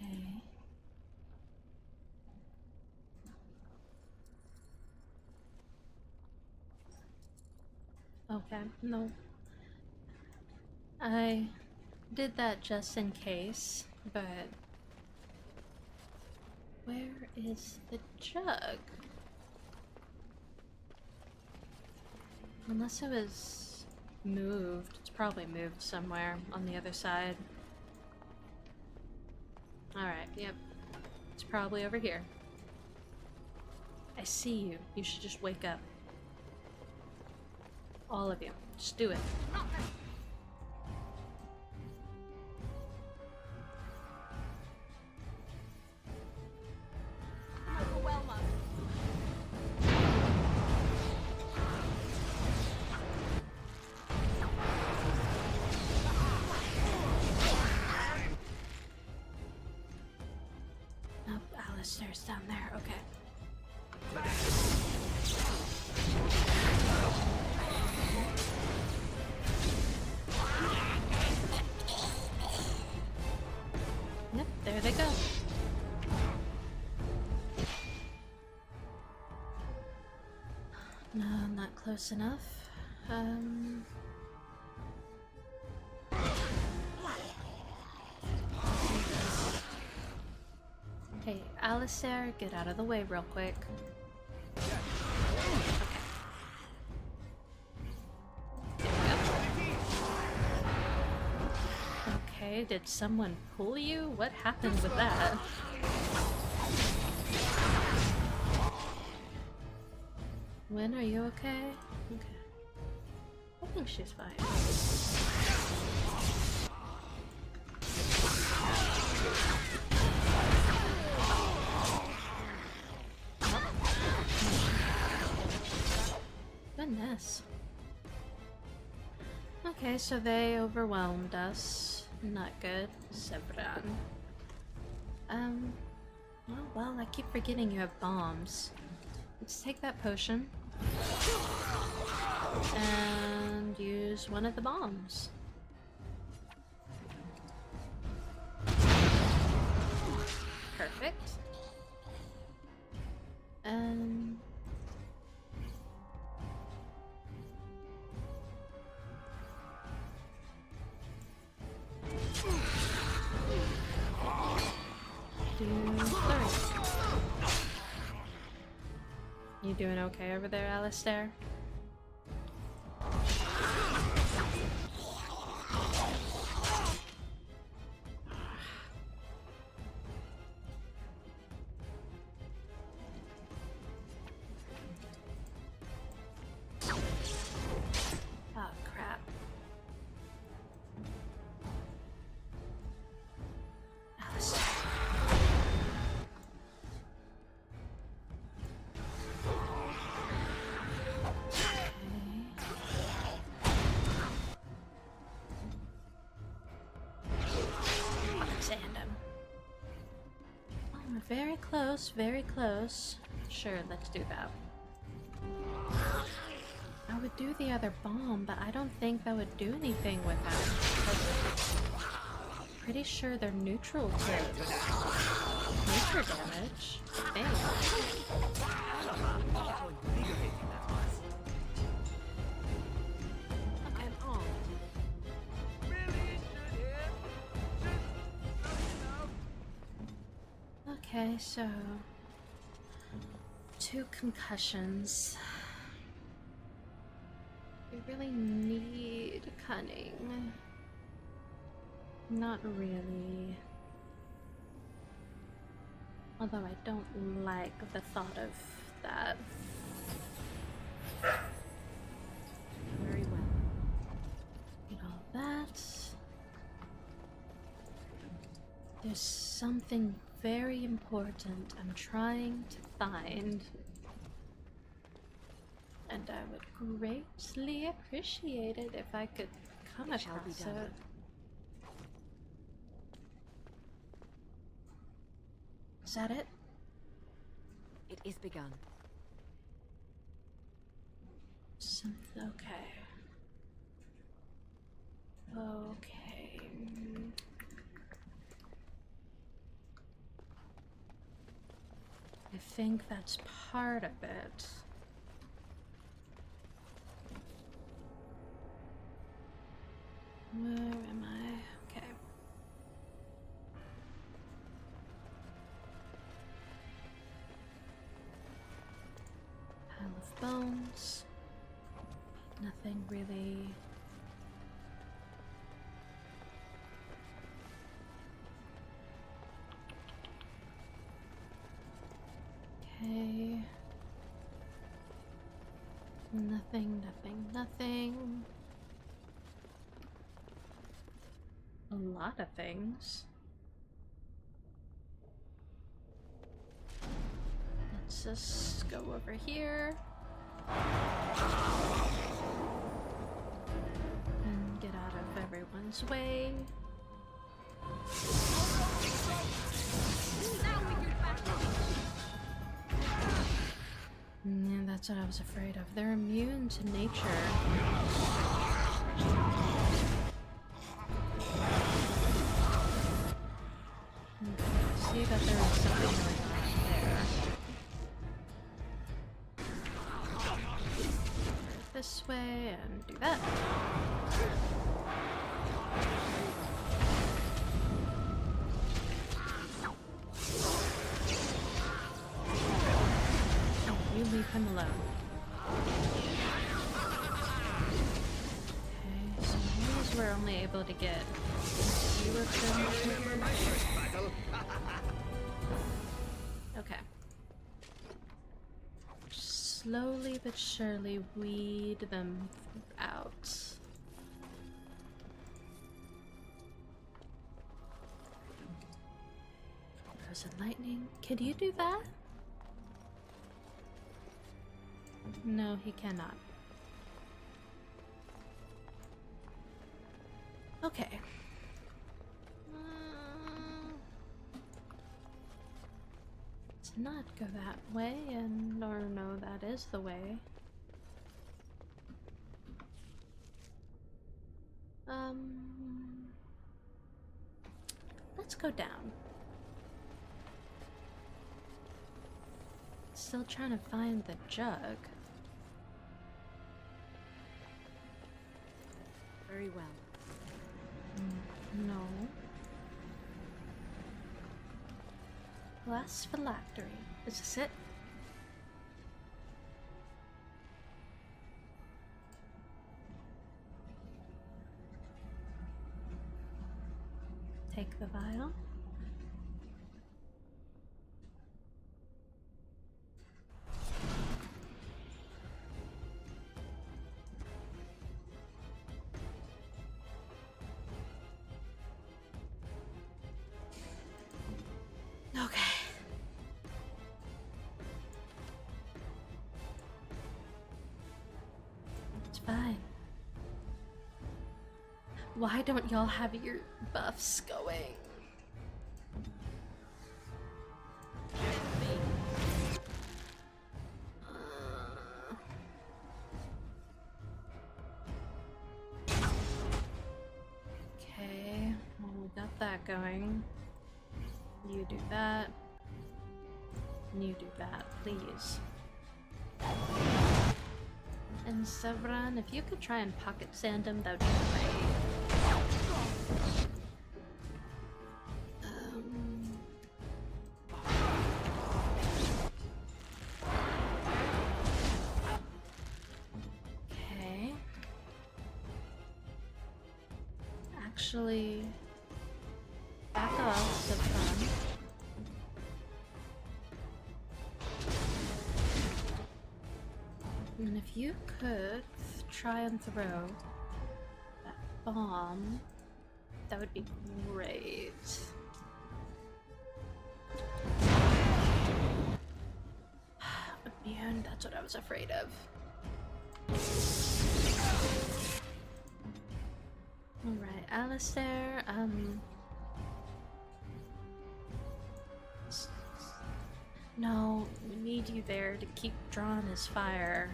[SPEAKER 1] Okay. Okay, no. I did that just in case, but where is the jug? Unless it was moved. It's probably moved somewhere on the other side. Alright, yep. It's probably over here. I see you. You should just wake up. All of you. Just do it. Alistair's down there. Okay. Yep, there they go. No, not close enough. Hey, Alistair, get out of the way real quick. Okay, did someone pull you? What happened with that? Wynn, are you okay? Okay. I think she's fine. Goodness. Okay, so they overwhelmed us. Not good. Sevran. Well, I keep forgetting you have bombs. Let's take that potion. And use one of the bombs. Perfect. You doing okay over there, Alistair? Oh, crap. Alistair. Very close, very close. Sure, let's do that. I would do the other bomb, but I don't think that would do anything with that. Pretty sure they're neutral to nature damage. I think. Okay, so 2 concussions. We really need cunning. Not really. Although I don't like the thought of that. Very well. Get all that. There's something very important I'm trying to find. And I would greatly appreciate it if I could come across it. Is that it?
[SPEAKER 7] It is begun.
[SPEAKER 1] Okay. Okay. I think that's part of it. Where am I? Okay. Pile of bones. Nothing really. Okay. Nothing, nothing, nothing. A lot of things. Let's just go over here. And get out of everyone's way.
[SPEAKER 16] Now we get back.
[SPEAKER 1] Yeah, that's what I was afraid of. They're immune to nature. See that there was something going on there. This way and do that. Oh, you leave him alone. Okay, so these we're only able to get few of them. Okay. Slowly but surely weed them out. Frozen lightning. Can you do that? No, he cannot. Okay. Let's not go that way, and or no, that is the way. Let's go down. Still trying to find the jug.
[SPEAKER 7] Very well.
[SPEAKER 1] No. Glass phylactery. Is this it? Take the vial. Okay. It's fine. Why don't y'all have your buffs going? Okay, well, we got that going. You do that. You do that, please. And Sevran, if you could try and pocket sand him, that would be great. Okay. Actually, back off, Sevran. And if you could try and throw that bomb, that would be great. Immune, that's what I was afraid of. Alright, Alistair, no, we need you there to keep drawing his fire.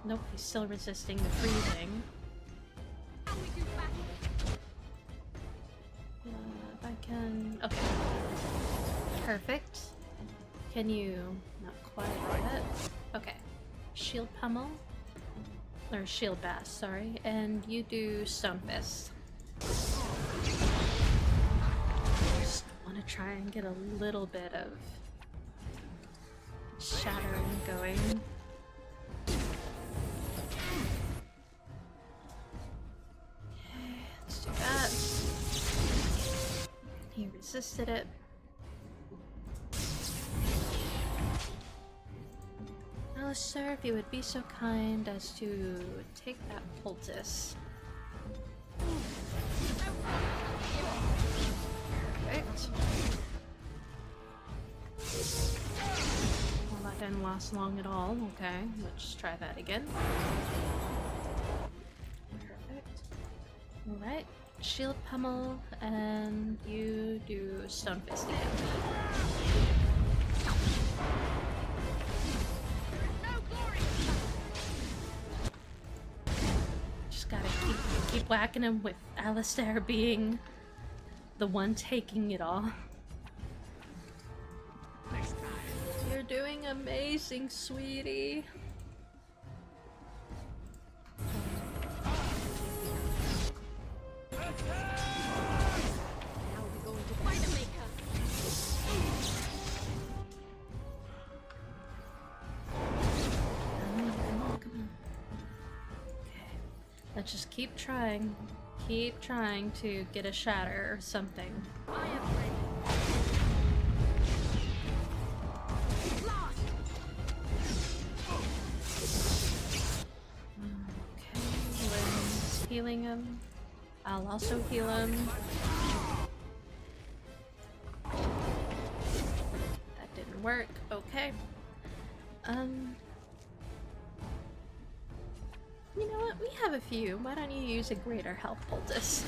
[SPEAKER 1] Nope, he's still resisting the freezing. If I can... Okay. Perfect. Can you... Not quite yet. Okay. Shield pummel. Or shield bass, sorry. And you do stone fist. Just want to try and get a little bit of shattering going. Okay, let's do that. He resisted it. Alistair, if you would be so kind as to take that poultice. Perfect. Well, that didn't last long at all. Okay, let's try that again. Perfect. Alright, shield pummel, and you do stone fist again. Just gotta keep whacking him with Alistair being the one taking it all. You're doing amazing, sweetie. Let's just keep trying. Keep trying to get a shatter or something. Okay, Lynn's healing him. I'll also heal him. That didn't work. Okay. You know what? We have a few. Why don't you use a greater health poultice?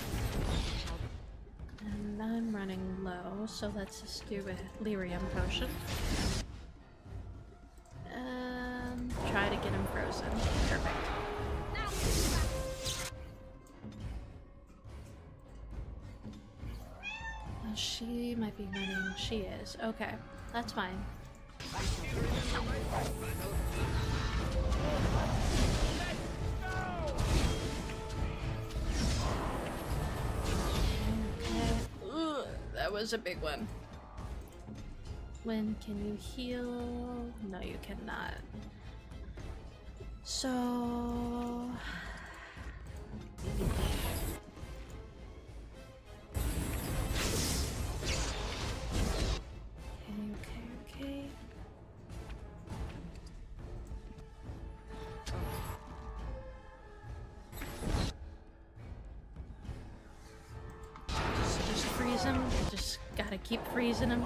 [SPEAKER 1] And I'm running low, so let's just do a lyrium potion. Try to get him frozen. Perfect. Well, she might be running. She is. Okay, that's fine. That was a big one. When can you heal? No, you cannot. So... Okay. Just freeze him. Just gotta keep freezing him.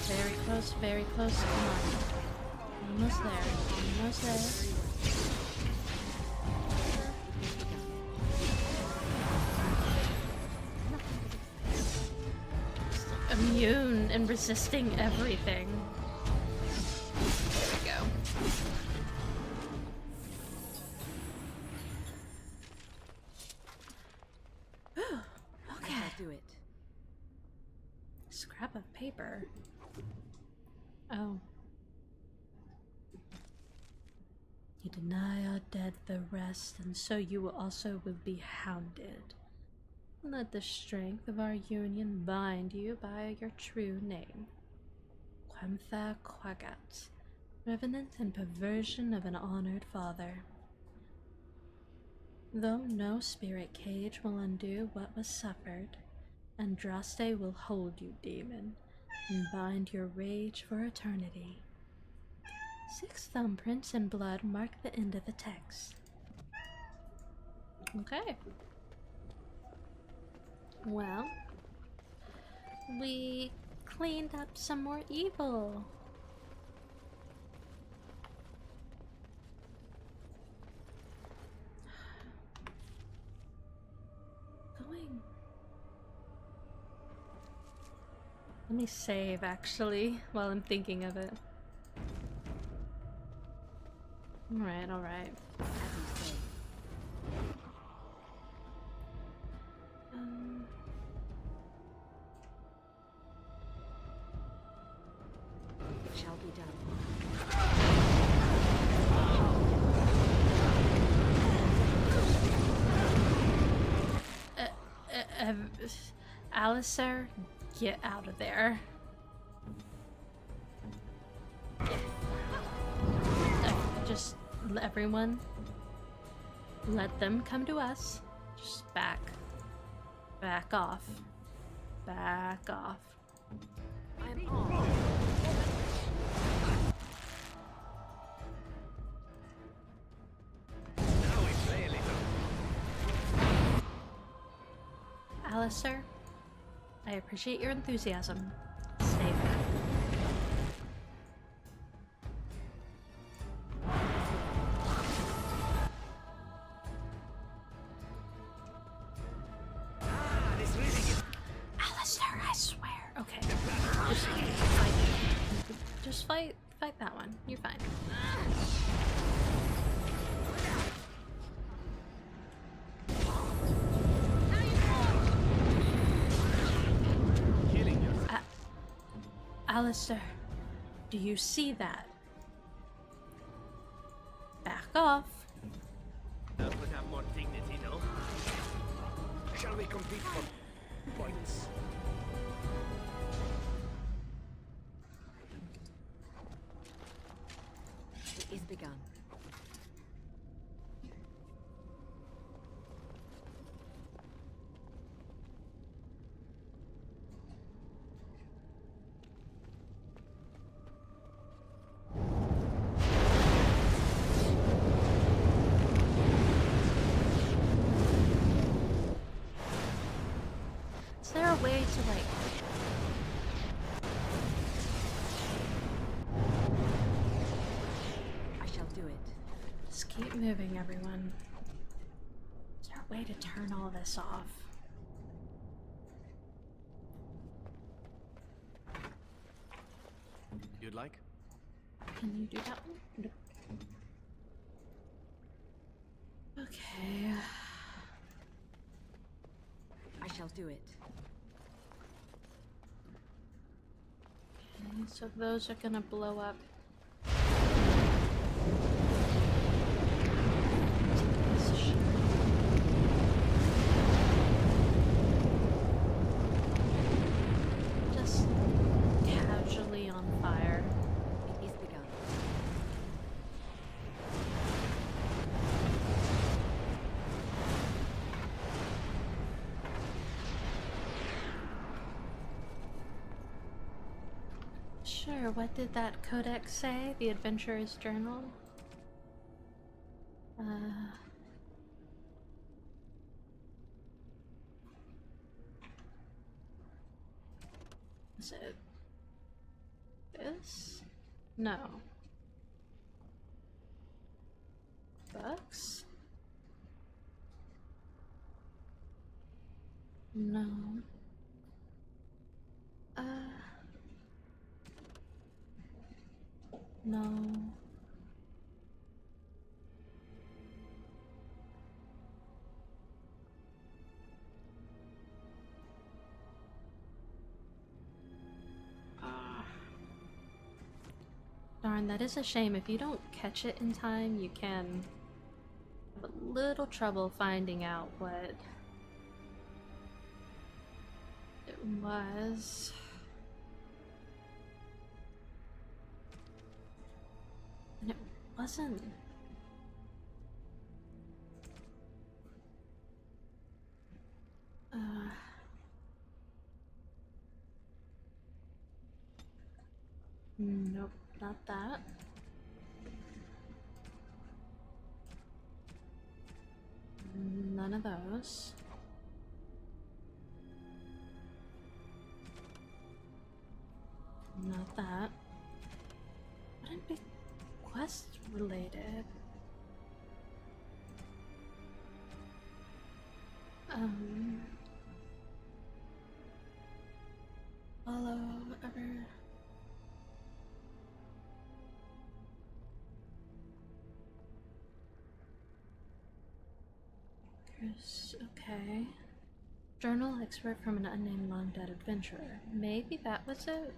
[SPEAKER 1] Very close, very close. Come on. Almost there. Almost there. Immune and resisting everything. There we go. Okay.
[SPEAKER 7] Do it.
[SPEAKER 1] Scrap of paper. Oh. You deny our dead the rest, and so you also will be hounded. Let the strength of our union bind you by your true name. Quemtha Quagat, revenant and perversion of an honored father. Though no spirit cage will undo what was suffered, Andraste will hold you, demon, and bind your rage for eternity. 6 thumbprints in blood mark the end of the text. Okay. Well, we cleaned up some more evil. Going. Let me save, actually, while I'm thinking of it. Alright, alright.
[SPEAKER 7] It shall be done.
[SPEAKER 1] Alistair, get out of there. Just everyone, let them come to us. Just back off, back off.
[SPEAKER 7] I'm on.
[SPEAKER 1] Alistair, I appreciate your enthusiasm. Stay back. Just fight that one. You're fine. Alistair, do you see that? Back off.
[SPEAKER 3] That would have more dignity, no? Shall we compete for points?
[SPEAKER 7] It is begun.
[SPEAKER 1] Is there a way to, like...
[SPEAKER 7] I shall do it.
[SPEAKER 1] Just keep moving, everyone. Is there a way to turn all this off?
[SPEAKER 3] You'd like?
[SPEAKER 1] Can you do that one? Nope. Okay.
[SPEAKER 7] I shall do it.
[SPEAKER 1] Okay, so those are gonna blow up. Just casually on fire.
[SPEAKER 7] It is begun.
[SPEAKER 1] Sure, what did that codex say? The Adventurer's Journal? Is it this? No. Books? No. No. Darn, that is a shame. If you don't catch it in time, you can have a little trouble finding out what it was. And it wasn't. Nope, not that. None of those. Not that. Wouldn't be quest related. Follow ever. Okay. Journal excerpt from an unnamed long-dead adventurer. Maybe that was it?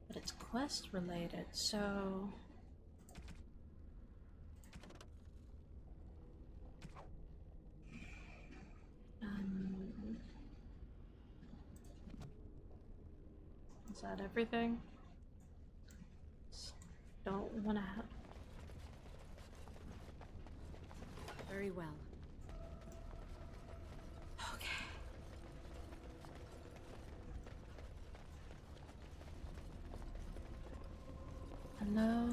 [SPEAKER 1] But it's quest related, so... Is that everything? Don't wanna have...
[SPEAKER 7] Very well.
[SPEAKER 1] Okay. Hello?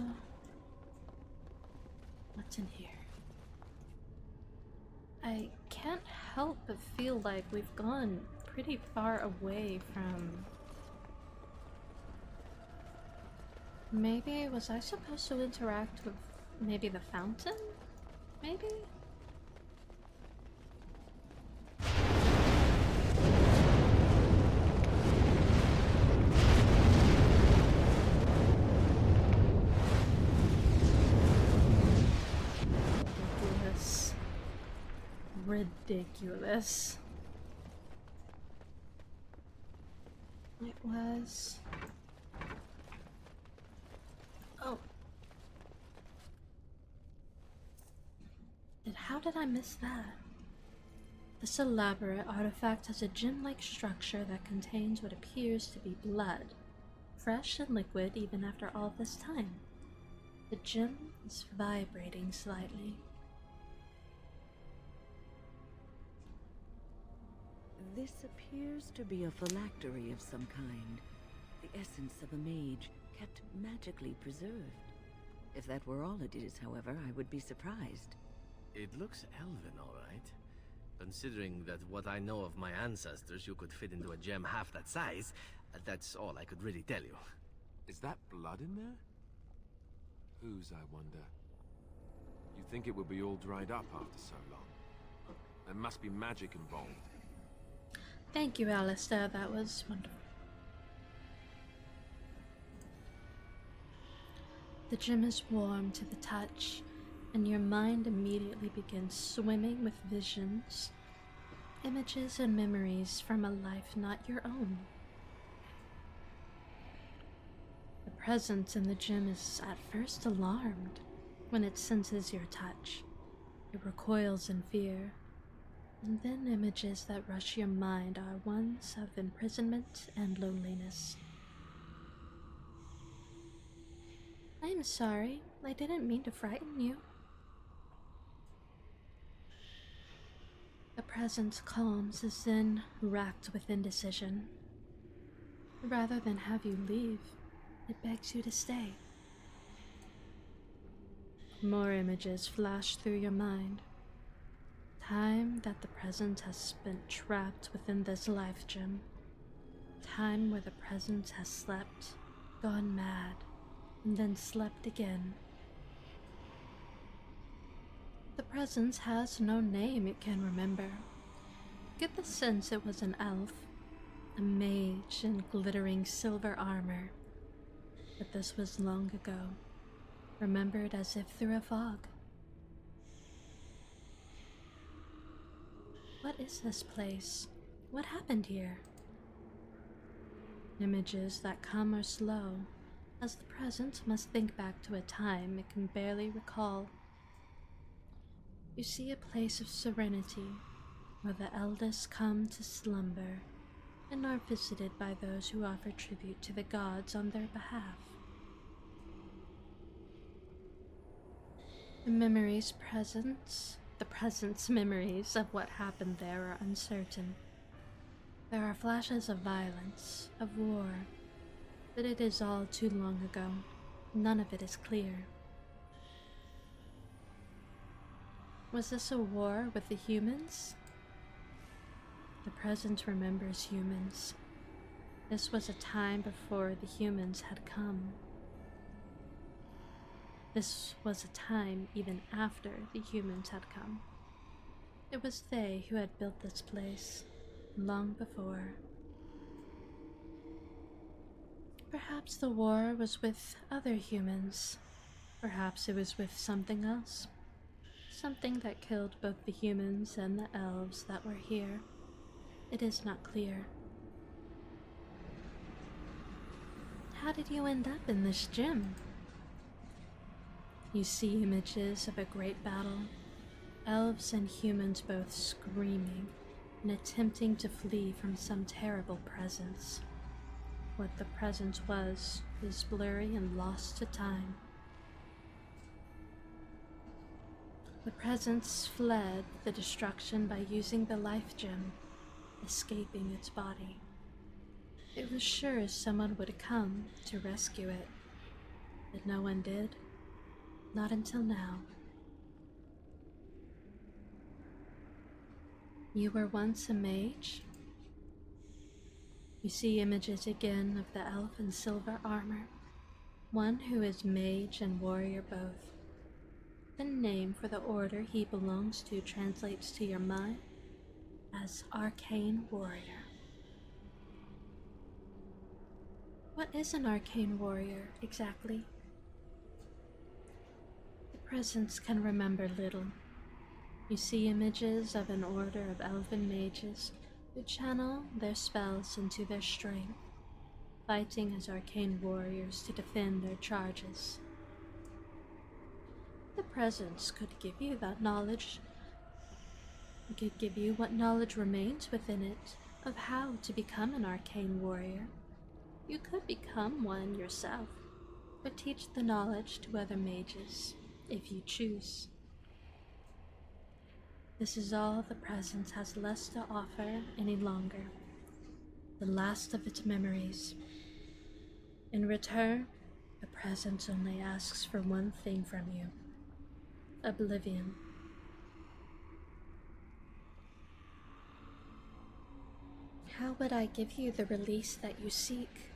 [SPEAKER 1] What's in here? I can't help but feel like we've gone pretty far away from... Maybe, was I supposed to interact with maybe the fountain? Maybe? ridiculous. It was... Oh. How did I miss that? This elaborate artifact has a gem-like structure that contains what appears to be blood, fresh and liquid even after all this time. The gem is vibrating slightly.
[SPEAKER 7] This appears to be a phylactery of some kind. The essence of a mage kept magically preserved. If that were all it is, however, I would be surprised.
[SPEAKER 3] It looks elven, all right. Considering that what I know of my ancestors, you could fit into a gem half that size, that's all I could really tell you.
[SPEAKER 6] Is that blood in there? Whose, I wonder? You'd think it would be all dried up after so long. There must be magic involved.
[SPEAKER 1] Thank you, Alistair. That was wonderful. The gem is warm to the touch, and your mind immediately begins swimming with visions, images and memories from a life not your own. The presence in the gem is at first alarmed when it senses your touch. It recoils in fear, and then images that rush your mind are ones of imprisonment and loneliness. I am sorry, I didn't mean to frighten you. The presence calms is then racked with indecision. Rather than have you leave, it begs you to stay. More images flash through your mind. Time that the presence has spent trapped within this life gem. Time where the presence has slept, gone mad, and then slept again. The presence has no name it can remember. Get the sense it was an elf, a mage in glittering silver armor. But this was long ago, remembered as if through a fog. What is this place? What happened here? Images that come are slow, as the present must think back to a time it can barely recall. You see a place of serenity, where the eldest come to slumber, and are visited by those who offer tribute to the gods on their behalf. The present's memories of what happened there are uncertain. There are flashes of violence, of war, but it is all too long ago. None of it is clear. Was this a war with the humans? The present remembers humans. This was a time before the humans had come. This was a time even after the humans had come. It was they who had built this place, long before. Perhaps the war was with other humans. Perhaps it was with something else. Something that killed both the humans and the elves that were here. It is not clear. How did you end up in this gym? You see images of a great battle, elves and humans both screaming and attempting to flee from some terrible presence. What the presence was is blurry and lost to time. The presence fled the destruction by using the life gem, escaping its body. It was sure someone would come to rescue it, but no one did. Not until now. You were once a mage? You see images again of the elf in silver armor, one who is mage and warrior both. The name for the order he belongs to translates to your mind as Arcane Warrior. What is an Arcane Warrior, exactly? The presence can remember little. You see images of an order of elven mages who channel their spells into their strength, fighting as arcane warriors to defend their charges. The presence could give you that knowledge. It could give you what knowledge remains within it of how to become an arcane warrior. You could become one yourself, or teach the knowledge to other mages, if you choose. This is all the presence has less to offer any longer. The last of its memories. In return, the presence only asks for one thing from you: oblivion. How would I give you the release that you seek?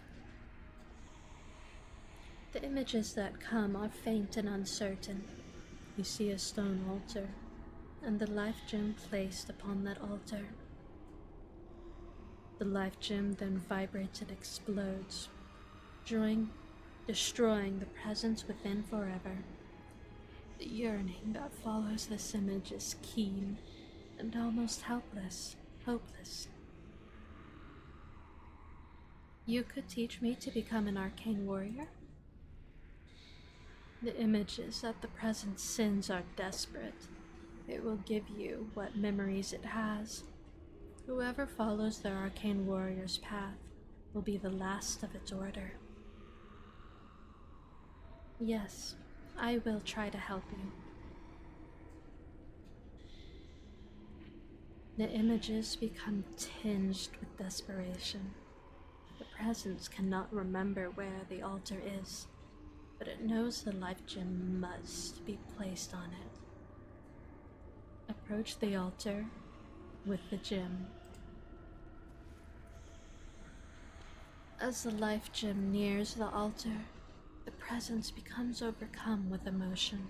[SPEAKER 1] The images that come are faint and uncertain. You see a stone altar, and the life gem placed upon that altar. The life gem then vibrates and explodes, destroying the presence within forever. The yearning that follows this image is keen and almost hopeless. You could teach me to become an arcane warrior? The images that the present sends are desperate. It will give you what memories it has. Whoever follows the arcane warrior's path will be the last of its order. Yes, I will try to help you. The images become tinged with desperation. The presence cannot remember where the altar is, but it knows the life gem must be placed on it. Approach the altar with the gem. As the life gem nears the altar, the presence becomes overcome with emotion.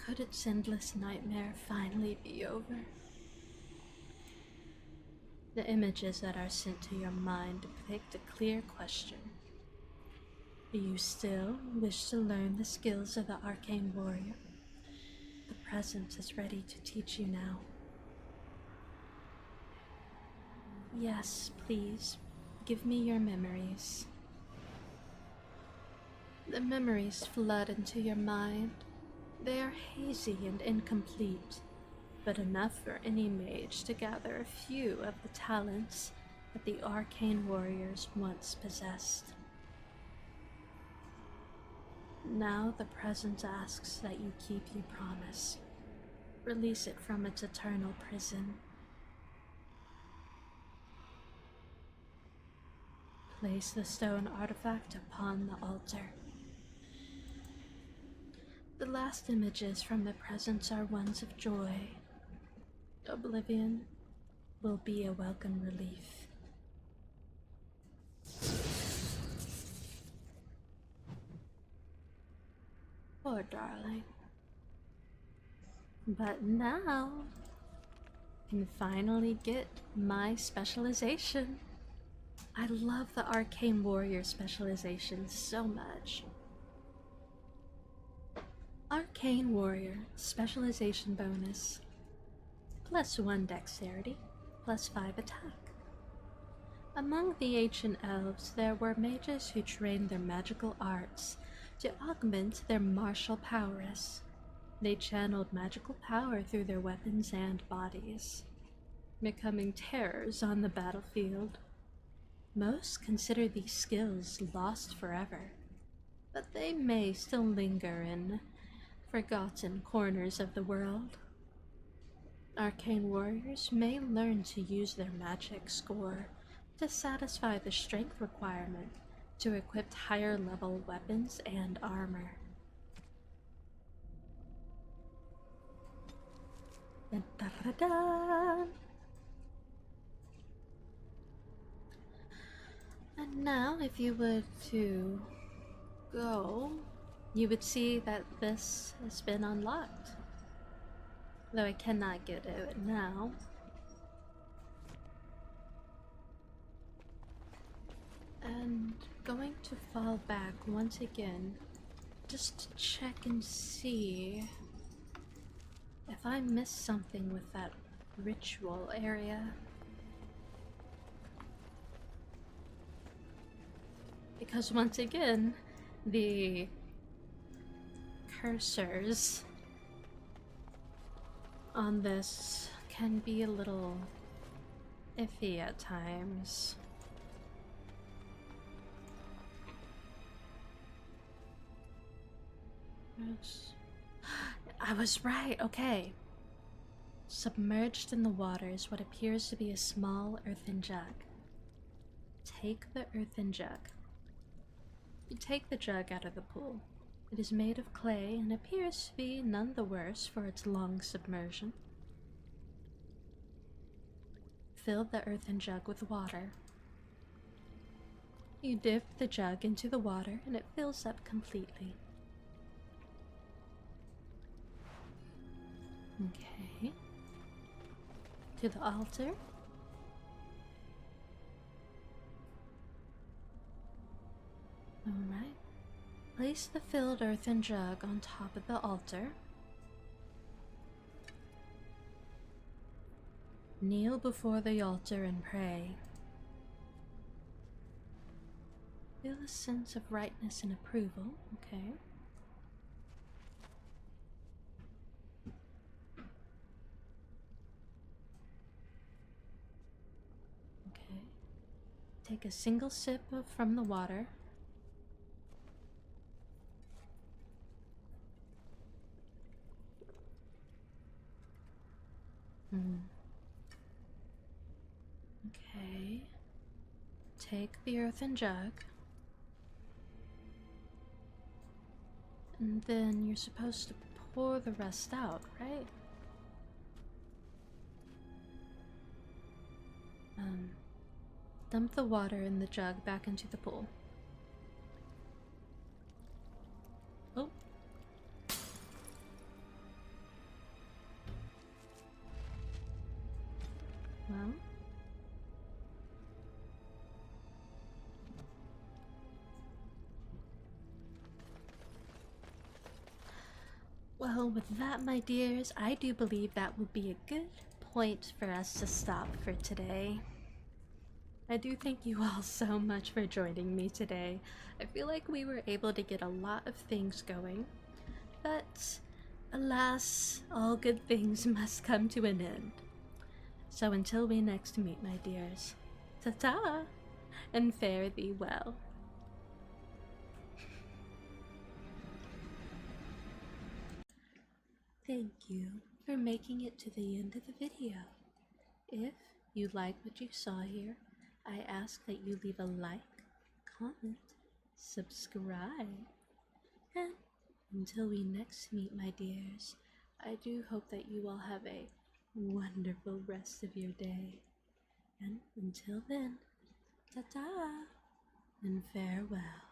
[SPEAKER 1] Could its endless nightmare finally be over? The images that are sent to your mind depict a clear question. Do you still wish to learn the skills of the arcane warrior? The presence is ready to teach you now. Yes, please, give me your memories. The memories flood into your mind. They are hazy and incomplete, but enough for any mage to gather a few of the talents that the arcane warriors once possessed. Now the presence asks that you keep your promise. Release it from its eternal prison. Place the stone artifact upon the altar. The last images from the presence are ones of joy. Oblivion will be a welcome relief. Poor darling. But now, I can finally get my specialization. I love the arcane warrior specialization so much. Arcane warrior specialization bonus. +1 dexterity, +5 attack. Among the ancient elves, there were mages who trained their magical arts to augment their martial prowess. They channeled magical power through their weapons and bodies, becoming terrors on the battlefield. Most consider these skills lost forever, but they may still linger in forgotten corners of the world. Arcane warriors may learn to use their magic score to satisfy the strength requirement to equip higher level weapons and armor. Dun-dun-dun-dun. And now, if you were to go, you would see that this has been unlocked. Though I cannot get it now. And going to fall back once again, just to check and see if I missed something with that ritual area. Because once again, the cursors on this can be a little iffy at times. I was right, okay. Submerged in the water is what appears to be a small earthen jug. Take the earthen jug. You take the jug out of the pool. It is made of clay and appears to be none the worse for its long submersion. Fill the earthen jug with water. You dip the jug into the water and it fills up completely. Okay. To the altar. Alright. Place the filled earthen jug on top of the altar. Kneel before the altar and pray. Feel a sense of rightness and approval. Okay. Okay. Take a single sip from the water. Okay. Take the earthen jug. And then you're supposed to pour the rest out, right? Dump the water in the jug back into the pool. Oh. Well. Well, with that, my dears, I do believe that will be a good point for us to stop for today. I do thank you all so much for joining me today. I feel like we were able to get a lot of things going, but alas, all good things must come to an end. So until we next meet, my dears, ta-ta, and fare thee well. Thank you for making it to the end of the video. If you like what you saw here, I ask that you leave a like, comment, subscribe, and until we next meet, my dears, I do hope that you all have a wonderful rest of your day. And until then, ta-ta, and farewell.